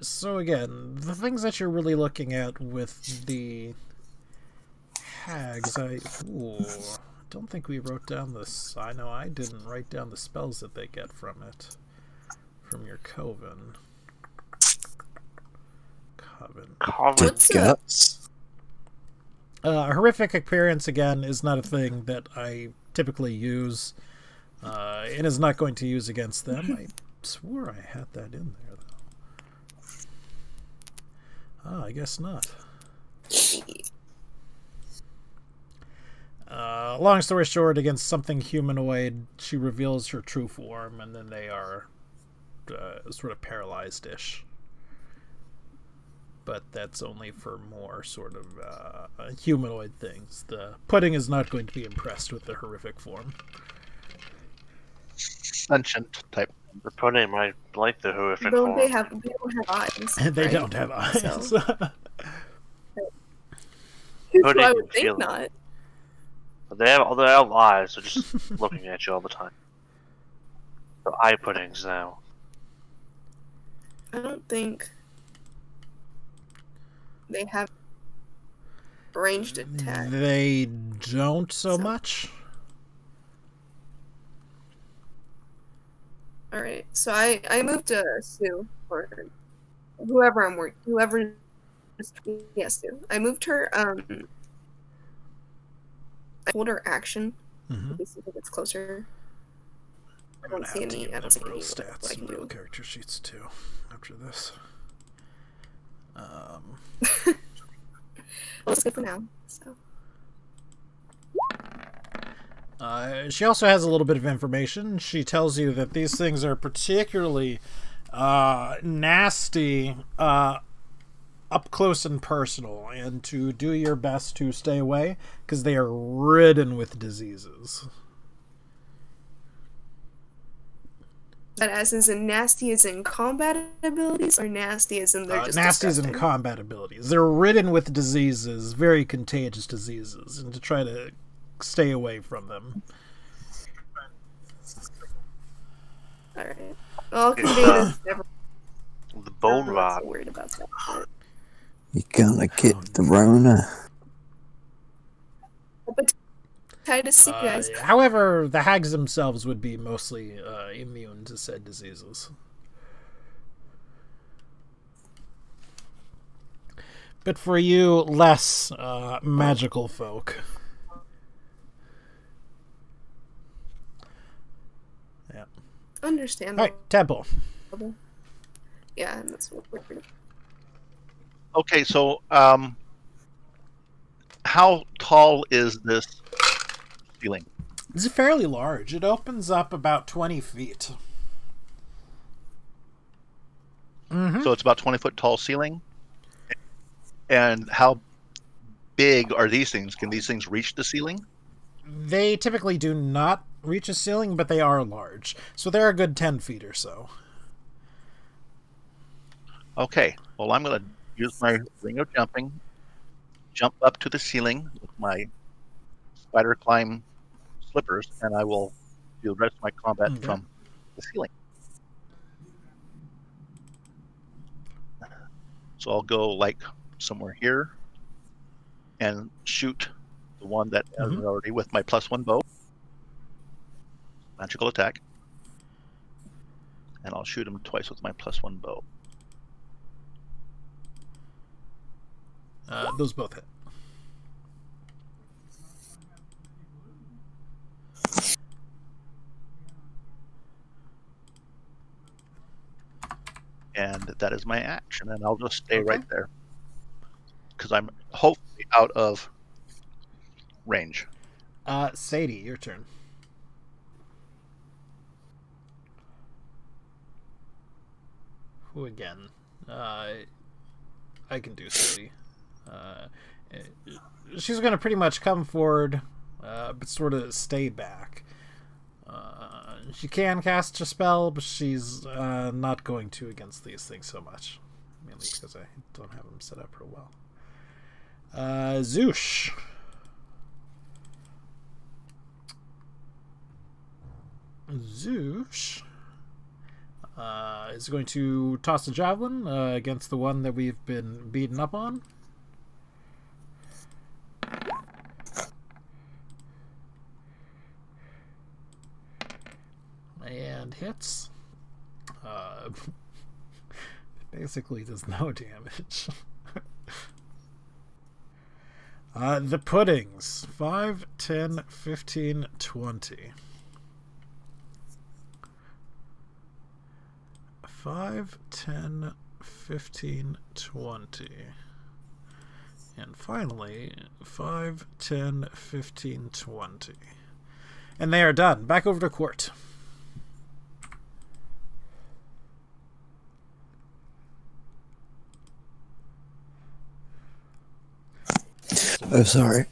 So again, the things that you're really looking at with the hags, I don't think we wrote down this. I know I didn't write down the spells that they get from it. From your coven. What's Guts. Horrific appearance, again, is not a thing that I typically use, and is not going to use against them. I swore I had that in there, though. I guess not. Long story short, against something humanoid, she reveals her true form, and then they are sort of paralyzed-ish. But that's only for more sort of humanoid things. The pudding is not going to be impressed with the horrific form. Sentient type. The pudding might like the horrific Though form. they don't have eyes. And they right? don't have eyes. So I Pudding would think feel- not. But they have eyes, they're just looking at you all the time. So eye puddings now. I don't think they have ranged attack. They don't so much. All right, so I moved to Sue or whoever I'm working. Whoever, yes, Sue. I moved her. I hold her action. Mm-hmm. See if it's closer. I I'm don't gonna see have to any. give I don't see them any. real What I stats can and real do. character sheets too. After this, Well, it's good for now. So she also has a little bit of information. She tells you that these things are particularly nasty up close and personal, and to do your best to stay away because they are ridden with diseases. that as in nasty as in combat abilities, or nasty as in they're just Nasty as in disgusting? combat abilities. They're ridden with diseases, very contagious diseases, and to try to stay away from them. All right. Well, I'll convey this. Never. The bone I'm not rot. so worried about that. You're gonna get the Rona. Hepatitis C, guys. However, the hags themselves would be mostly immune to said diseases. But for you, less magical folk. Yeah. Understandable. All right, Temple. Yeah, and that's what we're doing. Okay, so how tall is this ceiling? It's fairly large. It opens up about 20 feet. Mm-hmm. So it's about 20-foot tall ceiling. And how big are these things? Can these things reach the ceiling? They typically do not reach a ceiling, but they are large. So they're a good 10 feet or so. Okay, well, I'm going to use my ring of jumping, jump up to the ceiling with my spider climb slippers, and I will do the rest of my combat Okay. from the ceiling. So I'll go like somewhere here and shoot the one that is already with my +1 bow. Magical attack. And I'll shoot him twice with my +1 bow. Those both hit. and that is my action, and I'll just stay Okay. right there because I'm hopefully out of range. Sadie, your turn. Who again? I can do Sadie. She's going to pretty much come forward, but sort of stay back. She can cast a spell, but she's not going to against these things so much. Mainly because I don't have them set up real well. Zoosh. Zoosh is going to toss a javelin against the one that we've been beaten up on. And hits. Basically does no damage. The puddings. 5, 10, 15, 20. 5, 10, 15, 20. And finally, 5, 10, 15, 20. And they are done. Back over to Court. Oh, sorry.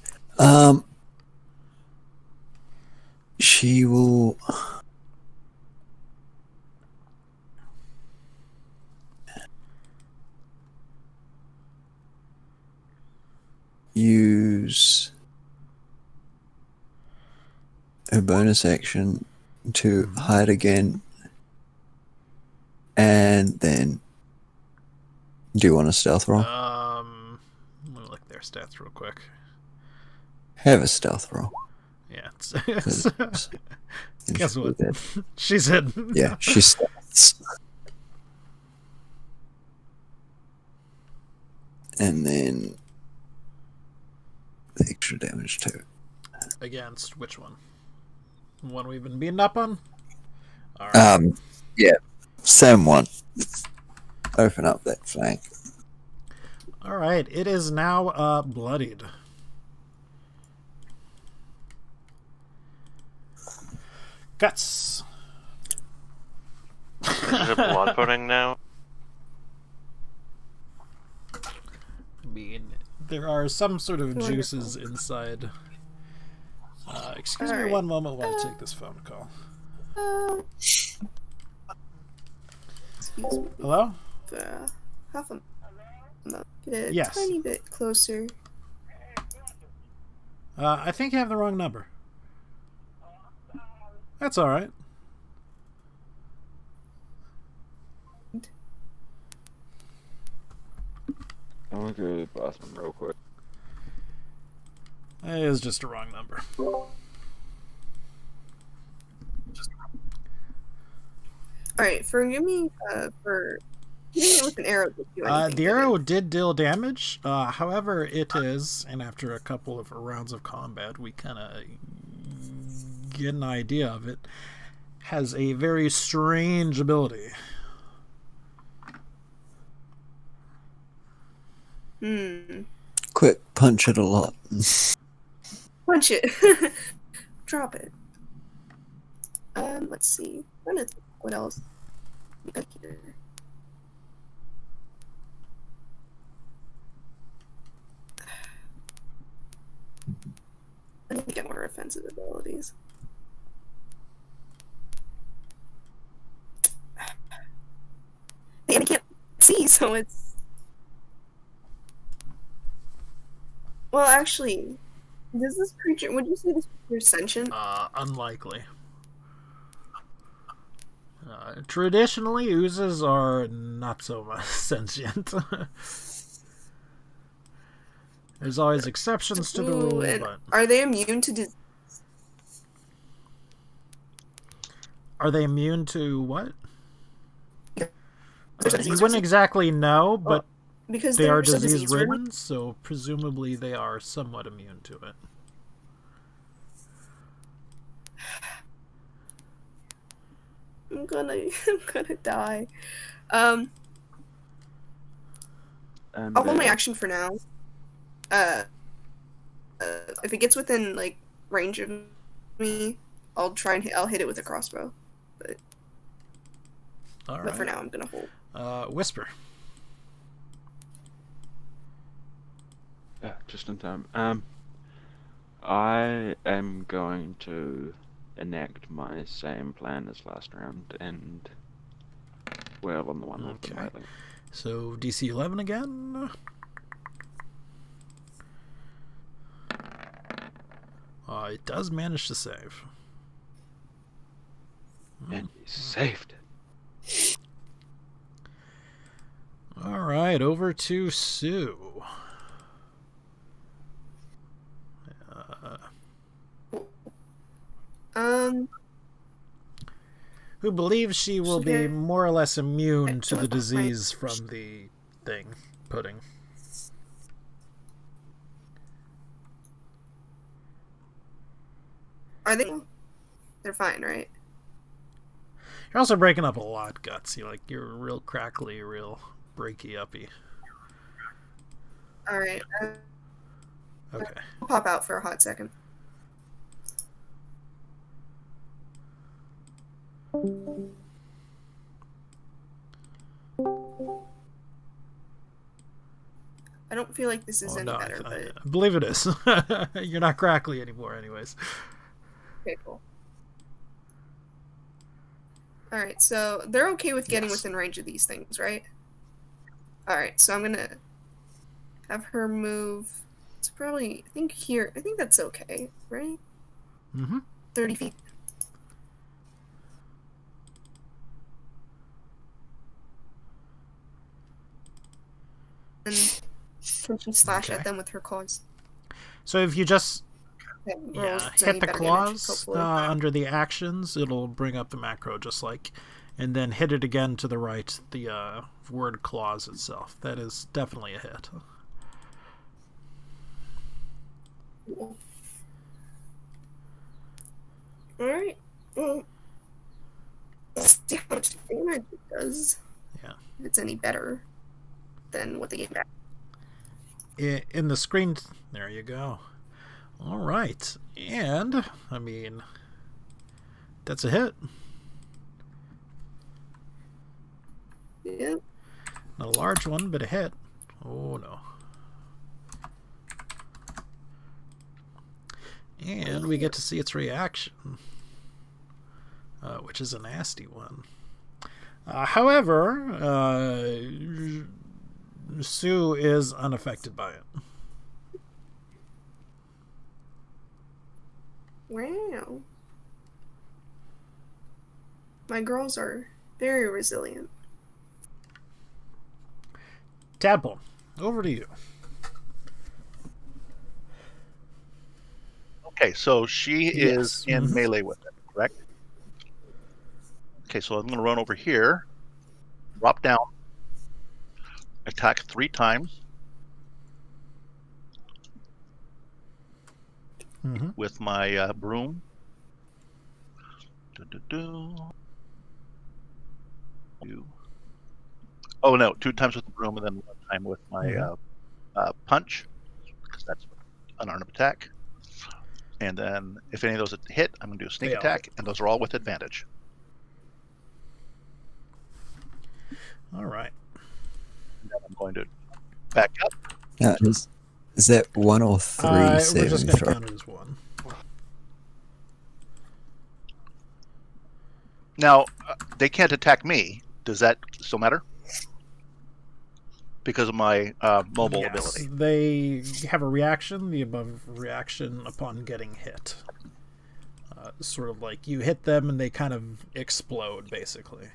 She will. Use her bonus action to hide again, and then do you want a stealth roll? I'm gonna look their stats real quick. Have a stealth roll. Yeah. It's, And guess she'll what? do that. She's hidden. Yeah, she stealths. And then the extra damage too. Against which one? The one we've been beaten up on? Alright. Yeah, same one. Open up that flank. Alright, it is now bloodied. Guts. Is it blood pudding now? I mean, there are some sort of juices inside. Excuse me Alright. one moment while I take this phone call. Excuse me. Hello? Half a no, get a Yes. tiny bit closer. I think you have the wrong number. That's alright. I'm gonna go to the bathroom real quick. It is just a wrong number. Alright, forgive me for hitting it with an arrow. Did do anything, The did it? arrow did deal damage. However, it is, and after a couple of rounds of combat, we kind of get an idea of it, has a very strange ability. Quick, punch it a lot. Punch it. Drop it. Let's see. I'm gonna think what else we got here. I need to get more offensive abilities. And I can't see, so it's. Well, actually, does this creature? Would you say this creature is sentient? Unlikely. Traditionally, oozes are not so much sentient. There's always exceptions to the Ooh, rule, and but are they immune to disease? are they immune to what? There's You a disease wouldn't resist- exactly know, but because they are there's a disease ridden. ridden, so presumably they are somewhat immune to it. I'm gonna die. And I'll hold my action for now. If it gets within like range of me, I'll try and I'll hit it with a crossbow. All But for right. now, I'm gonna hold. Whisper. Yeah, just in time. I am going to enact my same plan as last round and wail on the one with the Okay. melee. So DC 11 again. It does manage to save. And he saved it. All right, over to Sue. Who believes she will be Okay. more or less immune to the Right. disease from the thing, pudding. Are they? They're fine, right? You're also breaking up a lot, Gutsy. Like, you're real crackly, real breaky uppy. All right. Okay. I'll pop out for a hot second. I don't feel like this is Oh, any no, better, but I believe it is. You're not crackly anymore, anyways. okay, cool. All right, so they're okay with getting Yes. within range of these things, right? All right, so I'm gonna have her move. It's probably I think here. I think that's okay, right? Mm-hmm. 30 feet. And can she slash Okay. at them with her claws? So if you just That rolls hit any the better damage, claws hopefully. under the actions, it'll bring up the macro just like, and then hit it again to the right, the word claws itself. That is definitely a hit. Cool. Alright. Well, let's see how much damage it does. Yeah. If it's any better than what they get back. In the screen, there you go. All right, and I mean, that's a hit. Yeah. Not a large one, but a hit. Oh no. And we get to see its reaction, which is a nasty one. However, Sue is unaffected by it. Wow. My girls are very resilient. Tadpole, over to you. Okay, so she is Yes. in Mhm. melee with it, correct? Okay, so I'm going to run over here, drop down, attack 3 times Mm-hmm. with my broom. Do. Oh no, 2 times with the broom and then 1 time with my punch, because that's an unarmed attack. And then if any of those hit, I'm going to do a sneak They all attack, and those are all with advantage. All right. And then I'm going to back up. Is that 1 or 3 We're saving just going to throw? count it as one. Now, they can't attack me. Does that still matter? Because of my mobile Yes, ability. they have a reaction, the above reaction upon getting hit. Sort of like you hit them and they kind of explode, basically.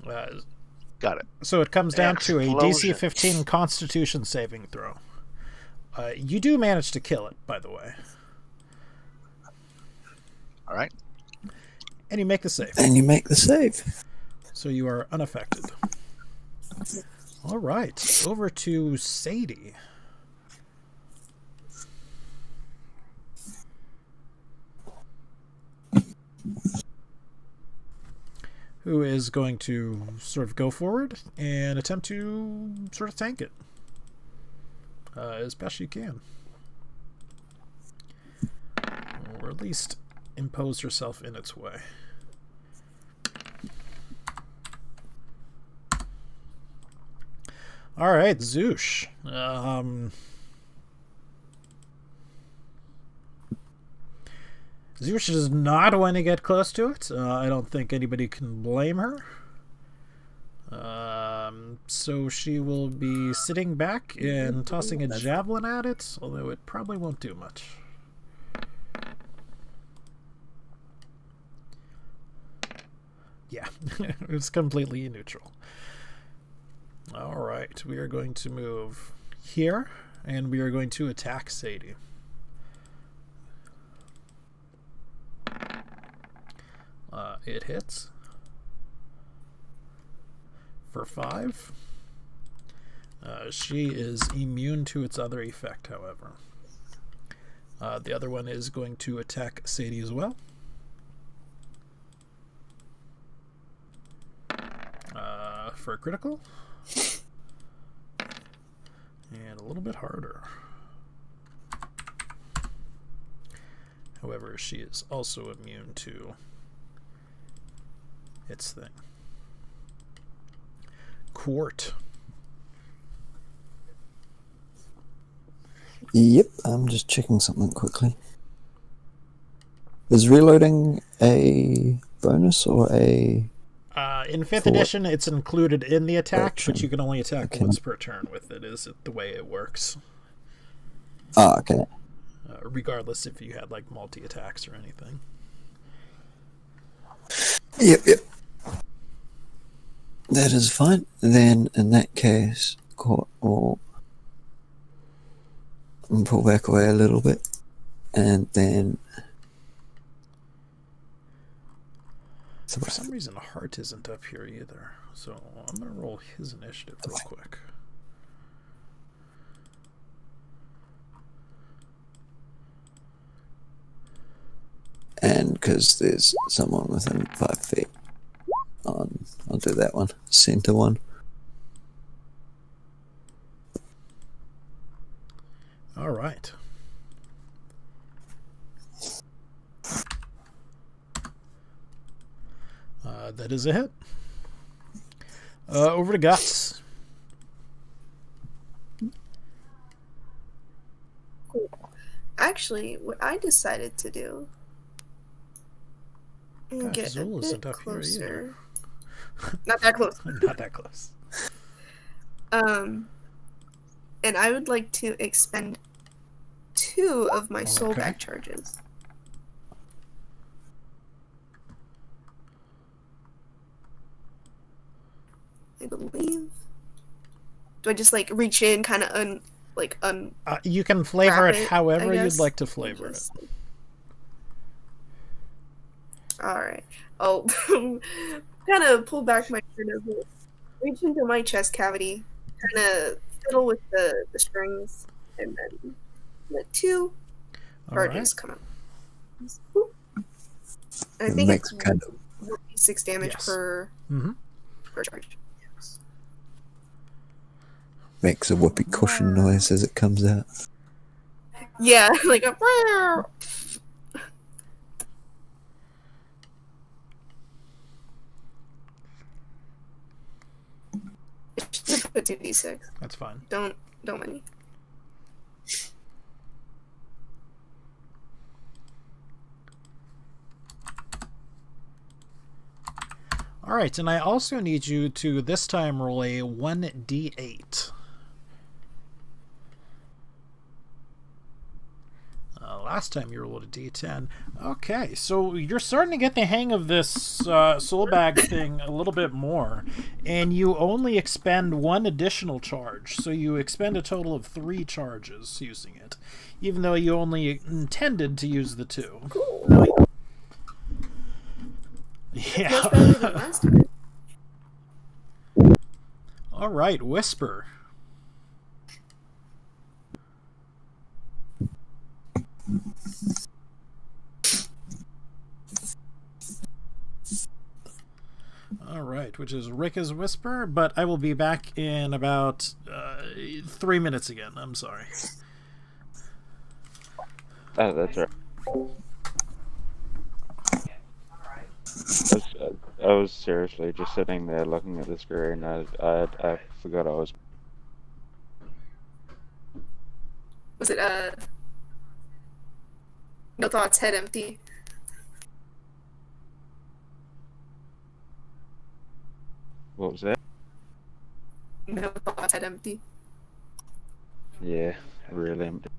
Got it. So it comes down to a DC Explosion. 15 Constitution saving throw. You do manage to kill it, by the way. All right. And you make the save. And you make the save. So you are unaffected. All right, over to Sadie. who is going to sort of go forward and attempt to sort of tank it as best you can. Or at least impose herself in its way. All right, Zoosh. Zoosh does not want to get close to it. I don't think anybody can blame her. So she will be sitting back and tossing a javelin at it, although it probably won't do much. Yeah, it's completely neutral. Alright, we are going to move here, and we are going to attack Sadie. It hits. For 5. She is immune to its other effect, however. The other one is going to attack Sadie as well. For a critical. And a little bit harder. However, she is also immune to its thing. Quart. Yep, I'm just checking something quickly. Is reloading a bonus or a... In 5th For what? edition, it's included in the attack, Action. but you can only attack Okay. once per turn with it, is the way it works. Ah, okay. Regardless if you had, like, multi-attacks or anything. Yep. That is fine. Then, in that case, Court will pull back away a little bit. And then... For some reason, Hart isn't up here either, so I'm going to roll his initiative real quick. And because there's someone within 5 feet, I'll do that one. Center one. All right. That is a hit. Over to Guts. Actually, what I decided to do and Gosh, get a Zool bit isn't up here closer. Not that close. Not that close. And I would like to expend 2 of my soul Okay. back charges. I believe. Do I just like reach in, kind of You can flavor Wrap it it, however I you'd guess. like to flavor it. All right. I'll kind of pull back my shirt, reach into my chest cavity, kind of fiddle with the strings, and then let 2 All charges right. come out. Boop. I It think makes it's kind of 6 damage Yes. per Mm-hmm. charge. makes a whoopee cushion noise as it comes out. Yeah, like a. Just put 2d6. That's fine. Don't mind me. All right, and I also need you to this time roll a 1d8. Last time you rolled a d10. Okay, so you're starting to get the hang of this soul bag thing a little bit more, and you only expend 1 additional charge, so you expend a total of 3 charges using it, even though you only intended to use the 2. Cool. Yeah. Much better than last time. All right, Whisper. All right, which is Rika's Whisper, but I will be back in about 3 minutes again. I'm sorry. Oh, that's right. I was seriously just sitting there looking at the screen. I forgot I was. Was it No Thoughts, Head Empty? What was that? No Thoughts, Head Empty. Yeah, really empty.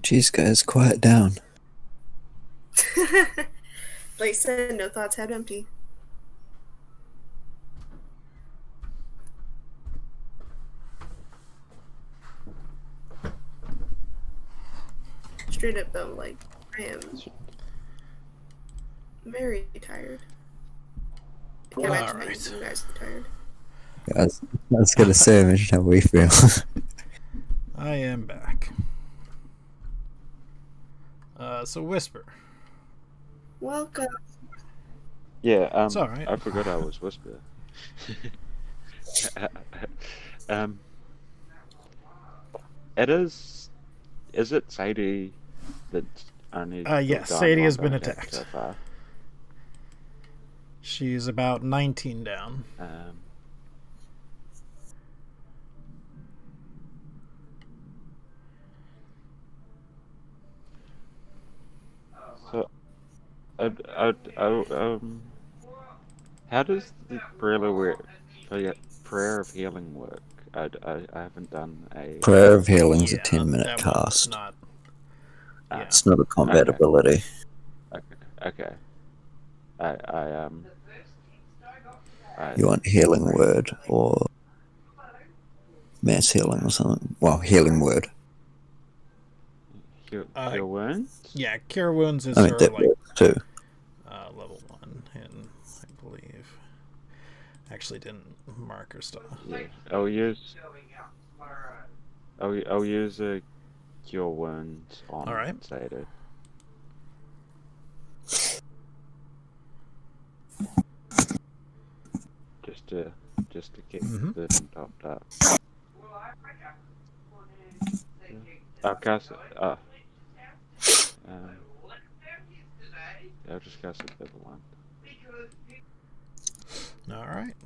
Jeez, guys, quiet down. Like I said, No Thoughts, Head Empty. Straight up though, like, I am very tired. I can't imagine how Alright. you guys are tired. I was gonna say, imagine how we feel. I am back. So Whisper. Welcome. Yeah, It's all right. I forgot I was Whisper. It is. Is it Sadie that's only? Yes, gone Sadie one has been attack attacked. so far? She's about 19 down. So, how does the prayer of healing work? I haven't done a. Prayer of Healing's a Yeah, 10-minute that one's cast. Not, Ah, yeah. It's not a combat Okay. ability. Okay. You want Healing Word or Mass Healing or something? Well, Healing Word. Cure wounds? Yeah, Cure Wounds is I mean, her, that like, works too. level 1, and I believe. Actually, didn't mark her stuff. Yeah. I'll use a Cure Wounds on Alright. Sadie. Just to keep Mhm. the burden topped up. I'll cast it. I'll just cast it level 1. Alright.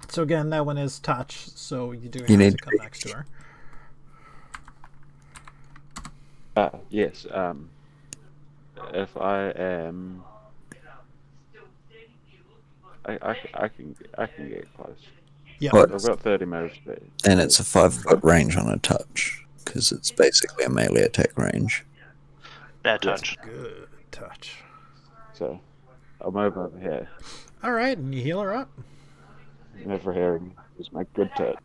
So again, that one is touch, so you do have You to need come next to her. Yes. If I am, I can get close. Yeah. What? I've got 30 move speed. And it's a 5-foot range on a touch, because it's basically a melee attack range. Bad touch. Good touch. So I'll move over here. Alright, and you heal her up. Over here is my good touch.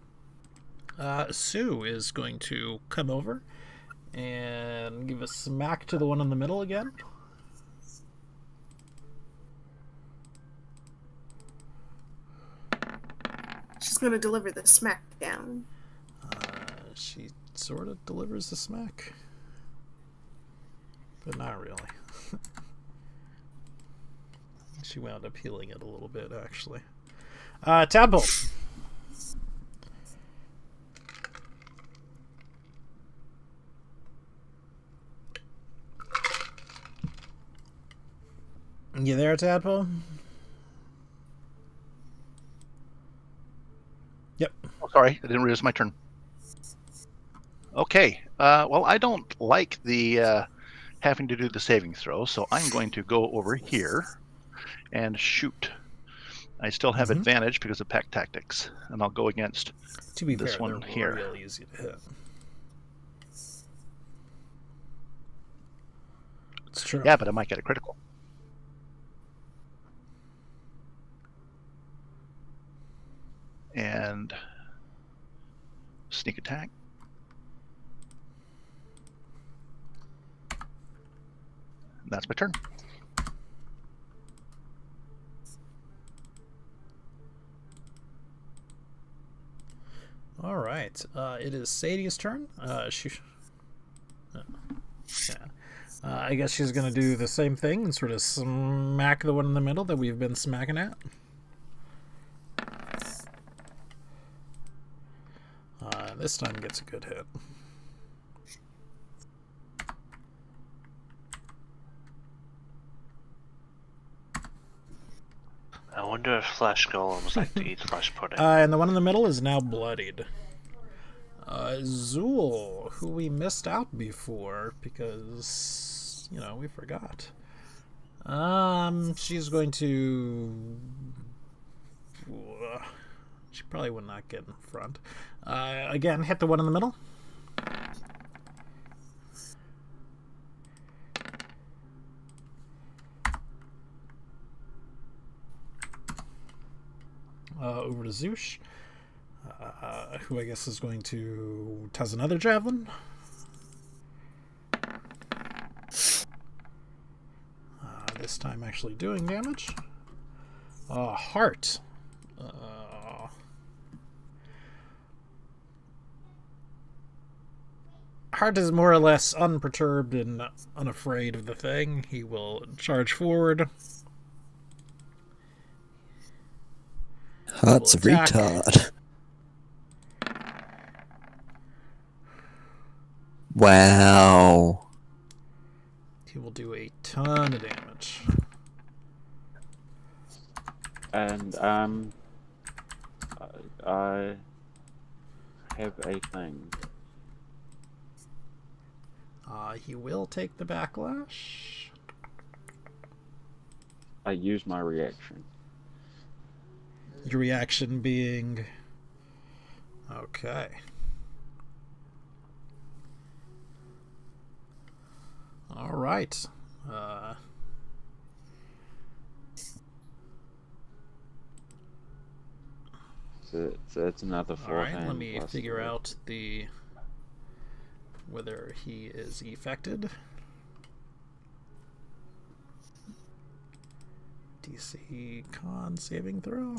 Sue is going to come over and give a smack to the one in the middle again. She's gonna deliver the smackdown. She sort of delivers the smack, but not really. She wound up healing it a little bit, actually. Tadpole. You there, Tadpole? Yep. Oh, sorry, I didn't realize my turn. Okay. Well, I don't like the having to do the saving throw, so I'm going to go over here and shoot. I still have advantage because of pack tactics, and I'll go against To be this fair, one they're here. real easy to hit. It's true. Yeah, but I might get a critical. And sneak attack. That's my turn. All right. It is Sadie's turn. I guess she's going to do the same thing and sort of smack the one in the middle that we've been smacking at. This time gets a good hit. I wonder if flesh golems like to eat flesh pudding. And the one in the middle is now bloodied. Zool, who we missed out before because, you know, we forgot. She's going to... She probably would not get in front. Again, hit the one in the middle. Over to Zoosh, who I guess is going to toss another javelin. This time actually doing damage. Heart. Heart is more or less unperturbed and unafraid of the thing. He will charge forward. Heart's a attack. retard. Wow. He will do a ton of damage. And I have a thing. He will take the backlash. I use my reaction. Your reaction being... Okay. Alright. So it's another 4 Alright, hand let me plus figure 3. out the... whether he is affected. DC con saving throw.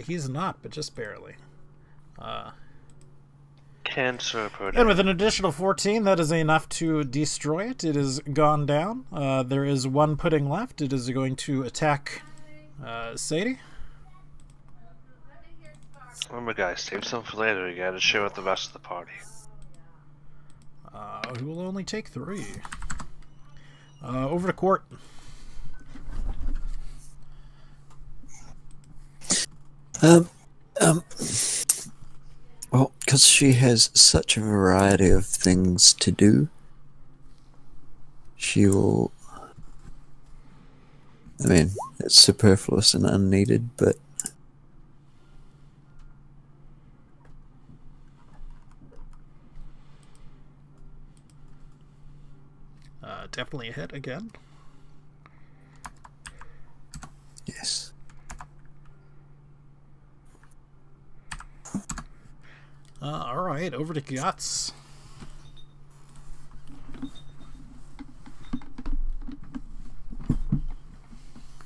He's not, but just barely. Cancer pudding. And with an additional 14, that is enough to destroy it. It is gone down. There is one pudding left. It is going to attack Sadie. Remember, guys, save some for later. You gotta share with the rest of the party. Who will only take 3. Over to Court. Well, because she has such a variety of things to do, she will... I mean, it's superfluous and unneeded, but... Definitely a hit again. Yes. Alright, over to Guts.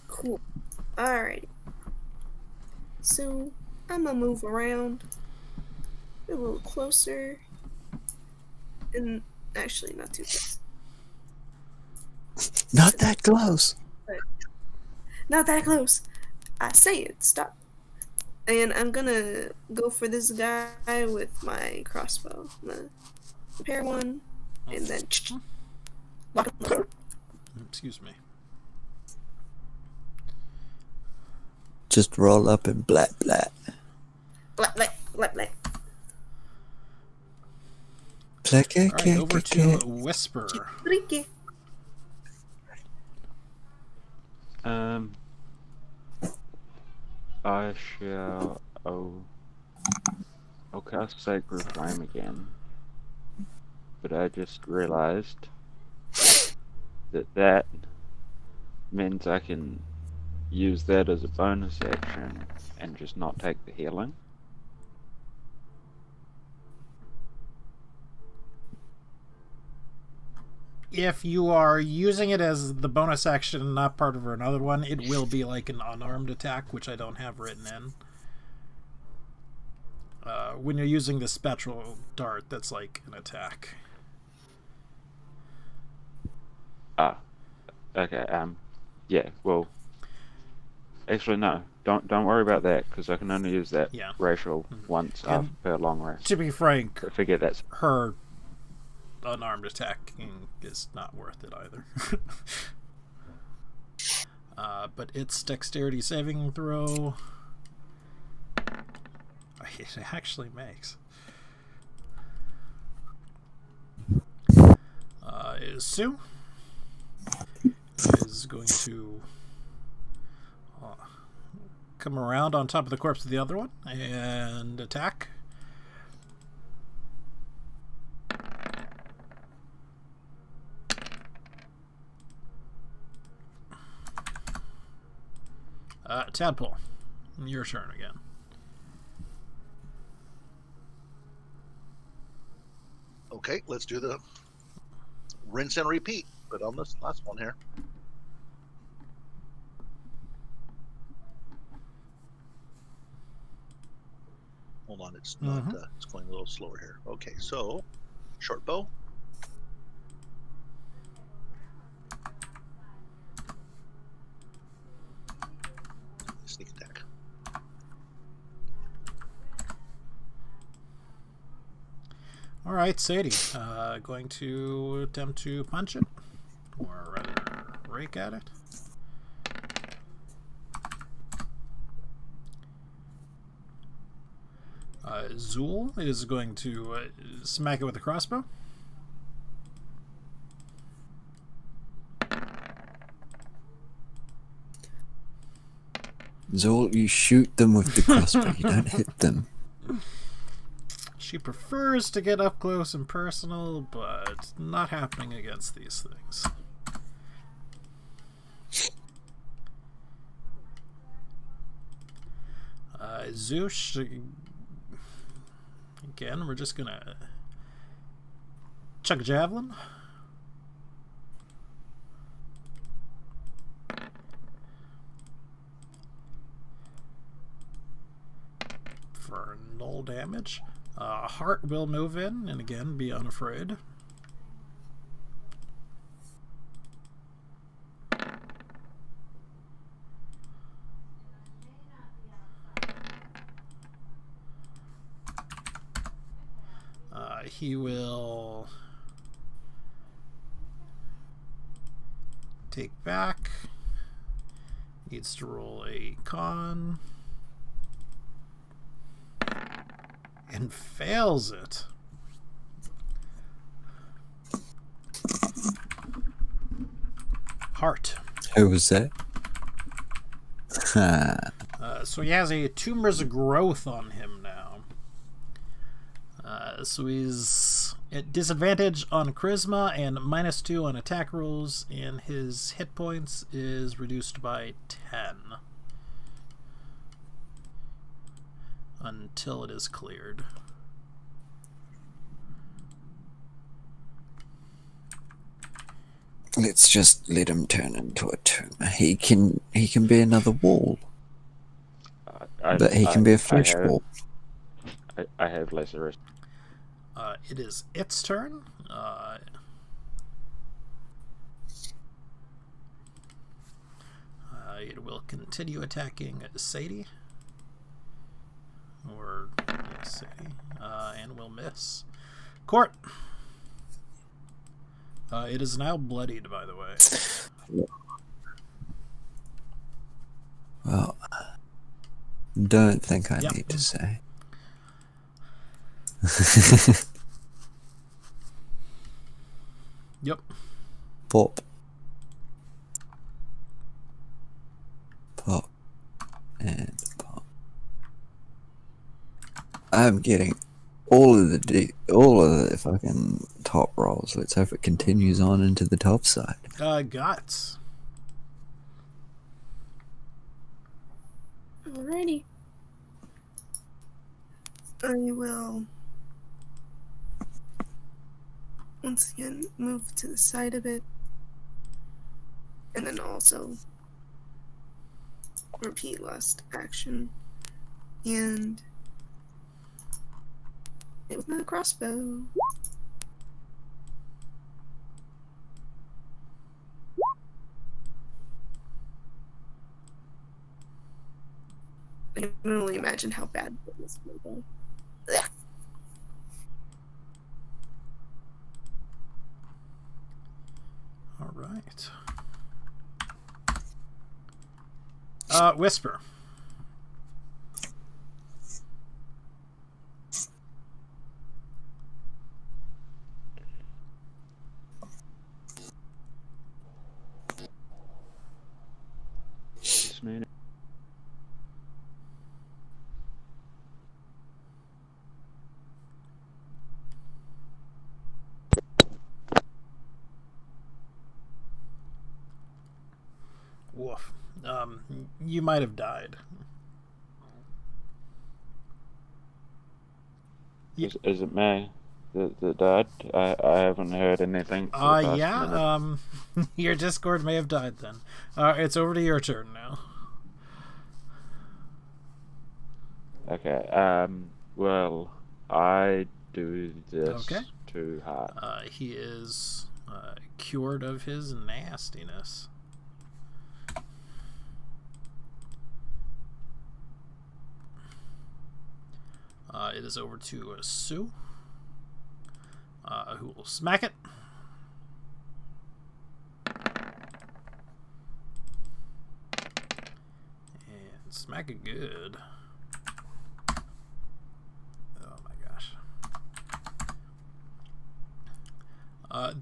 Cool. Alrighty. So I'm gonna move around a little closer, and actually not too close. Not that close. Not that close. I say it. Stop. And I'm gonna go for this guy with my crossbow. I'm gonna prepare one, and then lock him. Excuse me. Just roll up and blat blat. Black, black, black, black. Click, All right, over to Whisper. Ricky. I shall. I'll cast Sacred Flame again. But I just realized that means I can use that as a bonus action and just not take the healing. If you are using it as the bonus action and not part of another one, it will be like an unarmed attack, which I don't have written in. When you're using the spectral dart, that's like an attack. Ah, okay. Yeah. Well, actually, no. Don't worry about that because I can only use that racial once per long rest. To be frank, I figure that's her unarmed attacking is not worth it either. But its dexterity saving throw, it actually makes. Sue is going to come around on top of the corpse of the other one and attack. Tadpole, your turn again. Okay, let's do the rinse and repeat, but on this last one here. Hold on, it's not. It's going a little slower here. Okay, so short bow. Sneak attack. All right, Sadie, going to attempt to punch it, or rather, rake at it. Zool is going to smack it with a crossbow. Zol, you shoot them with the crossbow, you don't hit them. She prefers to get up close and personal, but not happening against these things. Zoosh, again, we're just gonna chuck a javelin. For null damage. Heart will move in, and again, be unafraid. He will take back. Needs to roll a con. And fails it. Heart. Who was that? So he has a tumor's growth on him now. So he's at disadvantage on charisma and -2 on attack rolls, and his hit points is reduced by 10 until it is cleared. Let's just let him turn into a tumor. He can be another wall. But he can be a fishbowl. I have lesser risk. It is its turn. It will continue attacking Sadie. Or, yes, Sadie. And will miss. Court! It is now bloodied, by the way. Well, don't think I Yep. need to say. Yep. Pop. Pop. And pop. I'm getting all of the fucking top rolls. Let's hope it continues on into the top side. Guts. Alrighty. I will once again move to the side of it, and then also repeat last action, and it was my crossbow. I can only imagine how bad this will go. Ugh. All right. Whisper. This man. Woof. You might have died. Is it me that died? I haven't heard anything. For the past minute. Yeah, your Discord may have died then. It's over to your turn now. Okay, well, I do this Okay. to Hart. He is cured of his nastiness. It is over to Sue, who will smack it. And smack it good. Oh my gosh.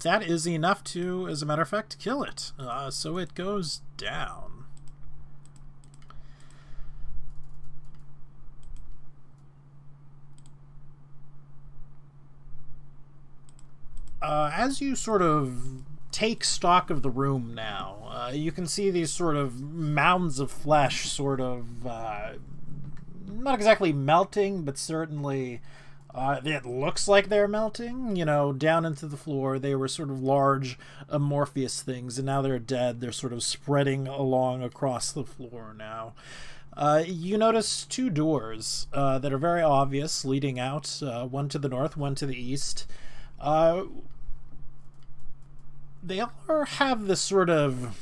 That is enough to, as a matter of fact, kill it. So it goes down. As you sort of take stock of the room now, you can see these sort of mounds of flesh sort of not exactly melting, but certainly it looks like they're melting, down into the floor. They were sort of large amorphous things, and now they're dead. They're sort of spreading along across the floor now. You notice two doors that are very obvious leading out, one to the north, one to the east. They all have this sort of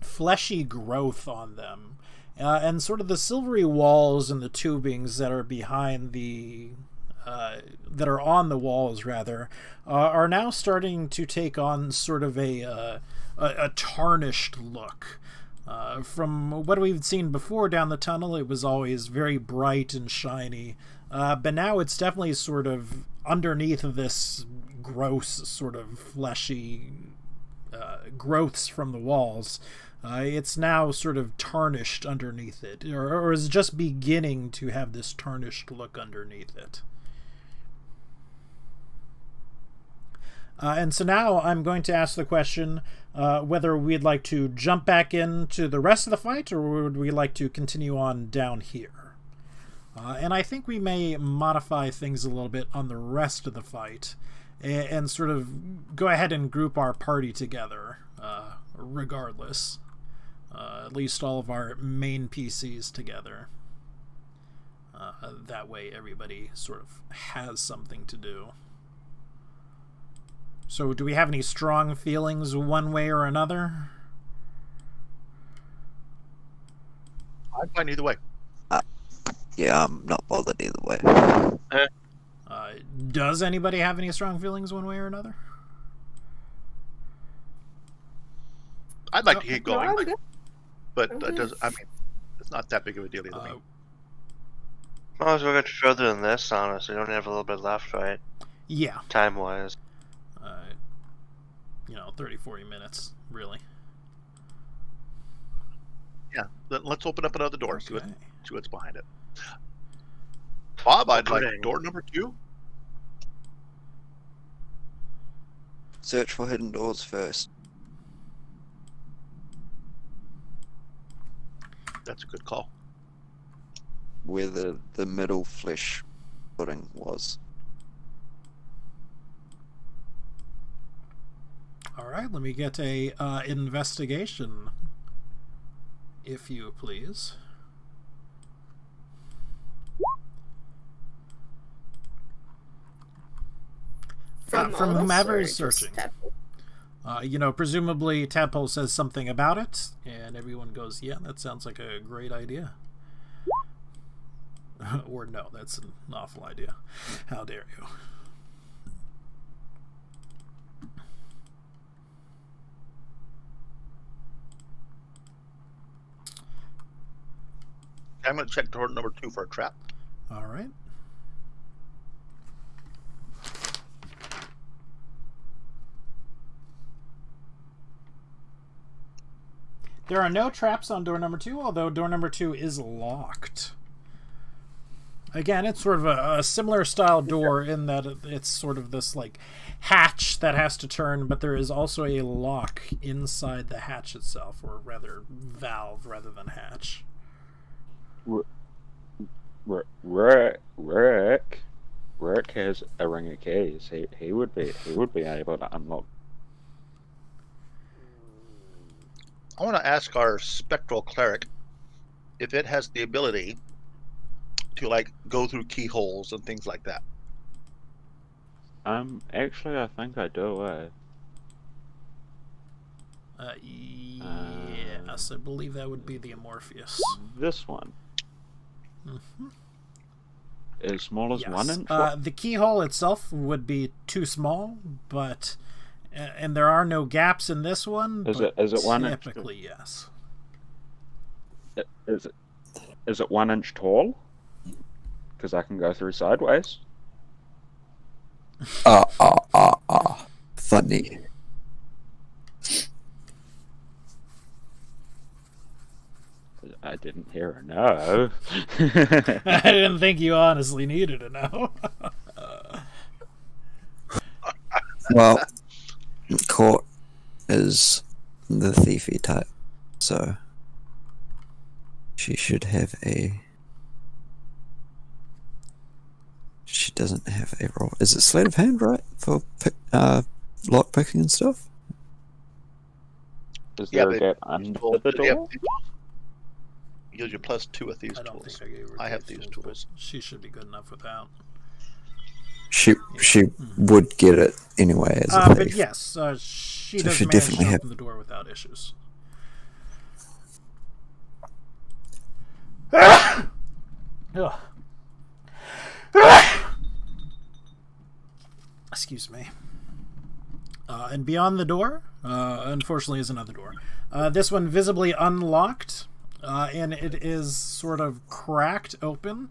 fleshy growth on them, and sort of the silvery walls and the tubings that are behind the that are on the walls rather are now starting to take on sort of a tarnished look. From what we've seen before down the tunnel, it was always very bright and shiny, but now it's definitely sort of underneath of this gross sort of fleshy growths from the walls. It's now sort of tarnished underneath it, or is just beginning to have this tarnished look underneath it. And so now I'm going to ask the question whether we'd like to jump back into the rest of the fight, or would we like to continue on down here? And I think we may modify things a little bit on the rest of the fight and sort of go ahead and group our party together regardless. At least all of our main PCs together. That way everybody sort of has something to do. So do we have any strong feelings one way or another? I'm fine either way. Yeah, I'm not bothered either way. Does anybody have any strong feelings one way or another? I'd like to keep No, going, I'm good. but I'm that good. does. I mean, it's not that big of a deal either. to me. Might as well get further than this, honestly. We only have a little bit left, right? Yeah. Time-wise. 30, 40 minutes, really. Yeah, then let's open up another door. See Okay. what's behind it. Bob, I'd like Opening. door number 2. Search for hidden doors first. That's a good call. Where the middle flesh pudding was. All right, let me get a investigation, if you please. From all of us, whomever or is just searching. Tadpole? Presumably Tadpole says something about it, and everyone goes, yeah, that sounds like a great idea. Or no, that's an awful idea. How dare you. I'm going to check door number 2 for a trap. All right. There are no traps on door number 2, although door number 2 is locked. Again, it's sort of a similar style door in that it's sort of this like hatch that has to turn, but there is also a lock inside the hatch itself, or rather valve rather than hatch. Rick has a ring of keys. He would be able to unlock. I want to ask our spectral cleric if it has the ability to like go through keyholes and things like that. Actually, I think I do. Yes, I believe that would be the Amorpheus. This one as small as Yes. 1 inch. The keyhole itself would be too small, but and there are no gaps in this one. Is but it 1 inch? Typically, yes. Is it 1 inch tall? Because I can go through sideways. Funny. I didn't hear a no. I didn't think you honestly needed to know. Well, Court is the thiefy type, so she should have a. She doesn't have a roll. Is it sleight of hand, right, for lock picking and stuff? Is Yeah, there a but gap under Well, the yeah, door? use your +2 with these I don't tools. think I gave her I have these but tools. she should be good enough without. She would get it anyway as a thief. But yes, she So does she manage definitely to have- open the door without issues. Ugh. Excuse me. And beyond the door, unfortunately, is another door. This one visibly unlocked, and it is sort of cracked open.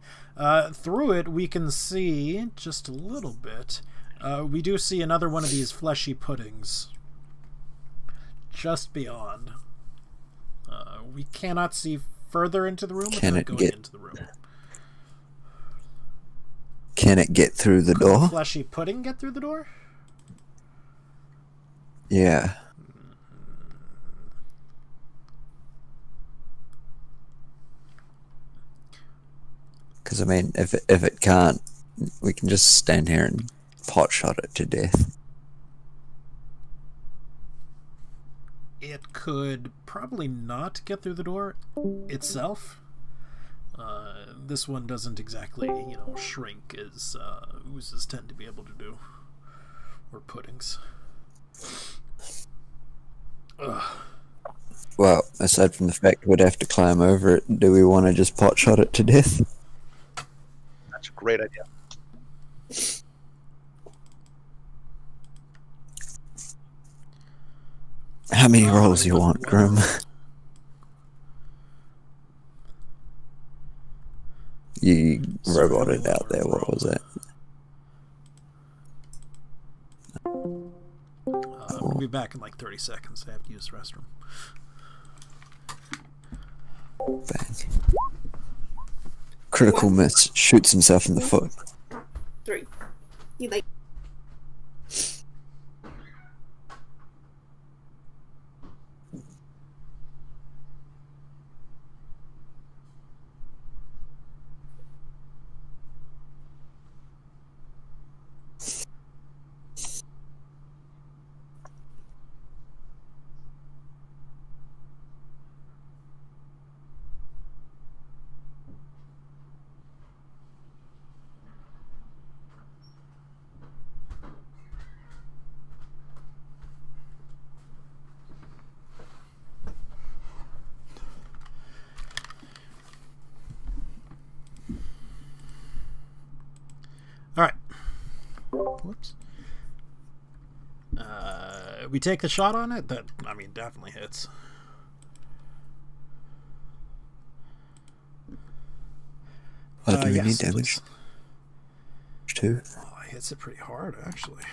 Through it, we can see just a little bit. We do see another one of these fleshy puddings just beyond. We cannot see further into the room Can without it going get- into the room. Can it get through the door? Fleshy pudding get through the door? Yeah. Because I mean, if it can't, we can just stand here and pot shot it to death. It could probably not get through the door itself. This one doesn't exactly, shrink as oozes tend to be able to do, or puddings. Ugh. Well, aside from the fact we'd have to climb over it, do we want to just pot shot it to death? That's a great idea. How many rolls you want, Grim? You roboted out there, what was that? We'll be back in like 30 seconds. I have to use the restroom. Bang. Critical miss, shoots himself in the foot. 3. You like. All right. Whoops. We take the shot on it. That, definitely hits. Do we Yes, need damage? please. 2? Oh, it hits it pretty hard, actually.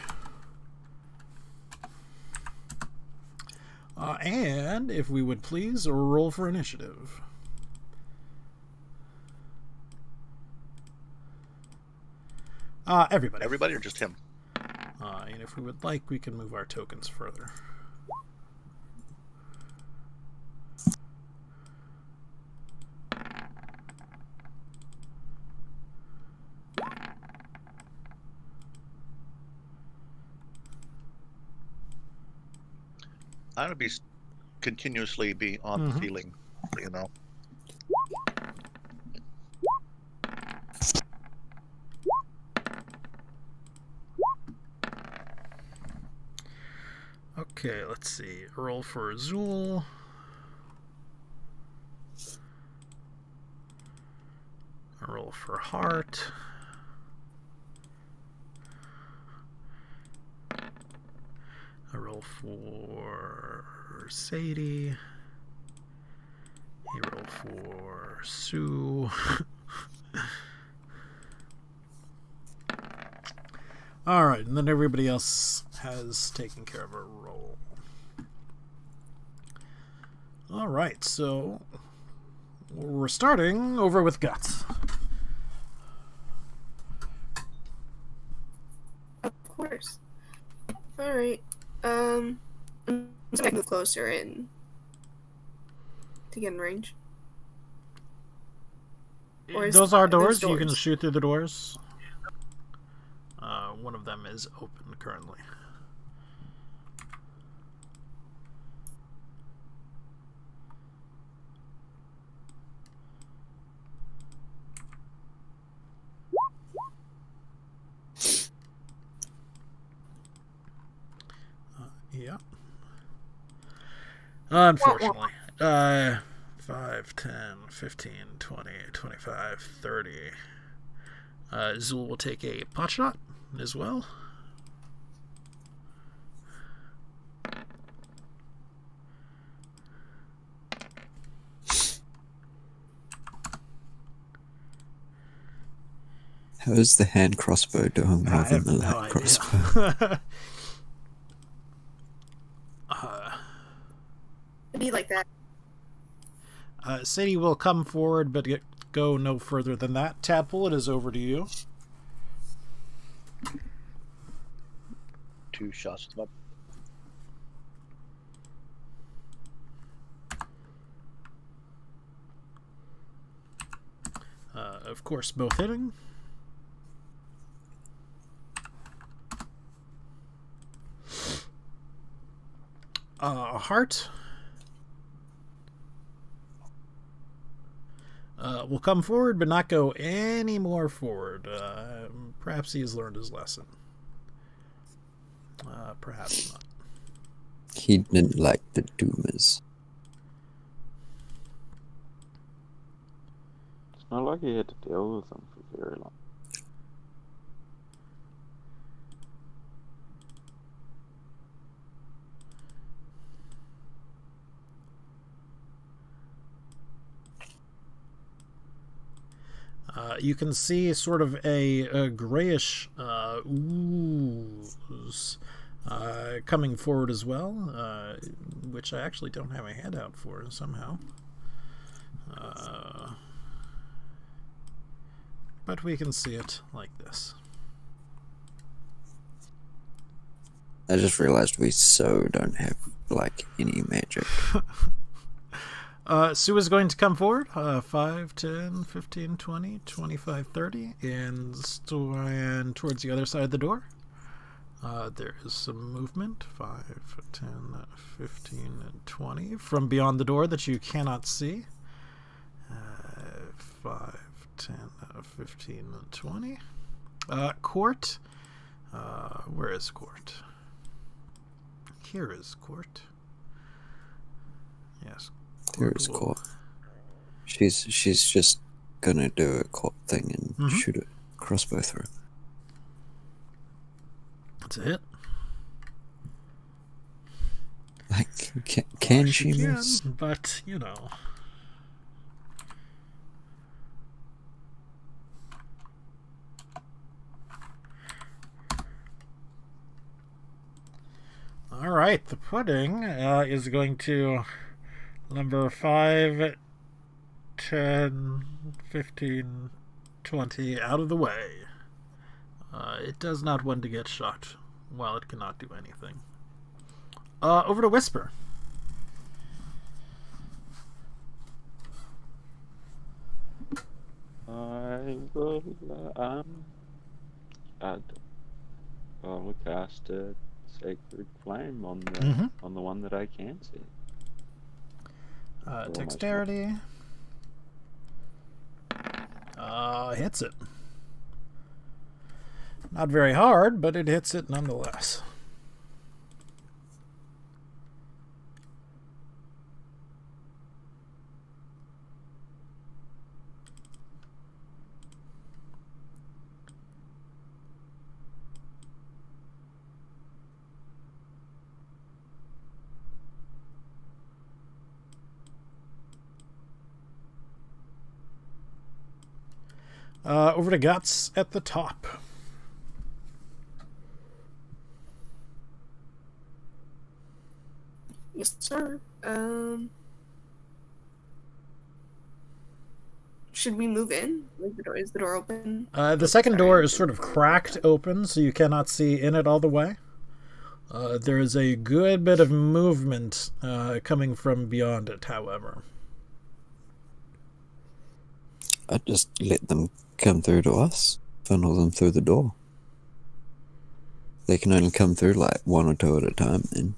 And if we would please roll for initiative. Everybody. Everybody or just him? And if we would like, we can move our tokens further. I'm gonna continuously be on the ceiling, you know. Okay, let's see. Roll for Azul. Roll for Heart. A roll for Sadie. A roll for Sue. Alright, and then everybody else has taken care of a roll. Alright, so we're starting over with Guts. Of course. Alright. I'm just gonna move closer in to get in range. Or Those are there's doors. You can shoot through the doors. One of them is open currently. Yeah. Unfortunately. 5, 10, 15, 20, 25, 30. Zul will take a pot shot as well. How is the hand crossbow doing more than the light crossbow? It'd be like that. Sadie will come forward, but go no further than that. Tadpole, it is over to you. 2 shots. Of course, both hitting. Heart. will come forward but not go any more forward. Perhaps he has learned his lesson. Perhaps not. He didn't like the Doomers. It's not like he had to deal with them for very long. You can see sort of a grayish ooze coming forward as well, which I actually don't have a handout for somehow. But we can see it like this. I just realized we don't have like any magic. Sue is going to come forward 5, 10, 15, 20, 25, 30, and stand towards the other side of the door. There is some movement 5, 10, 15, and 20 from beyond the door that you cannot see. 5, 10, 15, and 20. Court. Where is Court? Here is Court. Yes. There is Court. She's just gonna do a Court thing and shoot a crossbow through. That's a hit. Like, can she Can, miss? but you know. All right, the pudding is going to number 5, 10, 15, 20 out of the way. It does not want to get shot while it cannot do anything. Over to Whisper. I will cast a Sacred Flame on the one that I can see. Dexterity. Hits it. Not very hard, but it hits it nonetheless. Over to Guts at the top. Yes, sir. Should we move in? Like is the door open? The second door is sort of cracked open, so you cannot see in it all the way. There is a good bit of movement coming from beyond it, however. I'd just let them come through to us. Funnel them through the door. They can only come through like 1 or 2 at a time then.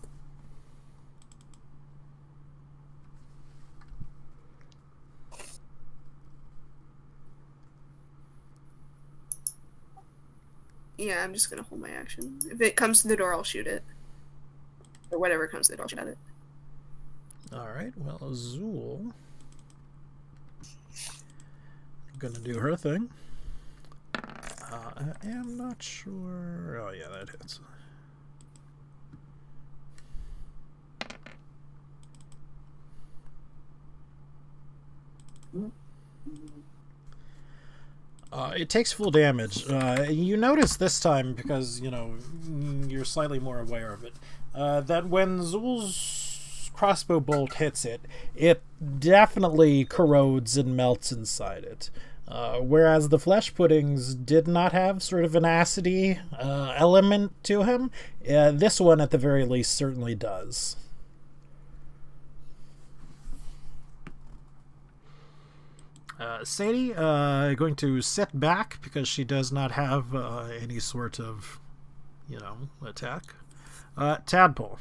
Yeah, I'm just gonna hold my action. If it comes to the door, I'll shoot it. Or whatever comes to the door, I'll shoot at it. Alright, well, Azul gonna do her thing. I am not sure. Oh, yeah, that hits. It takes full damage. You notice this time, because, you know, you're slightly more aware of it, that when Zul's crossbow bolt hits it, it definitely corrodes and melts inside it. Whereas the flesh puddings did not have sort of an acidy element to him, this one at the very least certainly does. Sadie going to sit back because she does not have any sort of, you know, attack. Tadpole.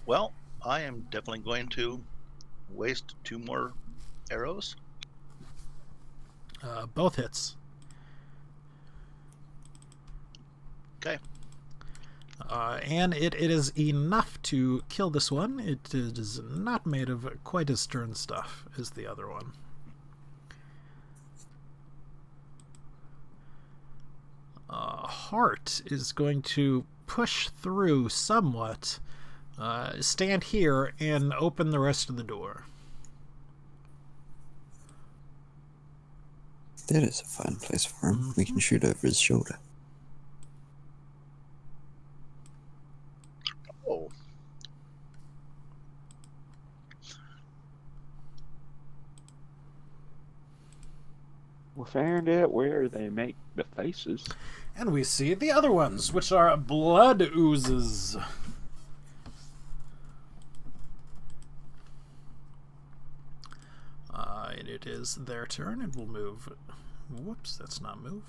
Well, I am definitely going to waste 2 more arrows. Both hits. Okay. And it is enough to kill this one. It is not made of quite as stern stuff as the other one. Heart is going to push through somewhat, stand here, and open the rest of the door. That is a fine place for him. We can shoot over his shoulder. Oh. We found out where they make the faces. And we see the other ones, which are blood oozes. And it is their turn. It will move. Whoops, that's not move.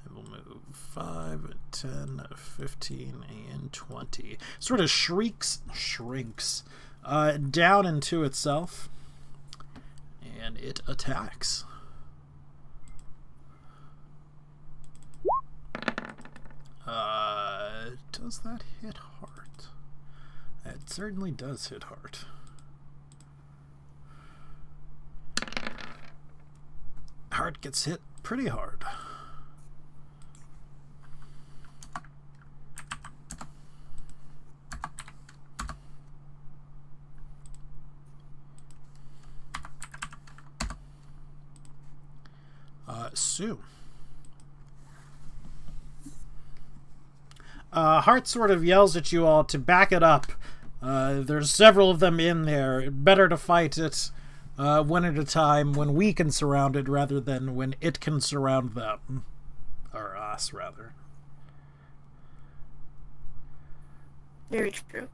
It will move 5, 10, 15, and 20. Sort of shrinks down into itself. And it attacks. Does that hit Heart? It certainly does hit Heart. Heart gets hit pretty hard. Sue. Heart sort of yells at you all to back it up. There's several of them in there. Better to fight it one at a time when we can surround it rather than when it can surround them. Or us, rather. Very true.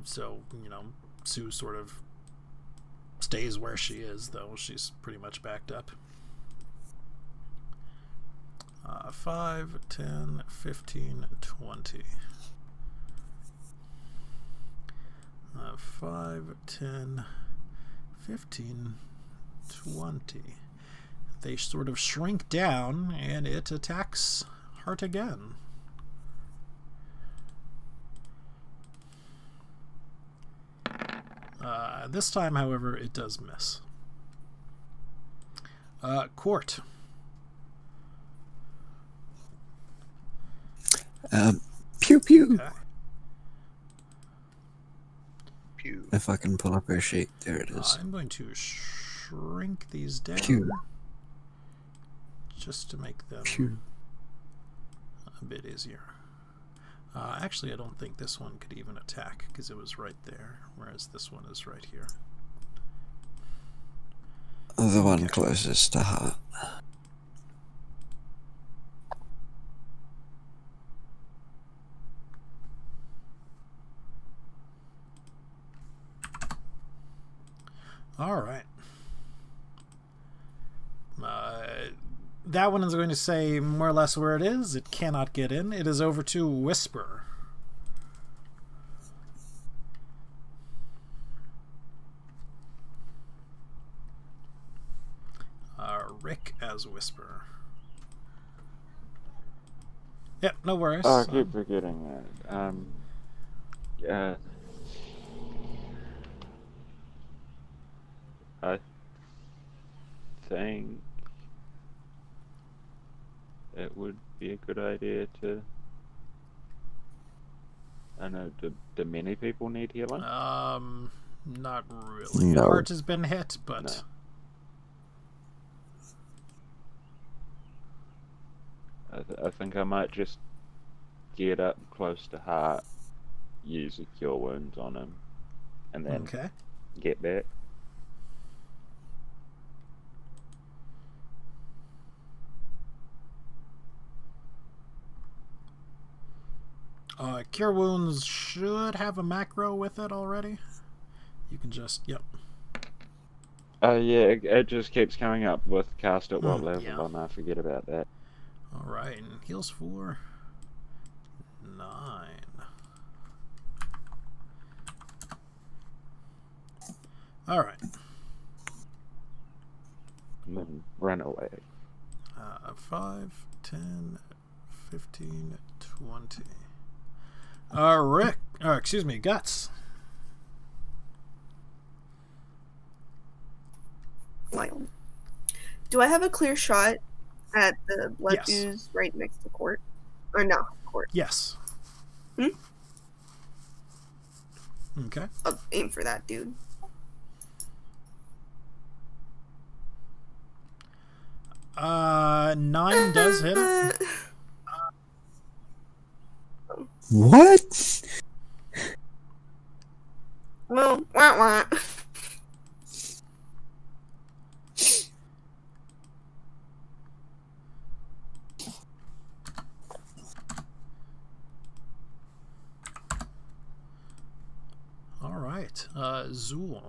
So, Sue sort of stays where she is, though she's pretty much backed up. 5, 10, 15, 20. 5, 10, 15, 20. They sort of shrink down, and it attacks Heart again. This time, however, it does miss. Court. Pew pew. Okay. Pew. If I can pull up her sheet, there it is. I'm going to shrink these down Pew. just to make them Pew. a bit easier. Actually, I don't think this one could even attack because it was right there, whereas this one is right here. The one Okay. closest to Heart. All right. That one is going to say more or less where it is. It cannot get in. It is over to Whisper. Rick as Whisper. Yep, no worries. Oh, I keep forgetting that. Yeah. I think it would be a good idea to. I know. Do many people need healing? Not really. No. Heart has been hit, but No. I think I might just get up close to Heart, use a cure wounds on him, and then okay. get back. Cure Wounds should have a macro with it already. You can just, yep. Yeah, it just keeps coming up with cast at what level, yeah. and I forget about that. Alright, and heals for 9. All right. And then run away. 5, 10, 15, 20. Rick. Excuse me, Guts. Wild. Do I have a clear shot at the blood Yes. ooze right next to Court? Or no, Court. Yes. Hmm? Okay. I'll aim for that dude. Uh, 9 does hit it. What? Well, wah wah. All right. Zool.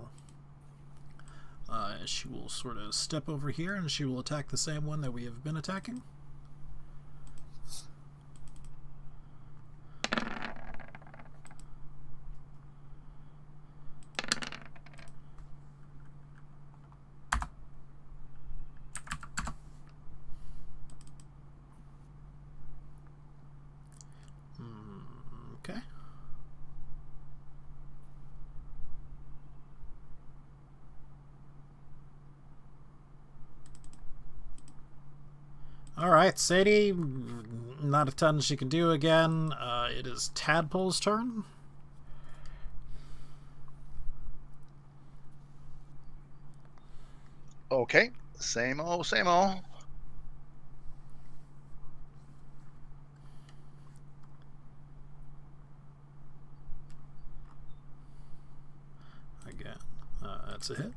She will sort of step over here and she will attack the same one that we have been attacking. Okay. All right, Sadie. Not a ton she can do again. It is Tadpole's turn. Okay. Same old, same old. Again, that's a hit.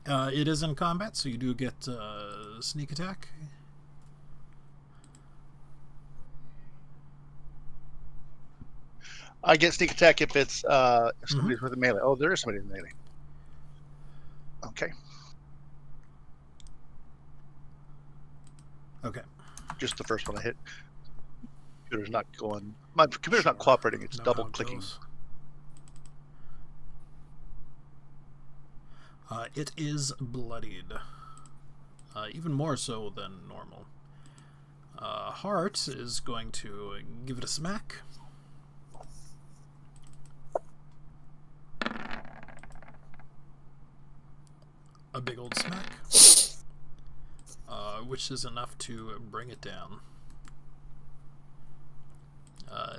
It is in combat, so you do get sneak attack. I get sneak attack if it's if somebody's with a melee. Oh, there is somebody with melee. Okay. Okay. Just the first one I hit. Computer's not going. My computer's not cooperating. It's Know double how it clicking. goes. It is bloodied. Even more so than normal. Heart is going to give it a smack. A big old smack. Which is enough to bring it down.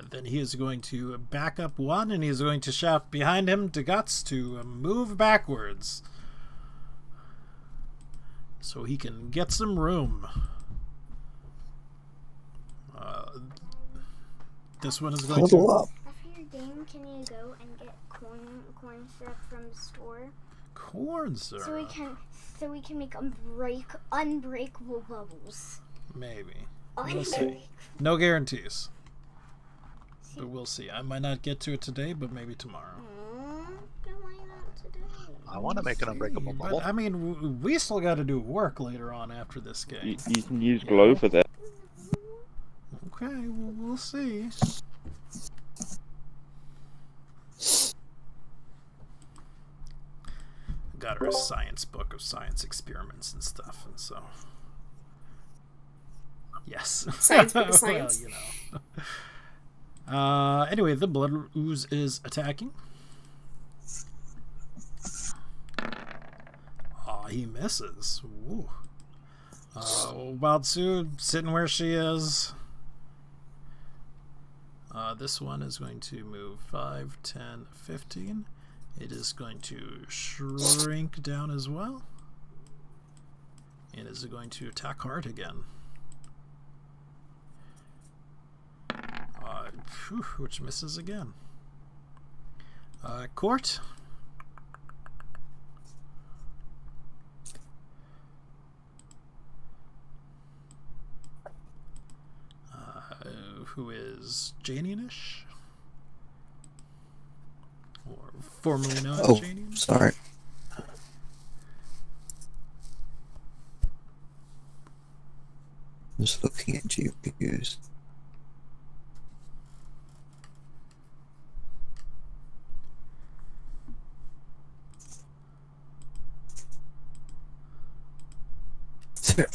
Then he is going to back up one, and he is going to shout behind him to Guts to move backwards. So he can get some room. This one is going Huddle to... up. After your game, can you go and get corn syrup from the store? Corn syrup. So we can make unbreakable bubbles. Maybe. We'll see. No guarantees. But we'll see. I might not get to it today, but maybe tomorrow. Why not today? I want to make an unbreakable bubble. But, I mean, we still got to do work later on after this You, game. you can use glow for that. Okay, we'll see. Got her a science book of science experiments and stuff, and so... Yes. Science book of science. Well, you know. Anyway, the blood ooze is attacking. He misses. Ooh. Wild Sue sitting where she is. This one is going to move 5, 10, 15. It is going to shrink down as well. And is going to attack hard again. Which misses again. Court. Who is Janianish? Or formerly known as Oh, Janian? sorry. Just looking at GPUs.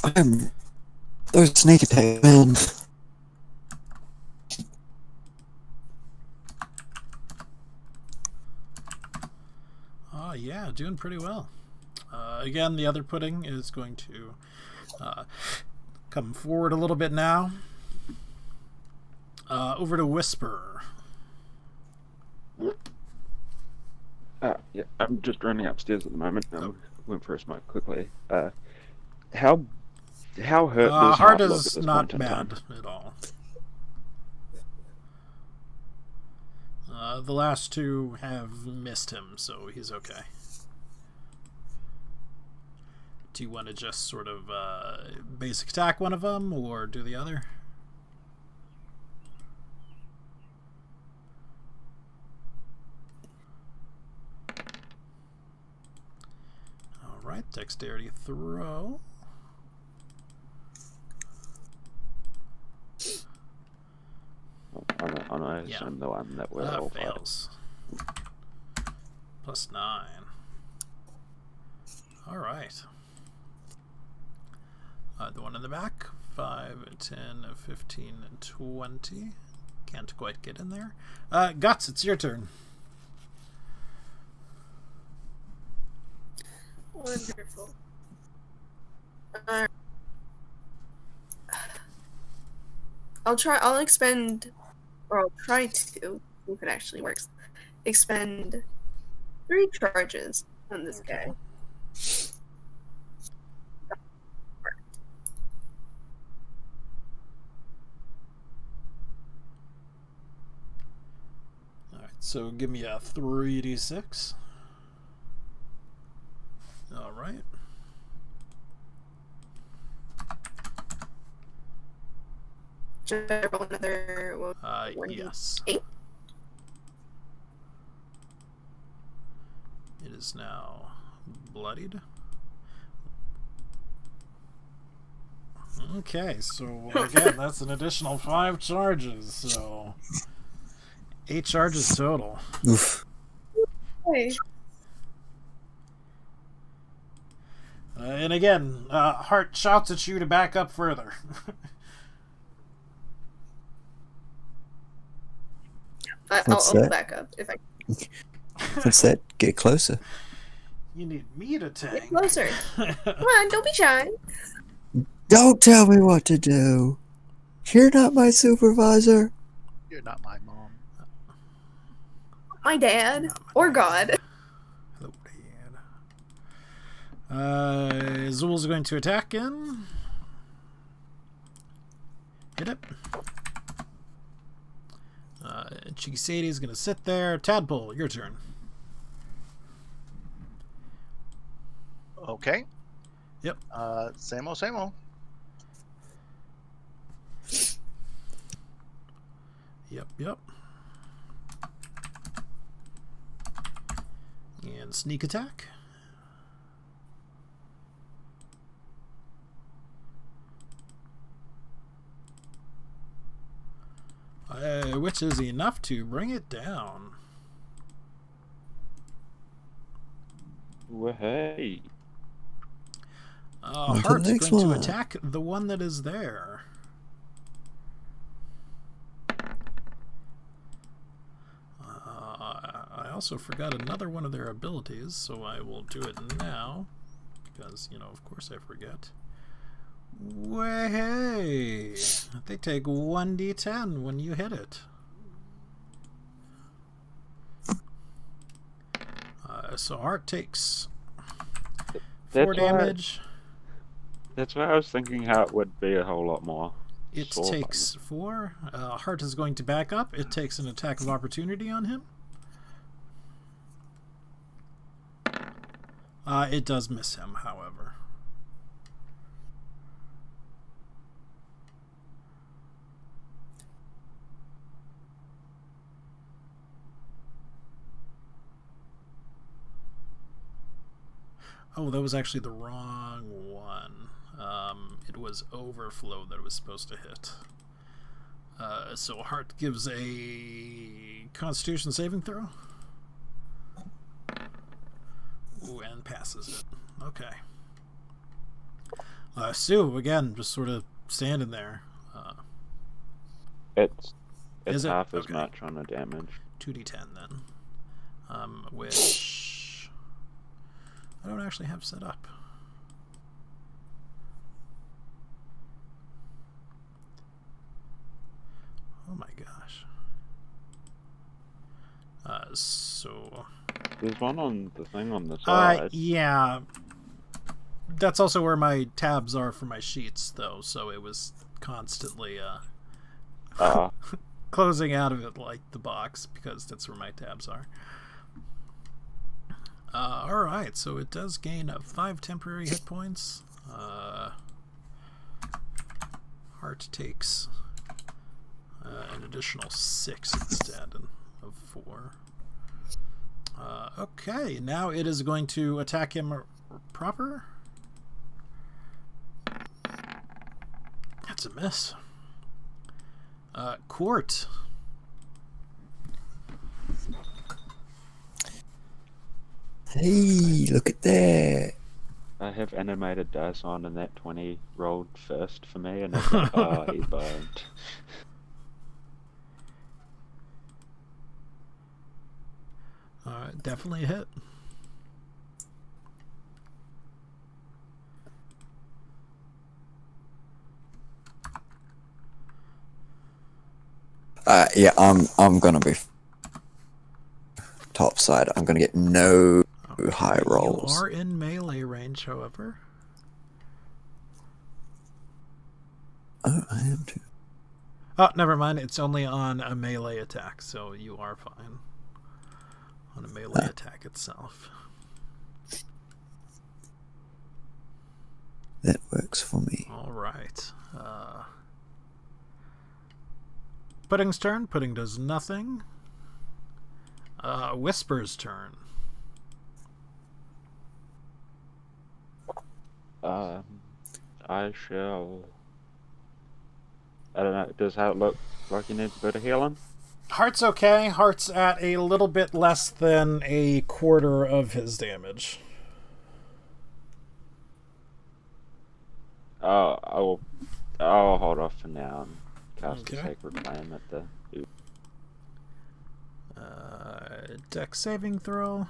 I'm those sneak attack, man. Oh, yeah, doing pretty well. Again, the other pudding is going to come forward a little bit now. Over to Whisper. Yeah, I'm just running upstairs at the moment. Went for a smoke quickly. How hurt does Hart Hart look at is this not point in time? bad at all. The last two have missed him, so he's okay. Do you want to just sort of basic attack one of them, or do the other? Alright, dexterity throw. I assume the one that we're all fighting. Fails. +9. Alright. The one in the back. 5, 10, 15, 20. Can't quite get in there. Guts, it's your turn. Wonderful. I'll expend, or I'll try to, if it actually works, expend 3 charges on this guy. Alright, so give me a 3d6. Alright. Should I roll another one? Yes. 8? It is now bloodied. Okay, so again, that's an additional 5 charges, so 8 charges total. Oof. Hey. And again, Hart shouts at you to back up further. I'll back up if I. What's that? Get closer. You need me to Get tank. closer. Come on, don't be shy. Don't tell me what to do. You're not my supervisor. You're not my mom. My dad or God. Hello, Dad. Zool's going to attack again. Hit it. Cheeky Sadie's going to sit there. Tadpole, your turn. Okay. Yep. Same old, same old. Yep. And sneak attack. Which is enough to bring it down. Well, hey. On to the Hart's next going to one. attack the one that is there. I also forgot another one of their abilities, so I will do it now. Because, of course I forget. Way, they take 1d10 when you hit it. So Hart takes 4 damage. That's why I was thinking how it would be a whole lot more. It takes 4. Hart is going to back up. It takes an attack of opportunity on him. It does miss him, however. Oh, that was actually the wrong one. It was Overflow that it was supposed to hit. So Hart gives a Constitution saving throw. Ooh, and passes it. Okay. Sue, again, just sort of standing there. It's Is it? half as Okay. much on the damage. 2d10 then. Which I don't actually have set up. Oh my gosh. So There's one on the thing on the side. yeah. That's also where my tabs are for my sheets, though, so it was constantly closing out of it like the box, because that's where my tabs are. Alright, so it does gain 5 temporary hit points. Heart takes an additional 6 instead of 4. Okay, now it is going to attack him proper. That's a miss. Court. Hey, look at that. I have animated dice on, and that 20 rolled first for me, and it's like, oh, he's boned. Definitely a hit. Yeah, I'm gonna be top side. I'm gonna get no high rolls. You are in melee range, however. Oh, I am too. Oh, never mind. It's only on a melee attack, so you are fine. On a melee attack itself. That works for me. Alright. Pudding's turn. Pudding does nothing. Whisper's turn. I shall... I don't know, does Heart look like he needs a bit of healing? Heart's okay. Heart's at a little bit less than a quarter of his damage. I'll hold off for now and cast the Okay. Sacred Flame at the... Dex saving throw.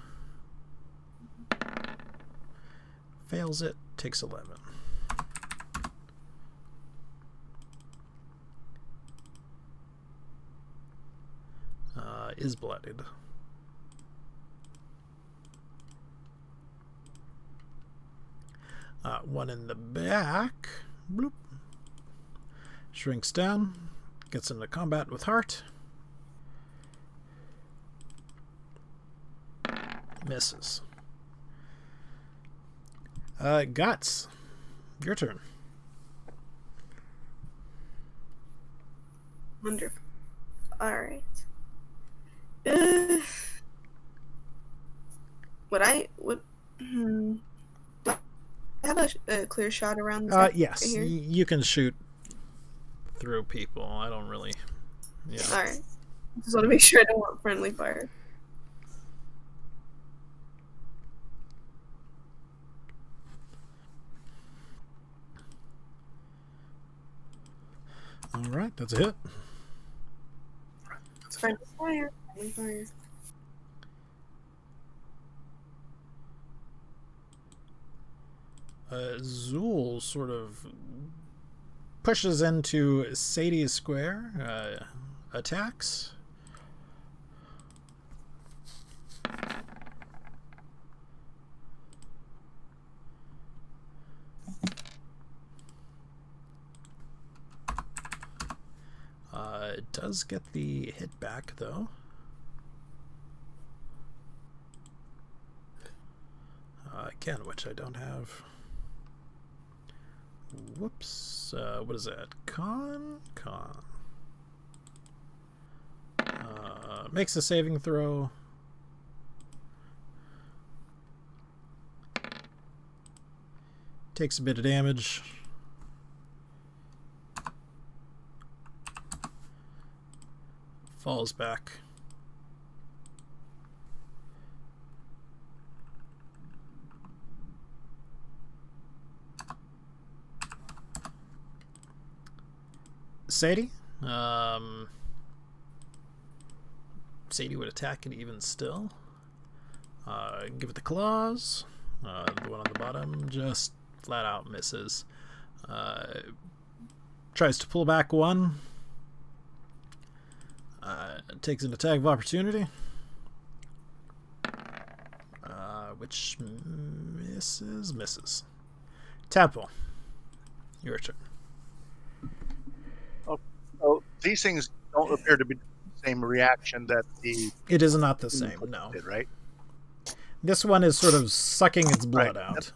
Fails it. Takes 11. Is blooded. One in the back. Bloop. Shrinks down. Gets into combat with Heart. Misses. Guts. Your turn. Wonderful. Alright. Do I have a clear shot around this guy Yes. right here? You can shoot through people. I don't really... Yeah. Alright. Just want to make sure I don't want friendly fire. Alright, that's a hit. Friendly fire. Friendly fire. Zool sort of pushes into Sadie's square, attacks. It does get the hit back, though. Again, which I don't have. Whoops. What is that? Con? Makes a saving throw. Takes a bit of damage. Falls back. Sadie. Sadie would attack it even still. Give it the claws. The one on the bottom just flat out misses. Tries to pull back one. Takes an attack of opportunity. Which misses. Tadpole, your turn. So these things don't appear to be the same reaction that the It is not the same, no. did, right? This one is sort of sucking its blood Right. out.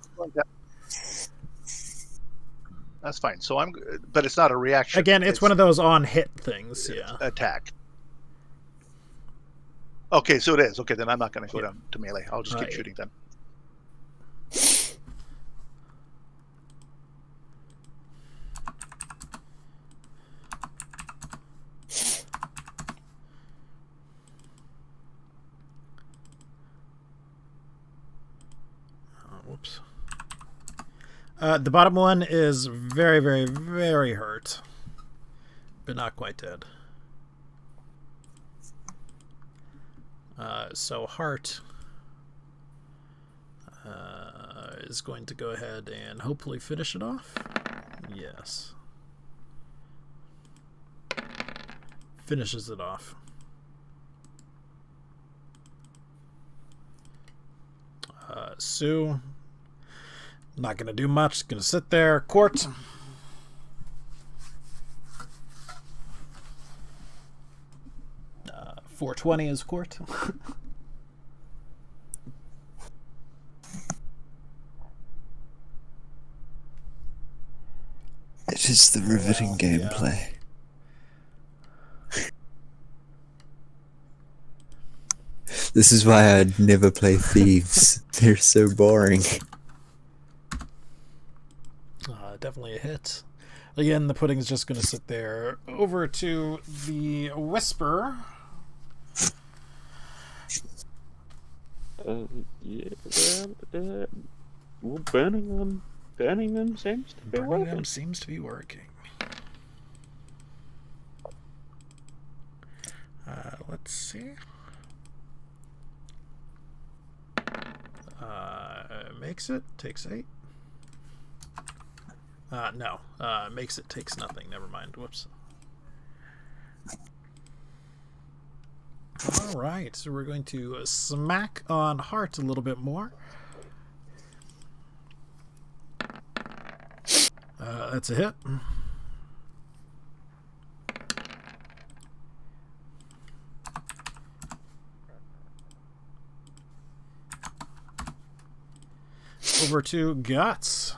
That's fine. So but it's not a reaction. Again, it's one of those on hit things, yeah. Attack. Okay, so it is. Okay, then I'm not going to go down to melee. I'll just keep Right. shooting then. Whoops. The bottom one is very, very, very hurt, but not quite dead. So Heart is going to go ahead and hopefully finish it off. Yes. Finishes it off. Sue, not going to do much. Going to sit there. Court. Uh, 420 is Court. It is the riveting gameplay. This is why I'd never play Thieves. They're so boring. Definitely a hit. Again, the pudding's just going to sit there. Over to the Whisper. Well, burning them seems to be Burning working. them seems to be working. Let's see. Makes it, takes 8. No. Makes it, takes nothing. Never mind. Whoops. Alright, so we're going to smack on Heart a little bit more. That's a hit. Over to Guts.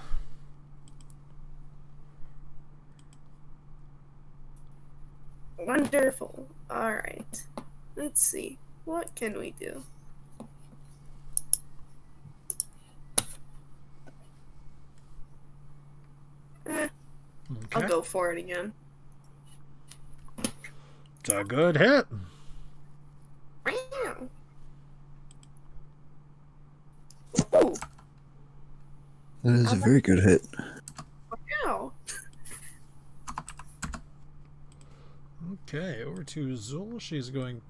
Wonderful. Alright. Let's see. What can we do? I'll Okay. go for it again. It's a good hit. Wow. Ooh, That is a very good hit. wow. Okay, over to Zul. She's going.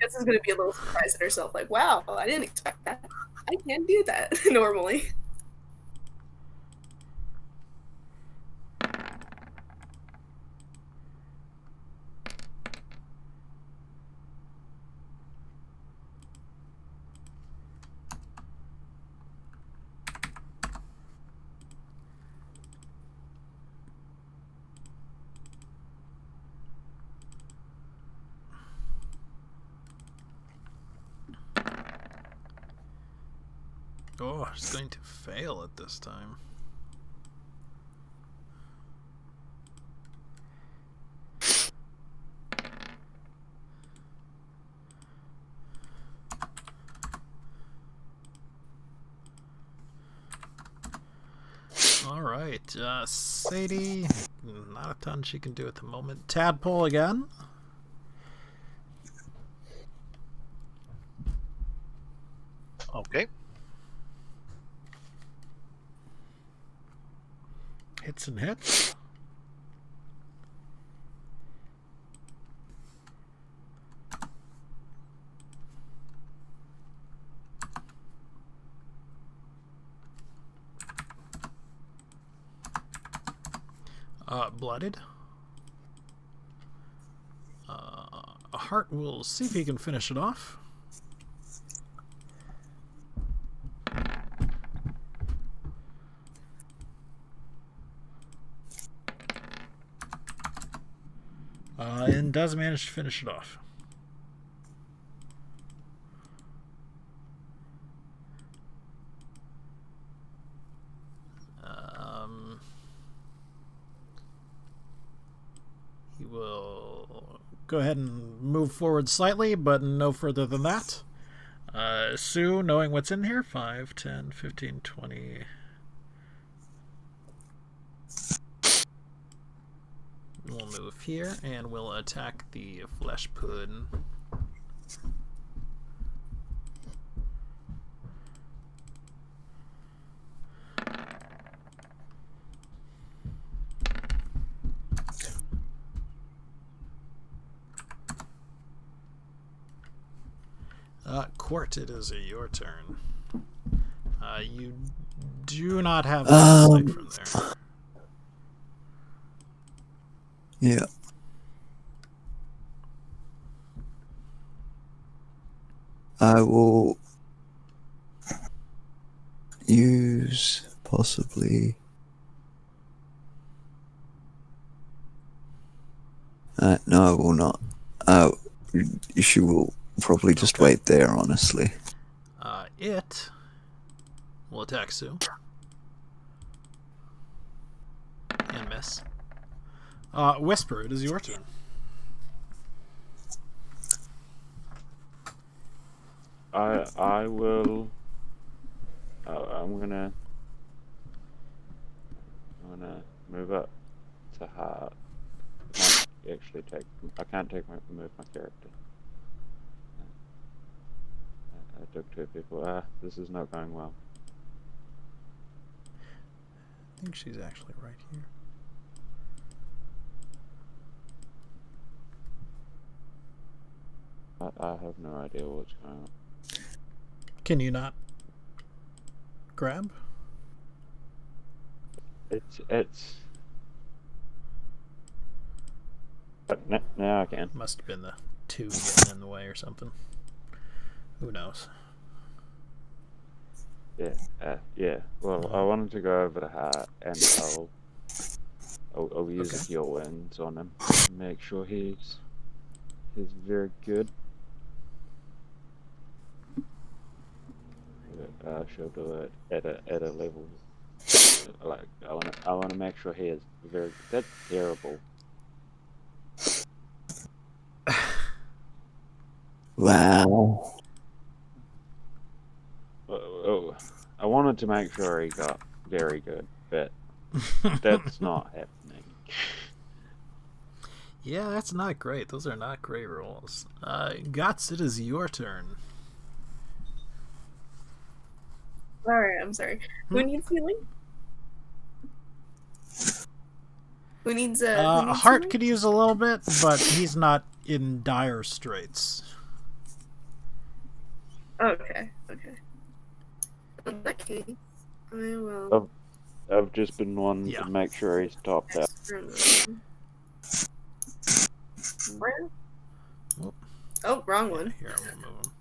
This is gonna be a little surprised at herself. Like, wow, I didn't expect that. I can't do that normally. Oh, she's going to fail it this time. All right, Sadie. Not a ton she can do at the moment. Tadpole again. Okay. Hits and hits. bloodied. Hart will see if he can finish it off. And does manage to finish it off. He will go ahead and move forward slightly, but no further than that. Sue, knowing what's in here, 5, 10, 15, 20... We'll move here, and we'll attack the flesh pudding. Court, it is your turn. You do not have light from there. Yeah. I will use possibly. No, I will not. She will probably just wait there, honestly. It will attack Sue. And miss. Whisper, it is your turn. I will. I'm gonna move up to Hart. I can't move my character. I took 2 people. This is not going well. I think she's actually right here. I have no idea what's going on. Can you not grab? It's. But now I can. Must have been the 2 getting in the way or something. Who knows? Yeah. Well, I wanted to go over to Hart, and I'll use a heal winds on him. Make sure he's very good. She'll do it at a level. Like I want to make sure he is very. That's terrible. Wow. I wanted to make sure he got very good, but that's not happening. Yeah, that's not great. Those are not great rolls. Guts, it is your turn. Alright, I'm sorry. Who needs healing? Who needs Hart healing? could use a little bit, but he's not in dire straits. Okay. In that case, I will. I've just been wanting to make sure he's topped up. Oh, wrong one. Here, I'm gonna move him.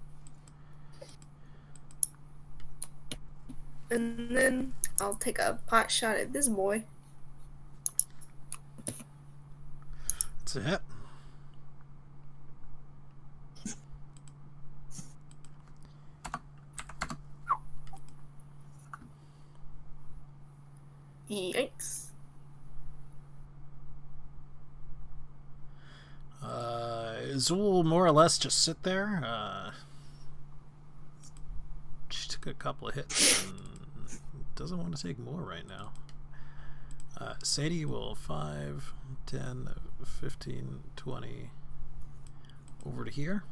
And then I'll take a pot shot at this boy. That's a hit. Yikes. Zool more or less just sit there. She took a couple of hits and doesn't want to take more right now. Sadie will 5, 10, 15, 20 over to here.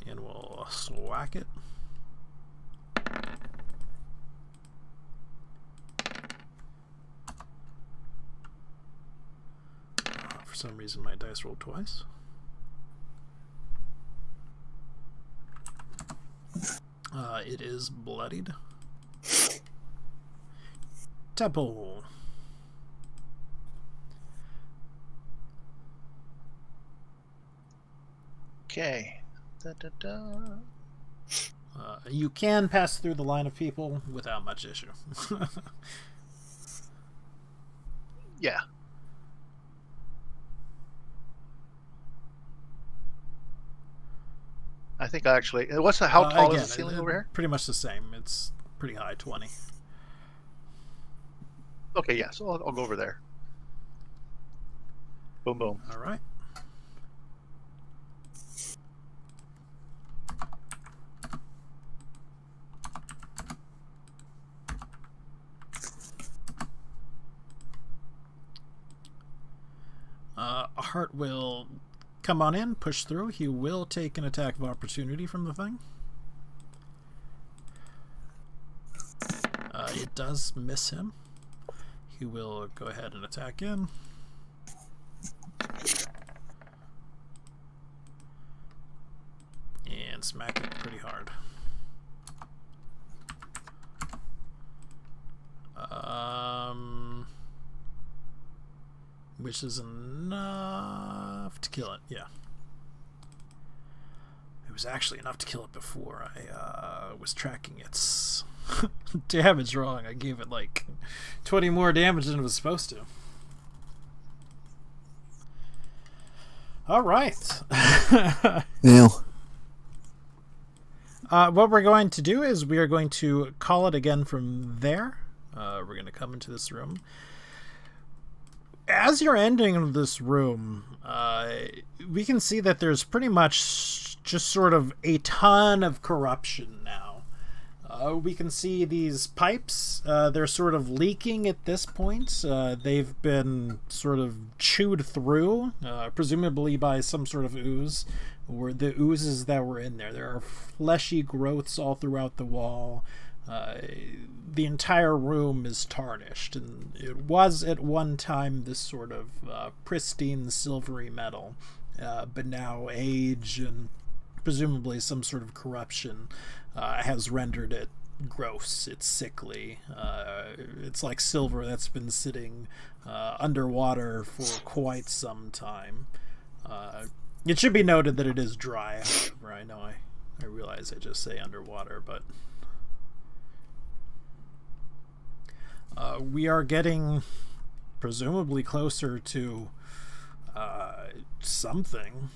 And we'll swack it. For some reason my dice rolled twice. It is bloodied. Temple. Okay. Da-da-da. You can pass through the line of people without much issue. Yeah. I think actually, how tall Again, is the ceiling over here? Pretty much the same. It's pretty high, 20. Okay, yeah. So I'll go over there. Boom, boom. All right. Hart will come on in, push through. He will take an attack of opportunity from the thing. It does miss him. He will go ahead and attack in. And smack it pretty hard. Which is enough to kill it, yeah. It was actually enough to kill it before I was tracking its damage wrong. I gave it like 20 more damage than it was supposed to. Alright. Now, What we're going to do is we are going to call it again from there. We're going to come into this room. As you're entering this room, we can see that there's pretty much just sort of a ton of corruption now. We can see these pipes. They're sort of leaking at this point. They've been sort of chewed through, presumably by some sort of ooze, or the oozes that were in there. There are fleshy growths all throughout the wall. The entire room is tarnished, and it was at one time this sort of pristine silvery metal, but now age and presumably some sort of corruption has rendered it gross. It's sickly. It's like silver that's been sitting underwater for quite some time. It should be noted that it is dry, however. I know I realize I just say underwater, but we are getting presumably closer to something,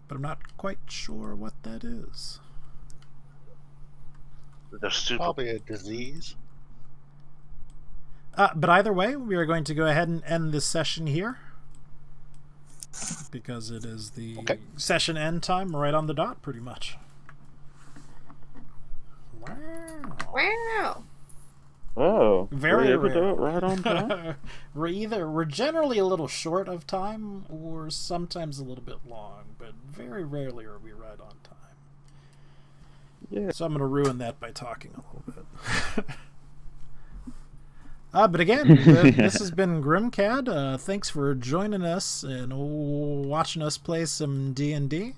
but I'm not quite sure what that is. Probably a disease. But either way, we are going to go ahead and end this session here, because it is the session end time right on the dot, pretty much. Wow. Oh, Very were you able to rare. do it right on time? We're generally a little short of time, or sometimes a little bit long, but very rarely are we right on time. Yeah. So I'm going to ruin that by talking a little bit. But again, this has been Grimcad. Thanks for joining us and watching us play some D&D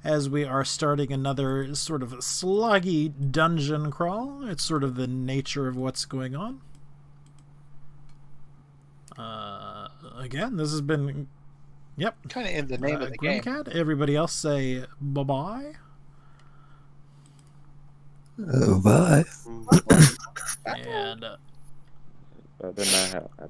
as we are starting another sort of sluggy dungeon crawl. It's sort of the nature of what's going on. Again, this has been... Yep. Kind of in the name of the game. Grimcad. Everybody else say bye-bye. Bye. And... I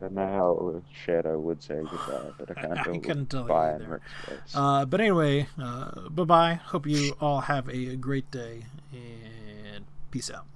don't know how Shadow would say goodbye, but I can't I couldn't tell you bye in either. Rick's voice. But anyway, bye-bye. Hope you all have a great day, and peace out.